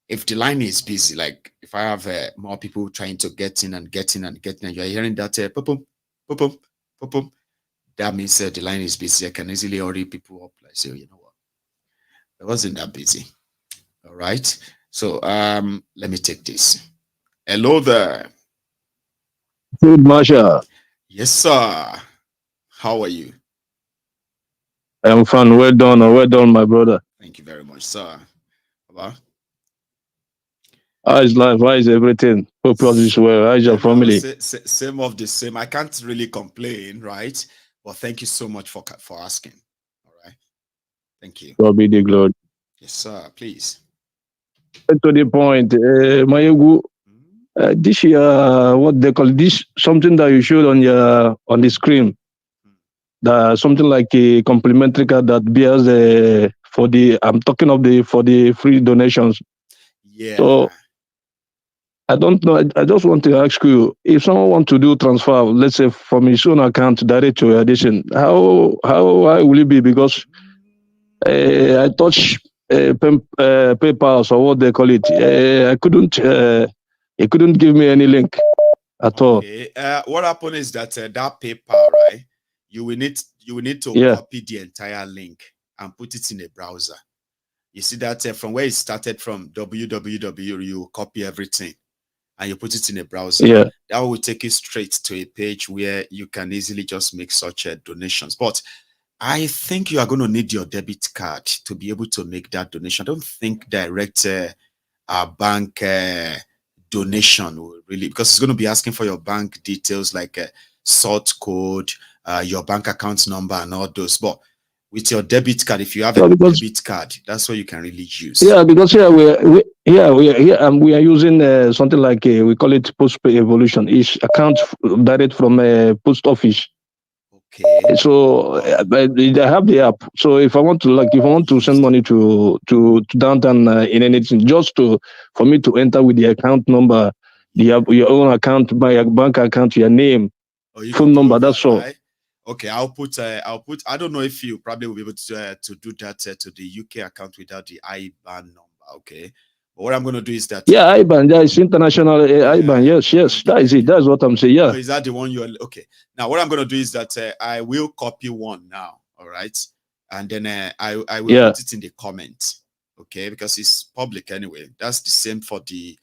If the line is busy, like if I have more people trying to get in, and you're hearing that, that means the line is busy. I can easily hurry people up. Like say, you know what? I wasn't that busy. All right. So let me take this. Hello there. Good, Masha. Yes, sir. How are you? I'm fine. Well done, my brother. Thank you very much, sir. Baba? How is life? How is everything? Hope all is well. How is your family? Same of the same. I can't really complain, right? But thank you so much for asking. All right. Thank you. God be the glory. Yes, sir. Please. To the point, Maiyegun, this year, what they call this, something that you showed on the screen, something like a complimentary card that bears I'm talking of for the free donations. Yeah. So I don't know. I just want to ask you, if someone wants to do transfer, let's say from his own account direct to addition, how will it be? Because I touched PayPal or what they call it. I couldn't. It couldn't give me any link at all. Okay. What happened is that that PayPal, right? You will need to copy the entire link and put it in a browser. You see that from where it started from www, you copy everything and you put it in a browser. Yeah. That will take you straight to a page where you can easily just make such donations. But I think you are going to need your debit card to be able to make that donation. I don't think direct bank donation will really, because it's going to be asking for your bank details like sort code, your bank account number and all those. But with your debit card, if you have a debit card, that's what you can really use. Yeah, because we are using something like we call it post-pay evolution. It's account direct from a post office. Okay. So I have the app. So if I want to send money to downtown in anything, just for me to enter with the account number, your own account, my bank account, your name, phone number. That's all. Right? Okay, I'll put. I don't know if you probably will be able to do that to the UK account without the IBAN number. Okay, but what I'm going to do is that. Yeah, IBAN. Yeah, it's international IBAN. Yes, that is it. That's what I'm saying. Yeah. So is that the one you're okay? Now, what I'm going to do is that I will copy one now. All right, and then I will put it in the comments. Okay, because it's public anyway. That's the same for the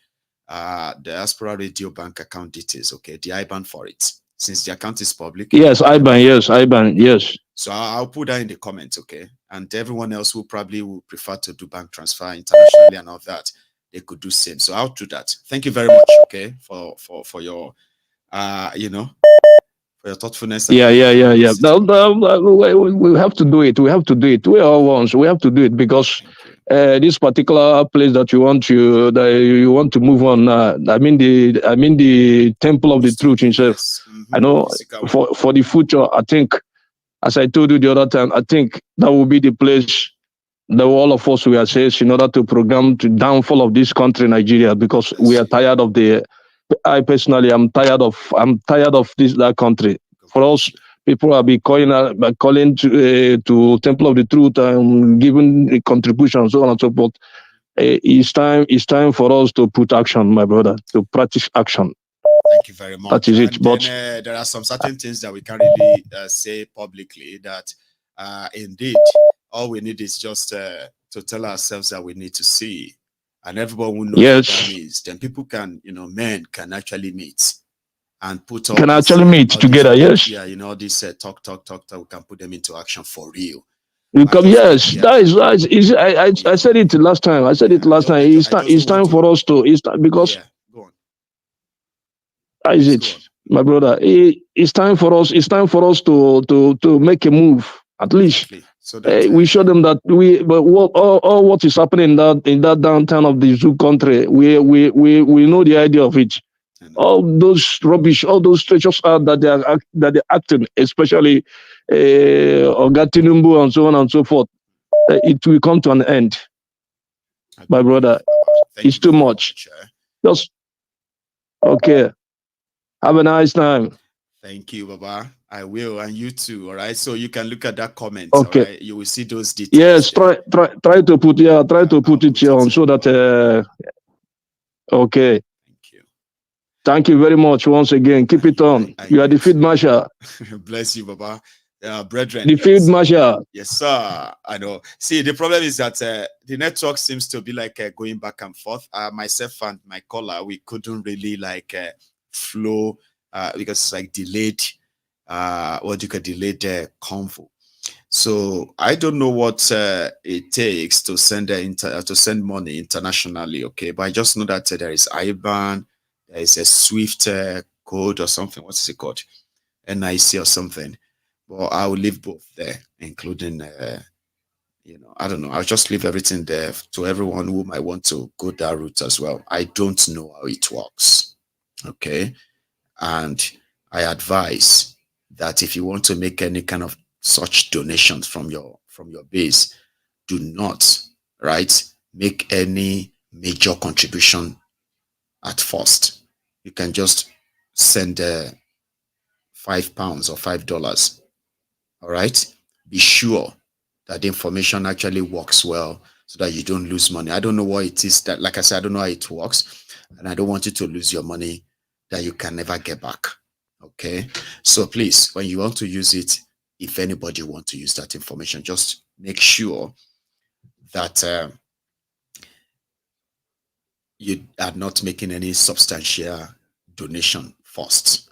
Diaspora Radio bank account details. Okay, the IBAN for it. Since the account is public. Yes, IBAN, yes. So I'll put that in the comments, okay? And everyone else who probably will prefer to do bank transfer internationally and all that, they could do same. So I'll do that. Thank you very much, okay, for your for your thoughtfulness. Yeah. We have to do it. We are all ones. We have to do it because this particular place that you want to move on. I mean the Temple of the Truth itself. Yes. I know for the future. I think, as I told you the other time, I think that will be the place that all of us we are saying in order to program the downfall of this country, Nigeria, because we are tired of I personally am tired of that country. For us, people will be calling to Temple of the Truth and giving the contribution, so on and so forth. It's time for us to put action, my brother, to practice action. Thank you very much. That is it. But there are some certain things that we can't really say publicly that indeed all we need is just to tell ourselves that we need to see. And everyone will know what that means. Then people can, men can actually meet and put all together. Yes. Yeah, this talk. We can put them into action for real. Because that is. I said it last time. It's time for us to. Because. Yeah, go on. That is it, my brother. It's time for us. It's time for us to make a move. At least so that, we show them that what is happening in that downtown of the zoo country. We know the idea of it. All those rubbish, all those treasures that they're acting, especially Ogatinumbu and so on and so forth. It will come to an end, my brother. It's too much. Just okay. Have a nice time. Thank you, Baba. I will, and you too. All right. So you can look at that comment. Okay. All right? You will see those details. Yes. Try to put it here on so that. Okay. Thank you. Thank you very much once again. Keep it on. You are the field marshal. Bless you, Baba. brethren. The field marshal. Yes, sir. I know. See, the problem is that the network seems to be like going back and forth. Myself and my caller, we couldn't really like flow because it's like delayed. What do you call delayed convo? So I don't know what it takes to send to send money internationally. Okay, but I just know that there is IBAN, there is a SWIFT code or something. What's it called? NIC or something. Well, I will leave both there, including, you know, I don't know. I'll just leave everything there to everyone who might want to go that route as well. I don't know how it works. Okay. And I advise that if you want to make any kind of such donations from your base, do not, right, make any major contribution at first. You can just send £5 or $5. All right. Be sure that the information actually works well so that you don't lose money. I don't know what it is that, like I said, I don't know how it works, and I don't want you to lose your money that you can never get back. Okay. So please, when you want to use it, if anybody wants to use that information, just make sure that you are not making any substantial donation first.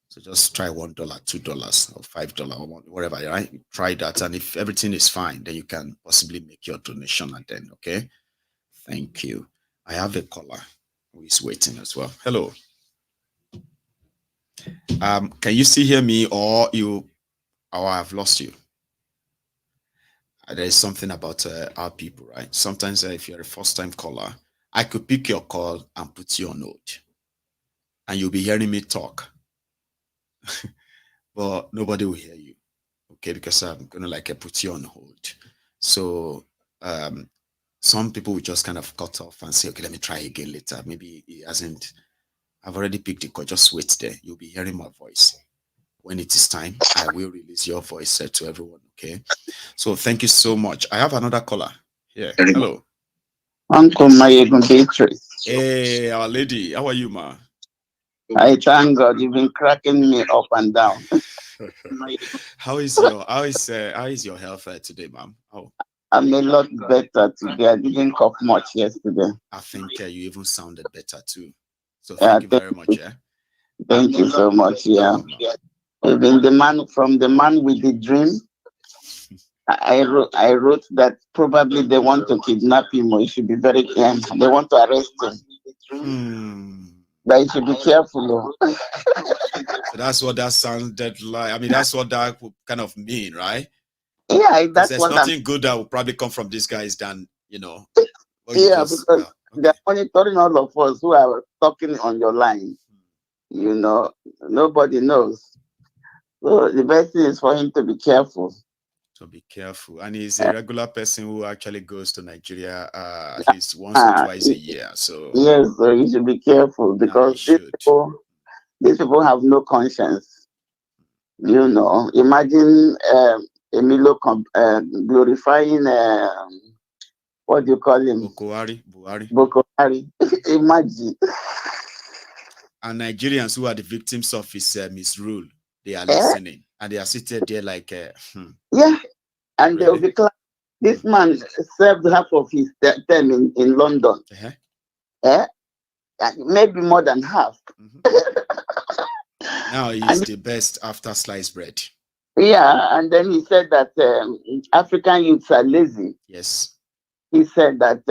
So just try $1, $2, or $5, or whatever, right? Try that, and if everything is fine, then you can possibly make your donation, and then, okay? Thank you. I have a caller who is waiting as well. Hello. Can you still hear me, or I've lost you? There is something about our people, right? Sometimes if you're a first-time caller, I could pick your call and put you on hold, and you'll be hearing me talk. But nobody will hear you, okay? Because I'm gonna like put you on hold. So some people will just kind of cut off and say, okay, let me try again later. Maybe he hasn't. I've already picked the call. Just wait there. You'll be hearing my voice. When it is time, I will release your voice to everyone. Okay. So thank you so much. I have another caller here. Hello. Uncle Maiyegun Beatrice. Hey, our lady. How are you, ma? I thank God you've been cracking me up and down. How is your health today, ma'am? Oh, I'm a lot better today. I didn't cough much yesterday. I think you even sounded better too. So thank you very much. Yeah. Thank you so much. Yeah. Even the man with the dream. I wrote that probably they want to kidnap him, or he should be very careful. They want to arrest him. But you should be careful. So that's what that sounded like. I mean, that's what that would kind of mean, right? Yeah, that's there's what nothing good that will probably come from these guys than, you know. Yeah, because they're monitoring all of us who are talking on your line. You know, nobody knows. So the best thing is for him to be careful. So be careful. And he's a regular person who actually goes to Nigeria at least once or twice a year. So yes, so you should be careful because these people have no conscience. You know, imagine Emilio glorifying what do you call him? Buhari. Imagine. And Nigerians who are the victims of his misrule, they are listening. And they are seated there like, yeah, and they'll be glad. This man served half of his term in London. Maybe more than half. Now he's the best after sliced bread. Yeah, and then he said that African youths are lazy. Yes. He said that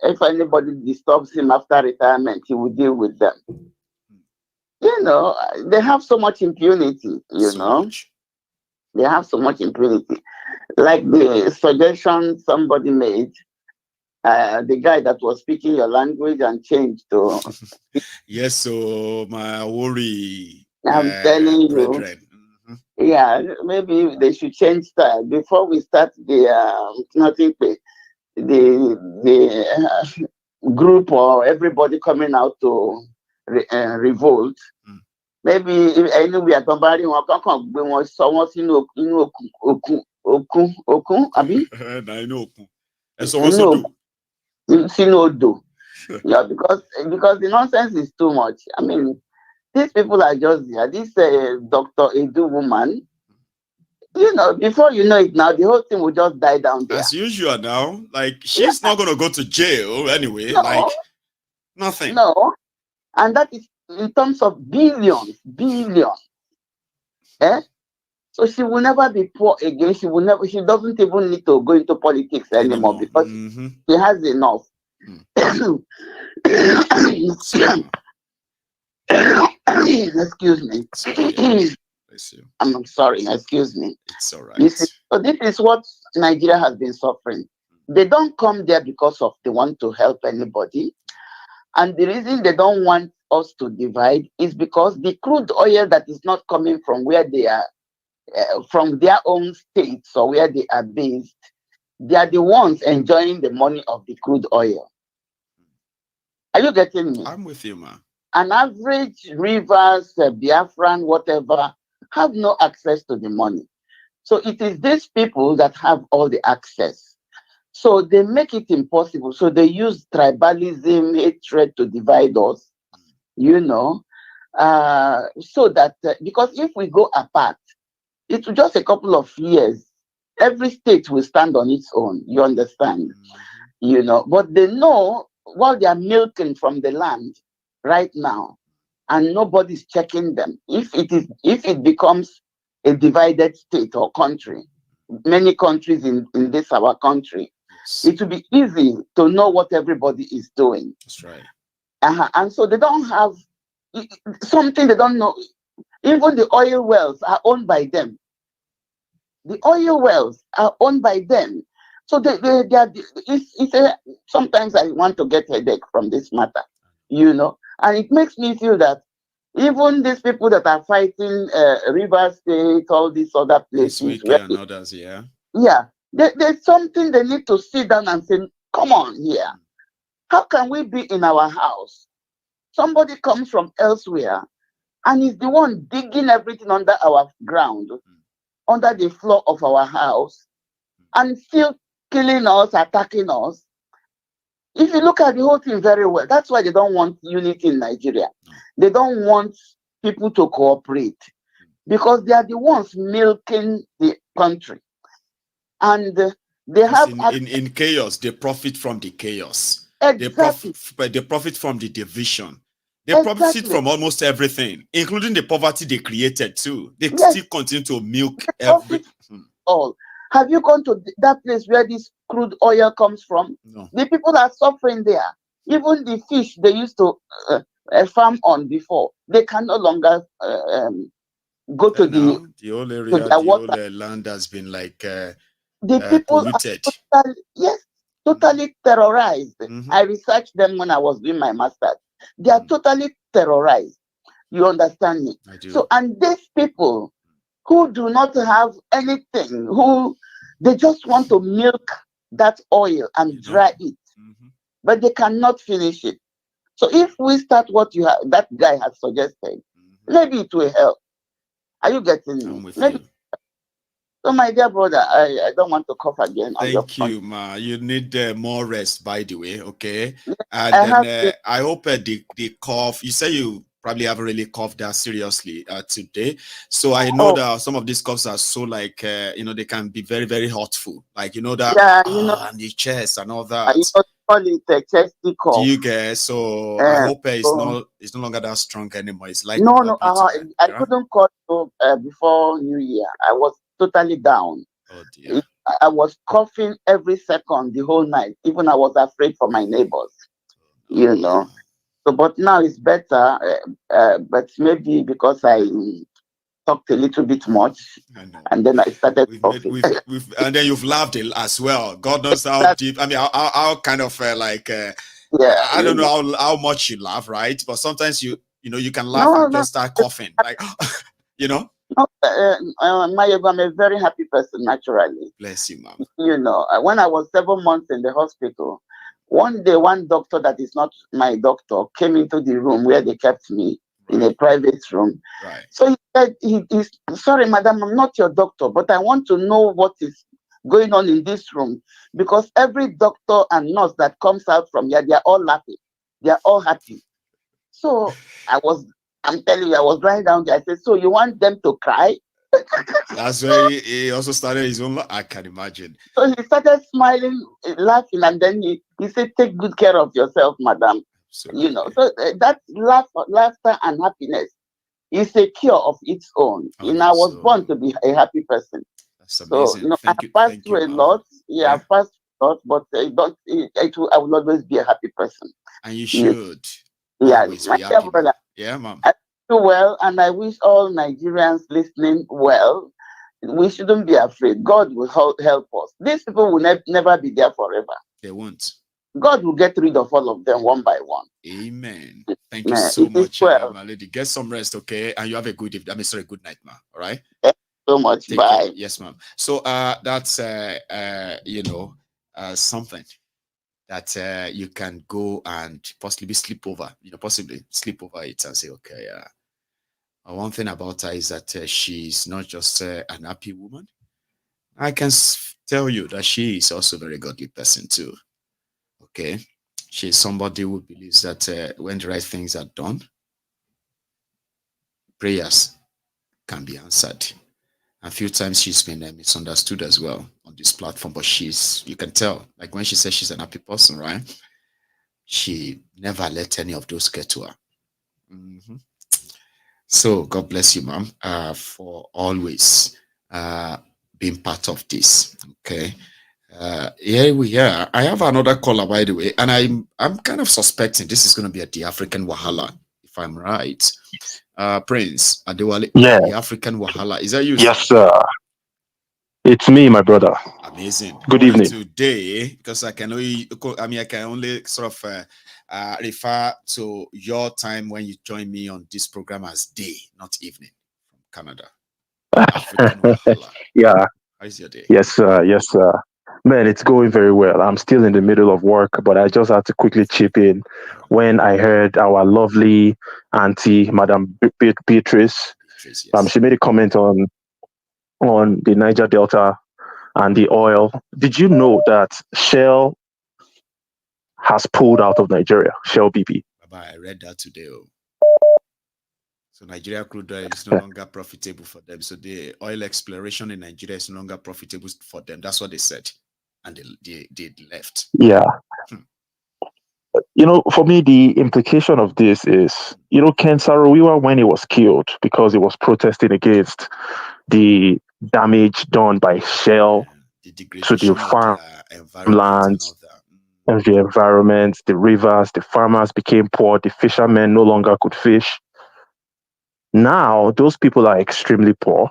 if anybody disturbs him after retirement, he will deal with them. You know, they have so much impunity, They have so much impunity. Like the suggestion somebody made, the guy that was speaking your language and changed to... Yes, so my worry. I'm telling you. Yeah, maybe they should change style. Before we start the group or everybody coming out to revolt, maybe anywhere somebody will come bring us someone okun abi Sinodo. Yeah, because the nonsense is too much. I mean, these people are just there. This Dr. Edu woman, You know, before you know it now, the whole thing will just die down there. As usual now. Like, she's not going to go to jail anyway. No. Like, nothing. No. And that is in terms of billions. Eh? So she will never be poor again. She doesn't even need to go into politics anymore because she has enough. Excuse me. I'm sorry, excuse me. It's all right. So this is what Nigeria has been suffering. They don't come there because they want to help anybody. And the reason they don't want us to divide is because the crude oil that is not coming from where they are, from their own states or where they are based, they are the ones enjoying the money of the crude oil. Are you getting me? I'm with you, man. An average Rivers, Biafran, whatever, have no access to the money. So it is these people that have all the access. So they make it impossible. So they use tribalism, hatred to divide us, you know, so that, because if we go apart, it will just a couple of years, every state will stand on its own, you understand? You know, but they know while they are milking from the land right now, and nobody's checking them. If it becomes a divided state or country, many countries in this our country, it will be easy to know what everybody is doing. That's right. And so they don't have something they don't know. Even the oil wells are owned by them. The oil wells are owned by them. So they are, sometimes I want to get a headache from this matter, you know. And it makes me feel that even these people that are fighting Rivers State, all these other places, and others, yeah, there's something they need to sit down and say, come on here. How can we be in our house? Somebody comes from elsewhere and is the one digging everything under our ground, under the floor of our house, and still killing us, attacking us. If you look at the whole thing very well, that's why they don't want unity in Nigeria. They don't want people to cooperate because they are the ones milking the country. And they have... In chaos, they profit from the chaos. Exactly. They profit from the division. They profit from almost everything, including the poverty they created too. They still continue to milk everything. All. Have you gone to that place where this crude oil comes from? No. The people are suffering there. Even the fish they used to farm on before, they can no longer go to the whole area, the whole land has been like the people polluted. Are totally terrorized. I researched them when I was doing my master's. They are totally terrorized. You understand me? I do. So, and these people who do not have anything, who they just want to milk that oil and dry it, but they cannot finish it. So if we start what that guy has suggested, maybe it will help. Are you getting me? Maybe. So my dear brother, I don't want to cough again. Thank you, ma. You need more rest, by the way, okay? And I hope the cough, you say you probably haven't really coughed that seriously today. So I know that some of these coughs are so like, they can be very, very hurtful. Like, and the chest and all that. Call it a chesty cough. Do you get? So I hope it's no longer that strong anymore. It's like I couldn't call you before New Year. I was totally down. Oh dear. I was coughing every second the whole night. Even I was afraid for my neighbors. You know. So, but now it's better. But maybe because I talked a little bit much, and then I started coughing. And then you've laughed as well. God knows how deep. I mean, how kind of I don't know how much you laugh, right? But sometimes you can laugh and just start coughing, like No, Maiyegun, I'm a very happy person naturally. Bless you, ma'am. When I was 7 months in the hospital, one day one doctor that is not my doctor came into the room where they kept me in a private room. Right. So he said, he's sorry, madam, I'm not your doctor, but I want to know what is going on in this room, because every doctor and nurse that comes out from here, they are all laughing. They are all happy. So I'm telling you, I was lying down there. I said, so you want them to cry? That's where he also started his own. I can imagine. So he started smiling, laughing, and then he said, "Take good care of yourself, madam." Absolutely. You know, so that laughter and happiness is a cure of its own. Oh, You know, I was so born to be a happy person. that's amazing. So, you know, Thank I you. passed Thank through you, a ma'am. lot. Yeah, I've passed through a lot, but I will always be a happy person. And you should. Yeah, Always my be dear happy, brother. man. Yeah, ma'am. I do well, and I wish all Nigerians listening well. We shouldn't be afraid. God will help us. These people will never be there forever. They won't. God will get rid of all of them one by one. Amen. Thank you so much, my lady. Get some rest, okay? And you have a good evening. Good night, ma'am. All right. Thank you so much. Take Bye. care. Yes, ma'am. So that's something that you can go and possibly sleep over. Possibly sleep over it and say, okay, one thing about her is that she's not just an happy woman. I can tell you that she is also a very godly person too. Okay, she's somebody who believes that when the right things are done, prayers can be answered. A few times she's been misunderstood as well on this platform, but you can tell, like when she says she's an happy person, right? She never let any of those get to her. So God bless you, ma'am, for always being part of this. Okay. Here we are. I have another caller, by the way, and I'm kind of suspecting this is going to be the African Wahala, if I'm right. Prince Adewale, yeah, the African Wahala. Is that you? Yes, sir. It's me, my brother. Amazing. Good How are you evening. today, because I can only sort of refer to your time when you joined me on this program as day, not evening, from Canada. African Wahala. Yeah. How is your day? Yes, sir. Yes, sir. Man, it's going very well. I'm still in the middle of work, but I just had to quickly chip in when I heard our lovely auntie, Madam Beatrice. She made a comment on the Niger Delta and the oil. Did you know that Shell has pulled out of Nigeria? Shell BP. I read that today. So Nigeria crude oil is no longer profitable for them. So the oil exploration in Nigeria is no longer profitable for them. That's what they said. And they left. Yeah. For me, the implication of this is, Ken Saro-Wiwa, when he was killed because he was protesting against the damage done by Shell to the farmlands and the environment, the rivers, the farmers became poor, the fishermen no longer could fish. Now, those people are extremely poor.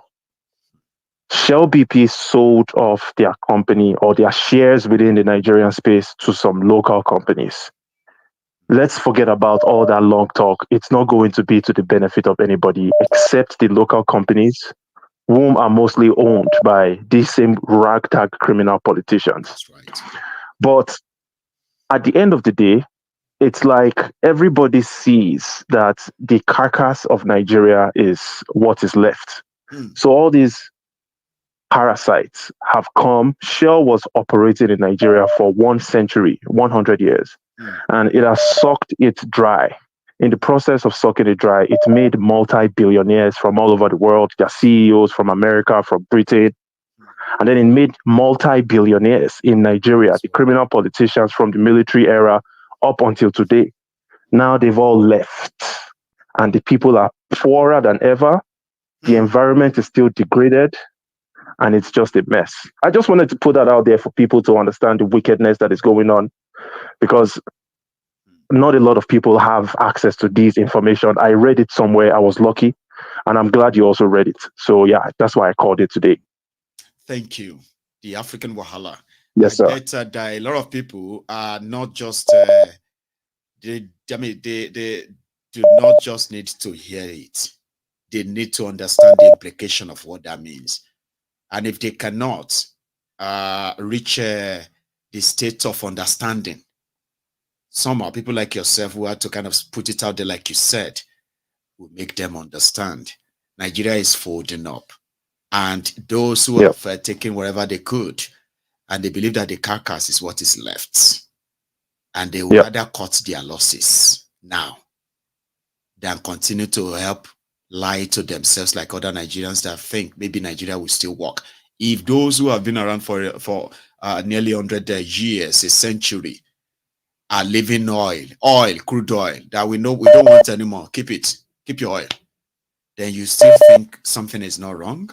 Shell BP sold off their company or their shares within the Nigerian space to some local companies. Let's forget about all that long talk. It's not going to be to the benefit of anybody except the local companies, whom are mostly owned by these same ragtag criminal politicians. That's right. But at the end of the day, it's like everybody sees that the carcass of Nigeria is what is left. So all these parasites have come. Shell was operating in Nigeria for 1 century, 100 years, and it has sucked it dry. In the process of sucking it dry, it made multi-billionaires from all over the world. Their CEOs from America, from Britain, and then it made multi-billionaires in Nigeria, the criminal politicians from the military era up until today. Now they've all left, and the people are poorer than ever. The environment is still degraded, and it's just a mess. I just wanted to put that out there for people to understand the wickedness that is going on, because not a lot of people have access to this information. I read it somewhere. I was lucky, and I'm glad you also read it. So yeah, that's why I called it today. Thank you. The African Wahala. Yes, sir. I bet that a lot of people are not just they do not just need to hear it. They need to understand the implication of what that means. And if they cannot reach the state of understanding, somehow people like yourself who had to kind of put it out there, like you said, will make them understand. Nigeria is folding up. And those who have taken wherever they could, and they believe that the carcass is what is left, and they would rather cut their losses now than continue to help lie to themselves like other Nigerians that think maybe Nigeria will still work. If those who have been around for nearly 100 years, a century, are living crude oil that we know we don't want anymore, keep your oil, then you still think something is not wrong,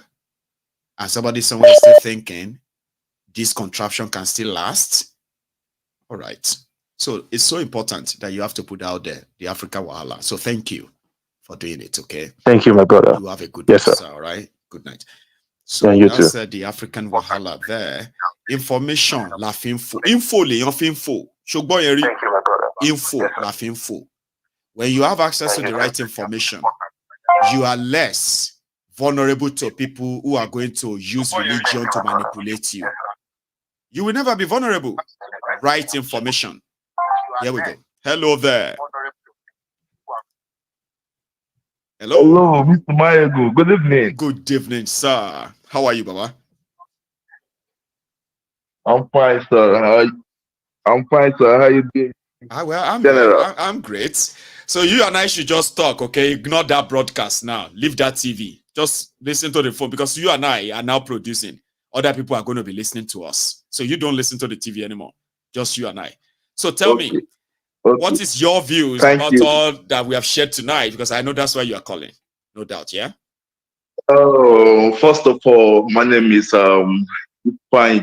and somebody somewhere is still thinking this contraption can still last. All right. So it's so important that you have to put out there the Africa Wahala. So thank you for doing it. Okay. Thank you, my brother. You have a good night, sir. All right. Good night. So yeah, you that's too. The African Wahala there. Information, laugh info. Info. Thank you, my brother. Info, laugh info. When you have access to the right information, you are less vulnerable to people who are going to use religion to manipulate you. You will never be vulnerable. Right information. Here we go. Hello there. Hello. Hello, Mr. Maiyegun. Good evening. Good evening, sir. How are you, Baba? I'm fine, sir. I'm fine, sir. How you doing? Well, I'm great. So you and I should just talk, okay? Ignore that broadcast now. Leave that TV. Just listen to the phone, because you and I are now producing. Other people are going to be listening to us. So you don't listen to the TV anymore. Just you and I. So tell me, what is your views about all that we have shared tonight? Because I know that's why you are calling. No doubt, yeah? Oh, first of all, my name is Ifeanyi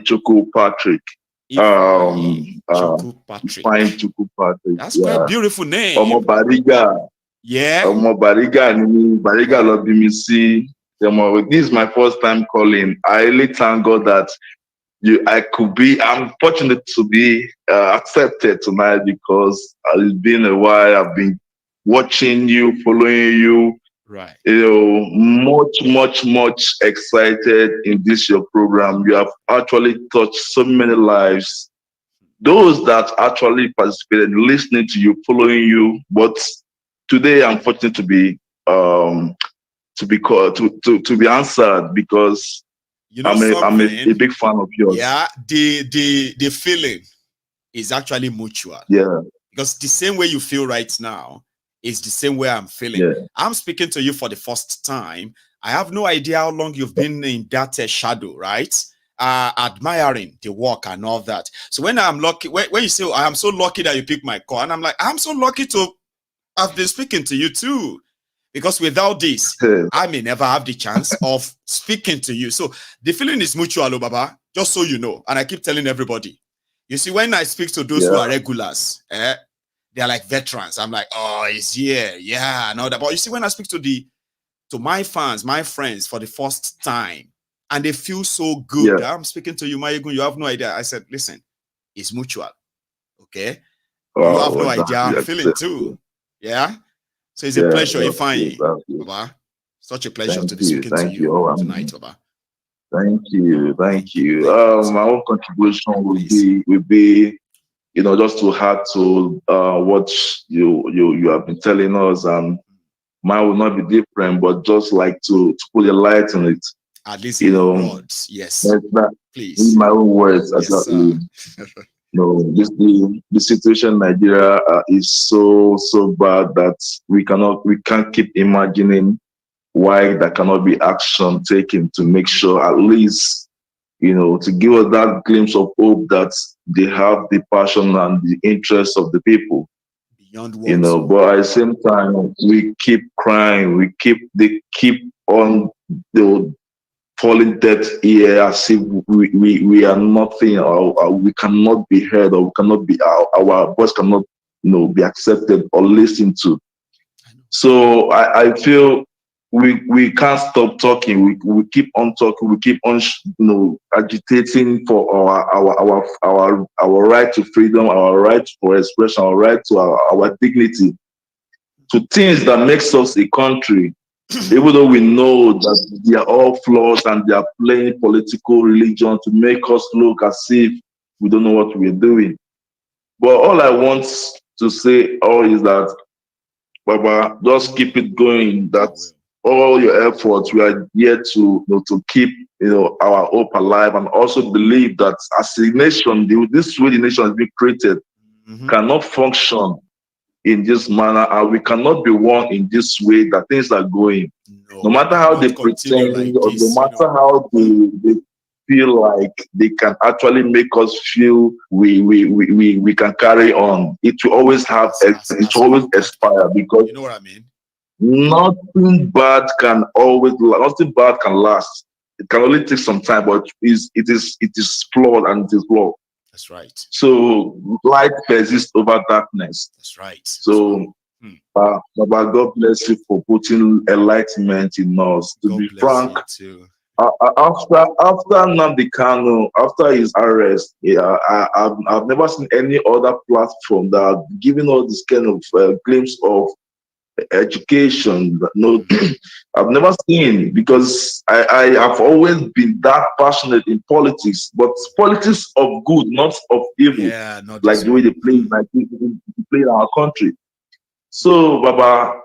Chukwu Patrick. Ifeanyi Chukwu Patrick. That's quite a beautiful name. Omo Bariga. Yeah. Omo Bariga Lobimisi. This is my first time calling. I really thank God that I'm fortunate to be accepted tonight, because it's been a while. I've been watching you, following you. Right. Much excited in this your program. You have actually touched so many lives. Those that actually participated, listening to you, following you. But today I'm fortunate to be called to be answered, because I'm a big fan of yours. Yeah, the feeling is actually mutual. Yeah. Because the same way you feel right now is the same way I'm feeling. Yeah. I'm speaking to you for the first time. I have no idea how long you've been in that shadow, right? Admiring the work and all that. So when I'm lucky, when you say, I am so lucky that you picked my call, and I'm like, I'm so lucky to have been speaking to you too. Because without this, I may never have the chance of speaking to you. So the feeling is mutual, Baba, just so you know. And I keep telling everybody. You see, when I speak to those who are regulars, they're like veterans. I'm like, oh, he's here. Yeah, and all that. But you see, when I speak to my fans, my friends for the first time, and they feel so good. I'm speaking to you, Maiyegun, you have no idea. I said, listen, it's mutual. Okay? You have no idea. I'm feeling too. Yeah? So it's a pleasure, Ifeanyi, Baba. Such a pleasure to be speaking to you tonight, Baba. Thank you. My own contribution will be, just to add to what you have been telling us, and mine will not be different, but just like to put a light on it. At least in words, yes. Please. In my own words, exactly. The situation in Nigeria is so bad that we can't keep imagining why there cannot be action taken to make sure, at least, to give us that glimpse of hope that they have the passion and the interest of the people. Beyond words. But at the same time, we keep crying. They keep on falling dead ear, as if we are nothing, or we cannot be heard, or we cannot be our voice cannot be accepted or listened to. So I feel we can't stop talking. We keep on talking. We keep on agitating for our right to freedom, our right for expression, our right to our dignity, to things that makes us a country. Even though we know that they are all flaws and they are playing political religion to make us look as if we don't know what we're doing. But all I want to say is that, Baba, just keep it going. That's all your efforts. We are here to keep our hope alive, and also believe that as a nation, this way the nation has been created cannot function in this manner, and we cannot be won in this way that things are going. No matter how they pretend, like or this, no matter how they feel like they can actually make us feel we can carry on. It will always have it will always expire, because you know what I mean. Nothing bad can last. It can only take some time, but it is flawed and it is flawed. That's right. So light persists over darkness. That's right. So Baba, God bless you for putting enlightenment in us. To be frank, after Nnamdi Kanu, after his arrest, I've never seen any other platform that are giving all this kind of glimpse of education. No, I've never seen, because I have always been that passionate in politics, but politics of good, not of evil. Yeah, not like the way they play in our country. So, Baba,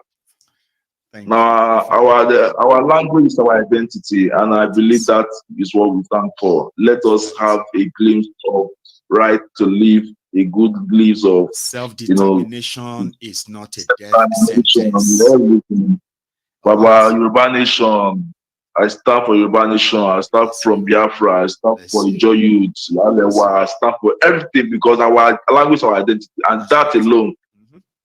now our language is our identity, and I believe that is what we stand for. Let us have a glimpse of right to live, a good glimpse of self-determination is not a death sentence. Baba, Yoruba Nation, I stand for Yoruba Nation. I stand from Biafra. I stand for the Joy Youth. I stand for everything, because our language is our identity, and that alone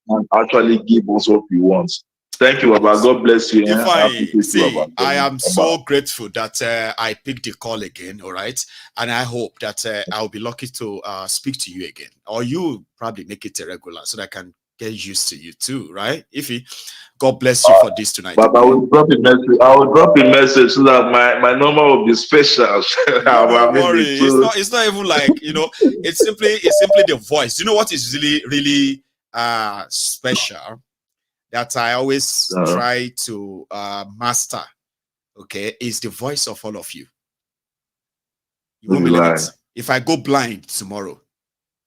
can actually give us what we want. Thank you, Baba. God bless you. I am so grateful that I picked the call again, all right? And I hope that I'll be lucky to speak to you again. Or you probably make it a regular so that I can get used to you too, right? Ify, God bless you for this tonight. But I will drop a message. I will drop a message so that my number will be special. Don't worry. It's not even like, it's simply the voice. You know what is really special that I always try to master, okay, is the voice of all of you. You won't believe it. If I go blind tomorrow,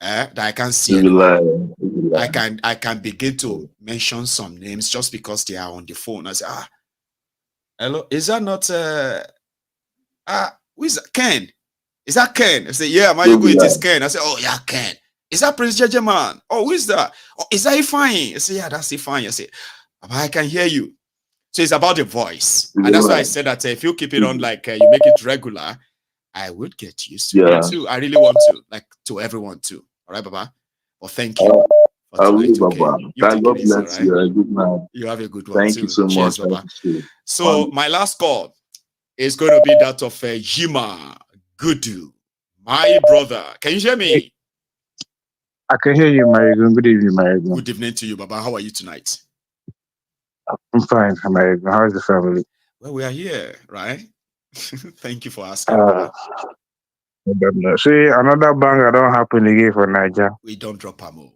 that I can't see anyone, I can begin to mention some names just because they are on the phone. I say, hello, is that not who is that? Ken? Is that Ken? I say, yeah, Maiyegun, it is Ken. I say, oh yeah, Ken. Is that Prince JJ man? Oh, who is that? Oh, is that Ifeanyi? I say, yeah, that's Ifeanyi. I say, I can hear you. So it's about the voice. And that's why I said that if you keep it on like you make it regular, I would get used to it too. I really want to, like to everyone too. All right, Baba? Well, thank you. I will, Baba. God bless you. Good night. You have a good one. Thank you so much. Baba. So my last call is going to be that of Jima Gudu, my brother. Can you hear me? I can hear you, Maiyegun. Good evening, Maiyegun. Good evening to you, Baba. How are you tonight? I'm fine, Maiyegun. How is the family? Well, we are here, right? Thank you for asking. See, another banger don't happen again for Niger. We don't drop a move.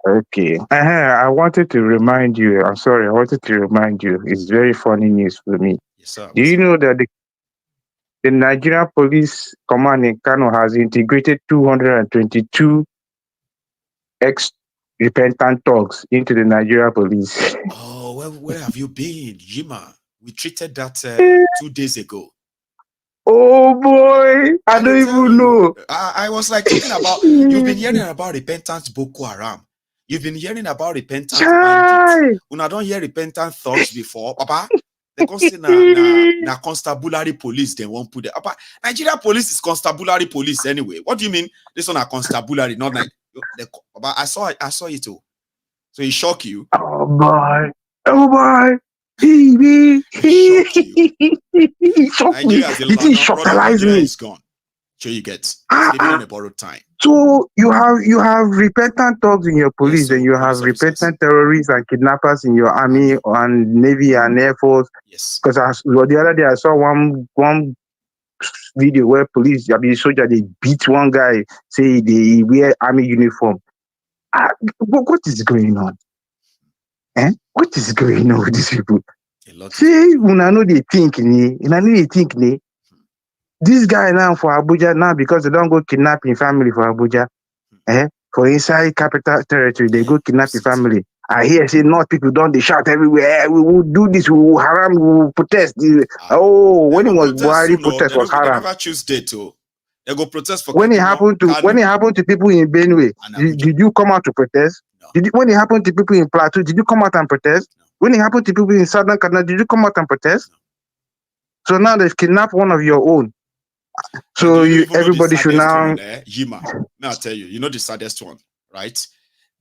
Okay. I wanted to remind you. I'm sorry. I wanted to remind you. It's very funny news for me. Yes, sir. Do you know that the Nigerian Police Command in Kano has integrated 222 ex-repentant thugs into the Nigerian police? Oh, well, where have you been, Jima? We treated that 2 days ago. Oh boy, I don't even know. I was like talking about, you've been hearing about repentant Boko Haram. You've been hearing about repentant bandits. When I don't hear repentant thugs before, Papa, they can say na constabulary police, they won't put it. Papa, Nigeria police is constabulary police anyway. What do you mean? This one are constabulary, not like Papa, I saw it too. So it shocked you. Oh boy. Oh boy. He shocked me. He shocktalized me. Is gone. So you get living on a borrowed time. So you have repentant thugs in your police, and you have repentant terrorists and kidnappers in your army and navy and air force. Yes. Because the other day I saw one video where police, soldier, they beat one guy, say they wear army uniform. What is going on? What is going on with these people? See, when I know they think, this guy now for Abuja now, because they don't go kidnapping family for Abuja, for inside capital territory, they go kidnapping family. I hear say not people don't they shout everywhere. We will do this. We will haram. We will protest. When it was Buhari, protest was haram. They never choose date too. They go protest for when it happened to people in Benue. Did you come out to protest? No. When it happened to people in Plateau, did you come out and protest? No. When it happened to people in Southern Canada, did you come out and protest? No. So now they've kidnapped one of your own. So everybody should now. Yima, now I'll tell you. You know the saddest one, right?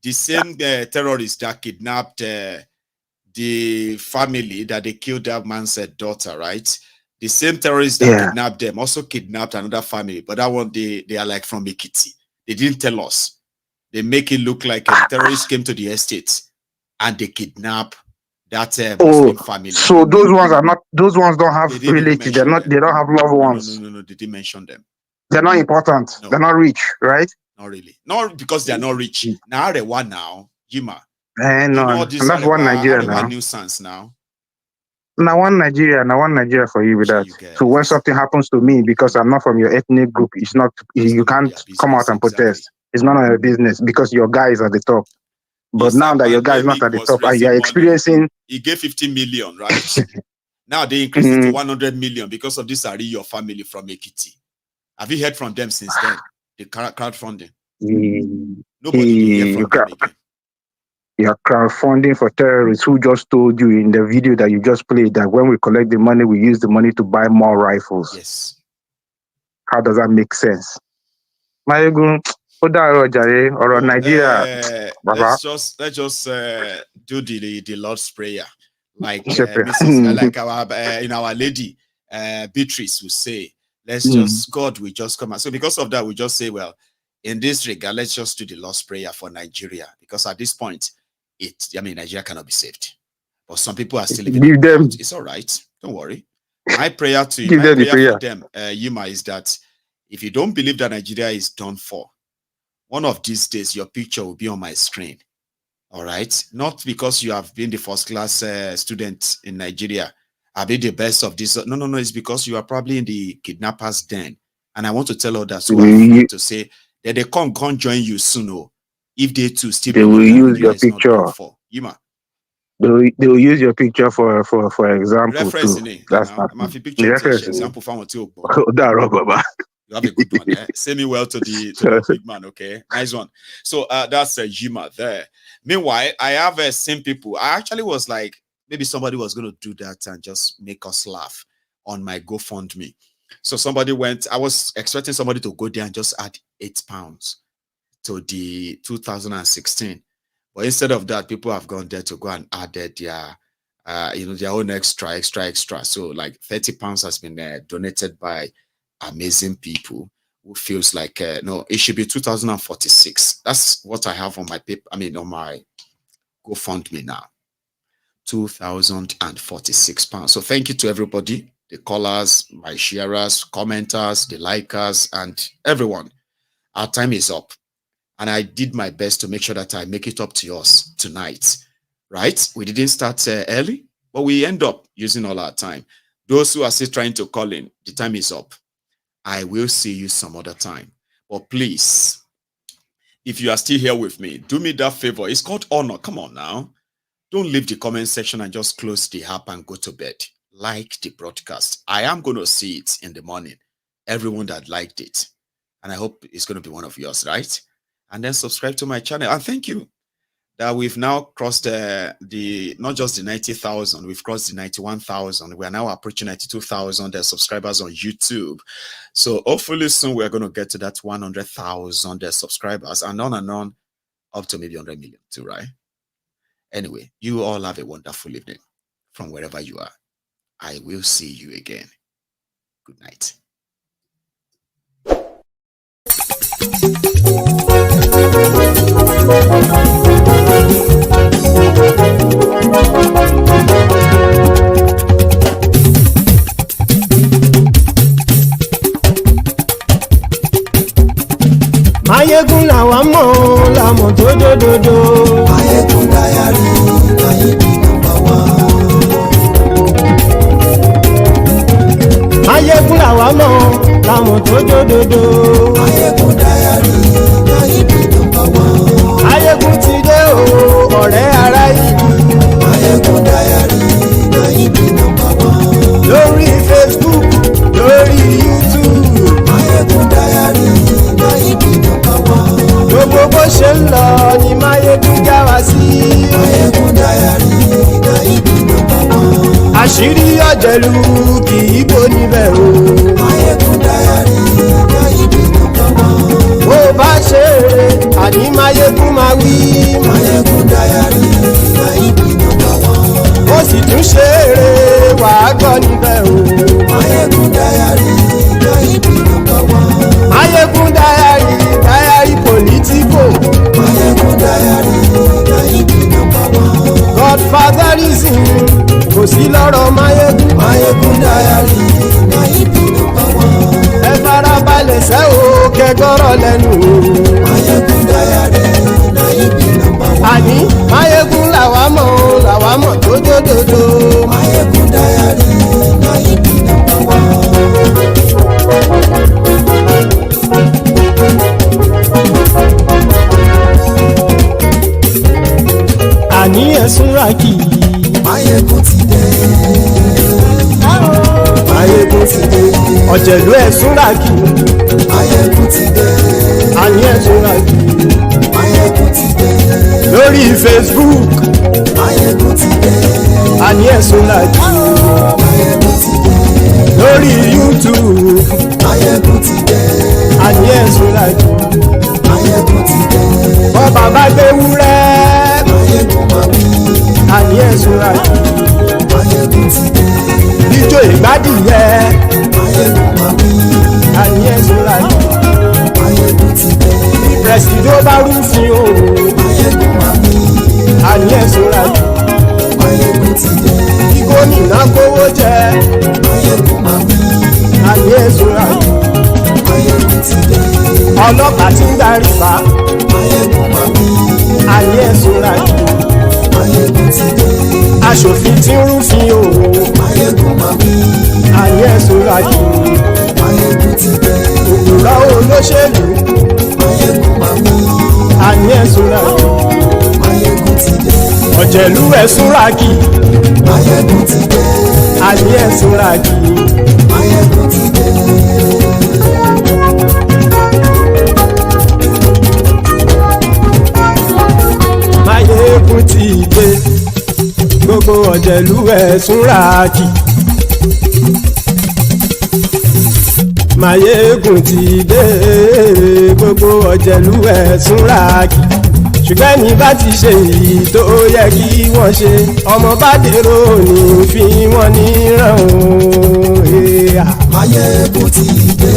The same terrorists that kidnapped the family that they killed that man's daughter, right? The same terrorists that kidnapped them also kidnapped another family, but that one they are like from Ekiti. They didn't tell us. They make it look like terrorists came to the estate and they kidnap that Muslim family. So those ones are not. Those ones don't have relatives. They're not. They don't have loved ones. No. They didn't mention them. They're not important. No. They're not rich, right? Not really. Not because they are not rich. Now they want now, Yima. No, that's one Nigeria now. Nuisance now. Now one Nigeria for you with that. So when something happens to me because I'm not from your ethnic group, it's not. You can't come out and protest. It's none of your business because your guy is at the top. But now that your guy is not at the top and you're experiencing... He gave 50 million, right? Now they increased it to 100 million because of this your family from Ekiti. Have you heard from them since then? The crowdfunding? Nobody heard from them again. You're crowdfunding for terrorists who just told you in the video that you just played that when we collect the money, we use the money to buy more rifles. Yes. How does that make sense? Maiyegun, or Nigeria. Let's just do the Lord's Prayer, like like our lady Beatrice will say. Let's just God will just come out. So because of that, we just say, well, in this regard, let's just do the Lord's Prayer for Nigeria because at this point, Nigeria cannot be saved. But some people are still living. It's all right. Don't worry. My prayer to you, for them, Yuma, is that if you don't believe that Nigeria is done for, one of these days, your picture will be on my screen. All right? Not because you have been the first class student in Nigeria. I've been the best of this. No. It's because you are probably in the kidnappers' den. And I want to tell others who are free to say that they can't join you soon. If they too still they will use your picture. Yuma. They will use your picture for example. Reference too. That's not example for you have a good one. Say me well to the big man, okay? Nice one. So that's Yima there. Meanwhile, I have seen people. I actually was like, maybe somebody was going to do that and just make us laugh on my GoFundMe. So somebody went, I was expecting somebody to go there and just add £8 to the 2016. But instead of that, people have gone there to go and add their their own extra. So like £30 has been donated by amazing people who feels like no, it should be 2046. That's what I have on my paper. On my GoFundMe now. £2,046. So thank you to everybody, the callers, my sharers, commenters, the likers, and everyone. Our time is up. And I did my best to make sure that I make it up to us tonight. Right? We didn't start early, but we end up using all our time. Those who are still trying to call in, the time is up. I will see you some other time. But please, if you are still here with me, do me that favor. It's called honor. Come on now. Don't leave the comment section and just close the app and go to bed. Like the broadcast. I am going to see it in the morning. Everyone that liked it. And I hope it's going to be one of yours, right? And then subscribe to my channel. And thank you that we've now crossed not just the 90,000, we've crossed the 91,000. We are now approaching 92,000 subscribers on YouTube. So hopefully soon we're going to get to that 100,000 subscribers and on up to maybe 100 million too, right? Anyway, you all have a wonderful evening from wherever you are. I will see you again. Good night. Maiyegun làwa mọ̀ làmọ̀ tó dòdòdò. Maiyegun Diary, Maiyegun #1. Maiyegun làwa mọ̀ làmọ̀ tó dòdòdò. Maiyegun Diary, Maiyegun #1. Maiyegun ti dé o, ọ̀rẹ́ ara yìí. Maiyegun Diary, Maiyegun #1. Lórí Facebook, lórí YouTube. Maiyegun Diary. àṣírí ọ̀jẹ̀lú kì í bò níbẹ̀ o. Maiyegun Diary Nayibi #1. bó bá ṣe eré àní Maiyegun máa wí. Maiyegun Diary Nayibi #1. ó sì tún ṣe eré wàá gbọ́ níbẹ̀ o. Maiyegun Diary Nayibi #1. Maiyegun Diary Diary Politico. Maiyegun Diary Nayibi #1. Godfatherism kò sí lọ́rọ̀ Maiyegun. Maiyegun Diary Nayibi #1. ẹ farabalẹ̀ sẹ́ o kẹgọ́rọ̀ lẹ́nu o. Maiyegun Diary Nayibi #1. àní Maiyegun làwa mọ̀ tó dòdòdò. Maiyegun Diary Nayibi #1. àní ẹ̀sùn rákì. Maiyegun ti dé. Maiyegun ti dé. ọ̀jẹ̀lú ẹ̀sùn rákì. Maiyegun ti dé. àní ẹ̀sùn rákì. Maiyegun ti dé. lórí Facebook. Maiyegun ti dé. àní ẹ̀sùn rákì. Maiyegun ti dé. lórí YouTube. Maiyegun ti dé. àní ẹ̀sùn rákì. Maiyegun ti dé. bọ́ba bá gbé wúrẹ́. Maiyegun máa wí. àní ẹ̀sùn rákì. Maiyegun ti dé. ijó ìgbádìyẹ. Maiyegun máa wí. àní ẹ̀sùn rákì. Maiyegun ti dé. pẹ̀sìdó bá rúfin o. Maiyegun máa wí. àní ẹ̀sùn rákì. Maiyegun ti dé. kí gómìnà kówó jẹ. Maiyegun máa wí. àní ẹ̀sùn rákì. Maiyegun ti dé. ọlọ́pàá tí ń darí bá. Maiyegun máa wí. àní ẹ̀sùn rákì. Maiyegun ti dé. aṣòfin tí ń rúfin o. Maiyegun máa wí. àní ẹ̀sùn rákì. Maiyegun ti dé. òkúra olóṣèlú. Maiyegun máa wí. àní ẹ̀sùn rákì. Maiyegun ti dé. ọ̀jẹ̀lú ẹ̀sùn rákì. Maiyegun ti dé. àní ẹ̀sùn rákì. Maiyegun ti dé. Maiyegun ti dé. gbogbo ọ̀jẹ̀lú ẹ̀sùn rákì. Maiyegun ti dé. gbogbo ọ̀jẹ̀lú ẹ̀sùn rákì. ṣùgbọ́n ní bá ti ṣe èyí tó yẹ kí wọ́n ṣe ọmọ bá dèrò ní fi wọ́n níran o. Maiyegun ti dé.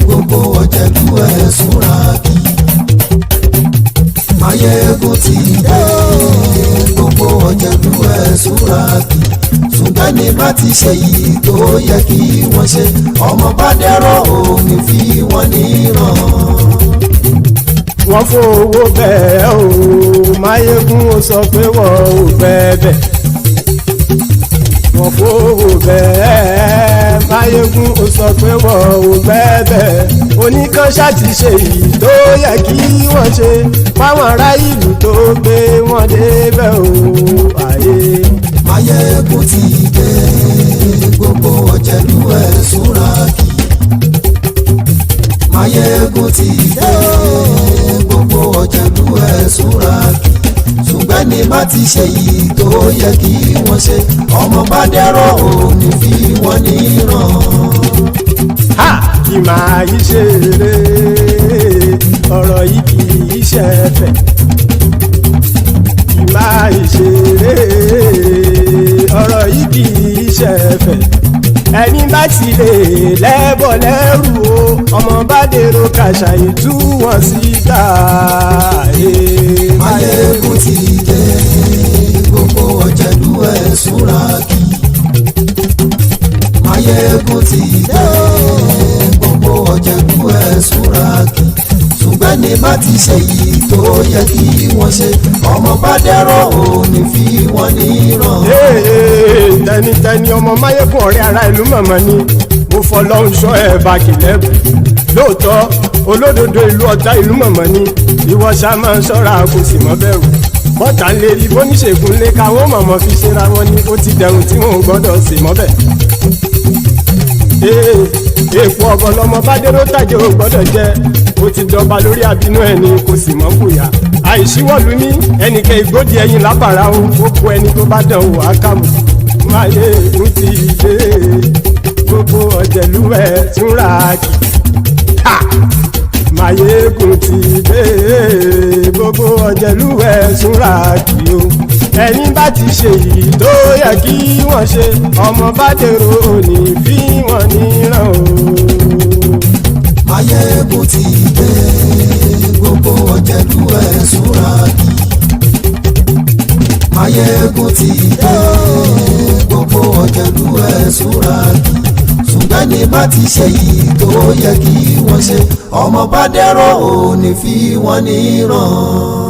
gbogbo ọ̀jẹ̀lú ẹ̀sùn rákì. Maiyegun ti dé. gbogbo ọ̀jẹ̀lú ẹ̀sùn rákì. ṣùgbọ́n ní bá ti ṣe èyí tó yẹ kí wọ́n ṣe ọmọ bá dèrò ní fi wọ́n níran. wọ́n fowó bẹ́ẹ̀ o. Maiyegun ó sọ pé wọ́n ò fẹ́ bẹ́ẹ̀. wọ́n fowó bẹ́ẹ̀. Maiyegun ó sọ pé wọ́n ò fẹ́ bẹ́ẹ̀. oníkanṣá ti ṣe èyí tó yẹ kí wọ́n ṣe fáwọn ará ìlú tó gbé wọn débẹ̀ o. àyè. Maiyegun ti dé. gbogbo ọ̀jẹ̀lú ẹ̀sùn rákì. Maiyegun ti dé. gbogbo ọ̀jẹ̀lú ẹ̀sùn rákì. ṣùgbọ́n ní bá ti ṣe yìí tó yẹ kí wọ́n ṣe ọmọ bá dẹ́rọ̀ òní fi wọ́n níran. kì máa yí ṣe eré ọ̀rọ̀ yìí kì í ṣe ẹ̀fẹ̀. kì máa yí ṣe eré ọ̀rọ̀ yìí kì í ṣe ẹ̀fẹ̀. ẹni bá ti lè lẹ́bọ̀ lẹ́rù o ọmọ bá dèrò kàṣàyè tú wọn síta. Maiyegun ti dé. gbogbo ọ̀jẹ̀lú ẹ̀sùn rákì. Maiyegun ti dé. gbogbo ọ̀jẹ̀lú ẹ̀sùn rákì. ṣùgbọ́n ní bá ti ṣe yìí tó yẹ kí wọ́n ṣe ọmọ bá dẹ́rọ̀ òní fi wọ́n níran. tẹnitẹni ọmọ Maiyegun ọ̀rẹ́ ara ìlú mọ̀mọ́ ni mo fọlọ́run ṣọ́ ẹ̀ bá kìlẹ́bù. lóòótọ́ olódodo ìlú ọ̀tá ìlú mọ̀mọ́ ni ìwọ ṣá máa ń ṣọ́ra kò sì mọ́ bẹ̀rù. bọ́tà ń lè rí bóníṣègùn lé káwọn mọ̀mọ́ fi ṣera wọn ni ó ti dẹrùn tí wọn ò gbọ́dọ̀ sì mọ́ bẹ̀. èèpo ọ̀bọ̀ lọmọ bá dérò tàjẹ́ ò gbọ́dọ̀ jẹ́ ó ti dọba lórí àbínú ẹni kò sì mọ́ bùyà. àìsíwọ́lu ní ẹnìkẹ́ ìgbódì ẹyin lábàrá ó kó ẹni tó bá dán wò á kàmù. Maiyegun ti dé gbogbo ọ̀jẹ̀lú ẹ̀ túnra kì. Maiyegun ti dé gbogbo ọ̀jẹ̀lú ẹ̀ túnra kì o. Ẹni bá ti ṣe yìí tó yẹ kí wọ́n ṣe ọmọ bá dèrò òní fi wọ́n níran o. Maiyegun ti dé gbogbo ọ̀jẹ̀lú ẹ̀ túnra kì. Maiyegun ti dé gbogbo ọ̀jẹ̀lú ẹ̀ túnra kì. Ṣùgbọ́n ní bá ti ṣe yìí tó yẹ kí wọ́n ṣe ọmọ bá dẹ̀rọ̀ òní fi wọ́n níran.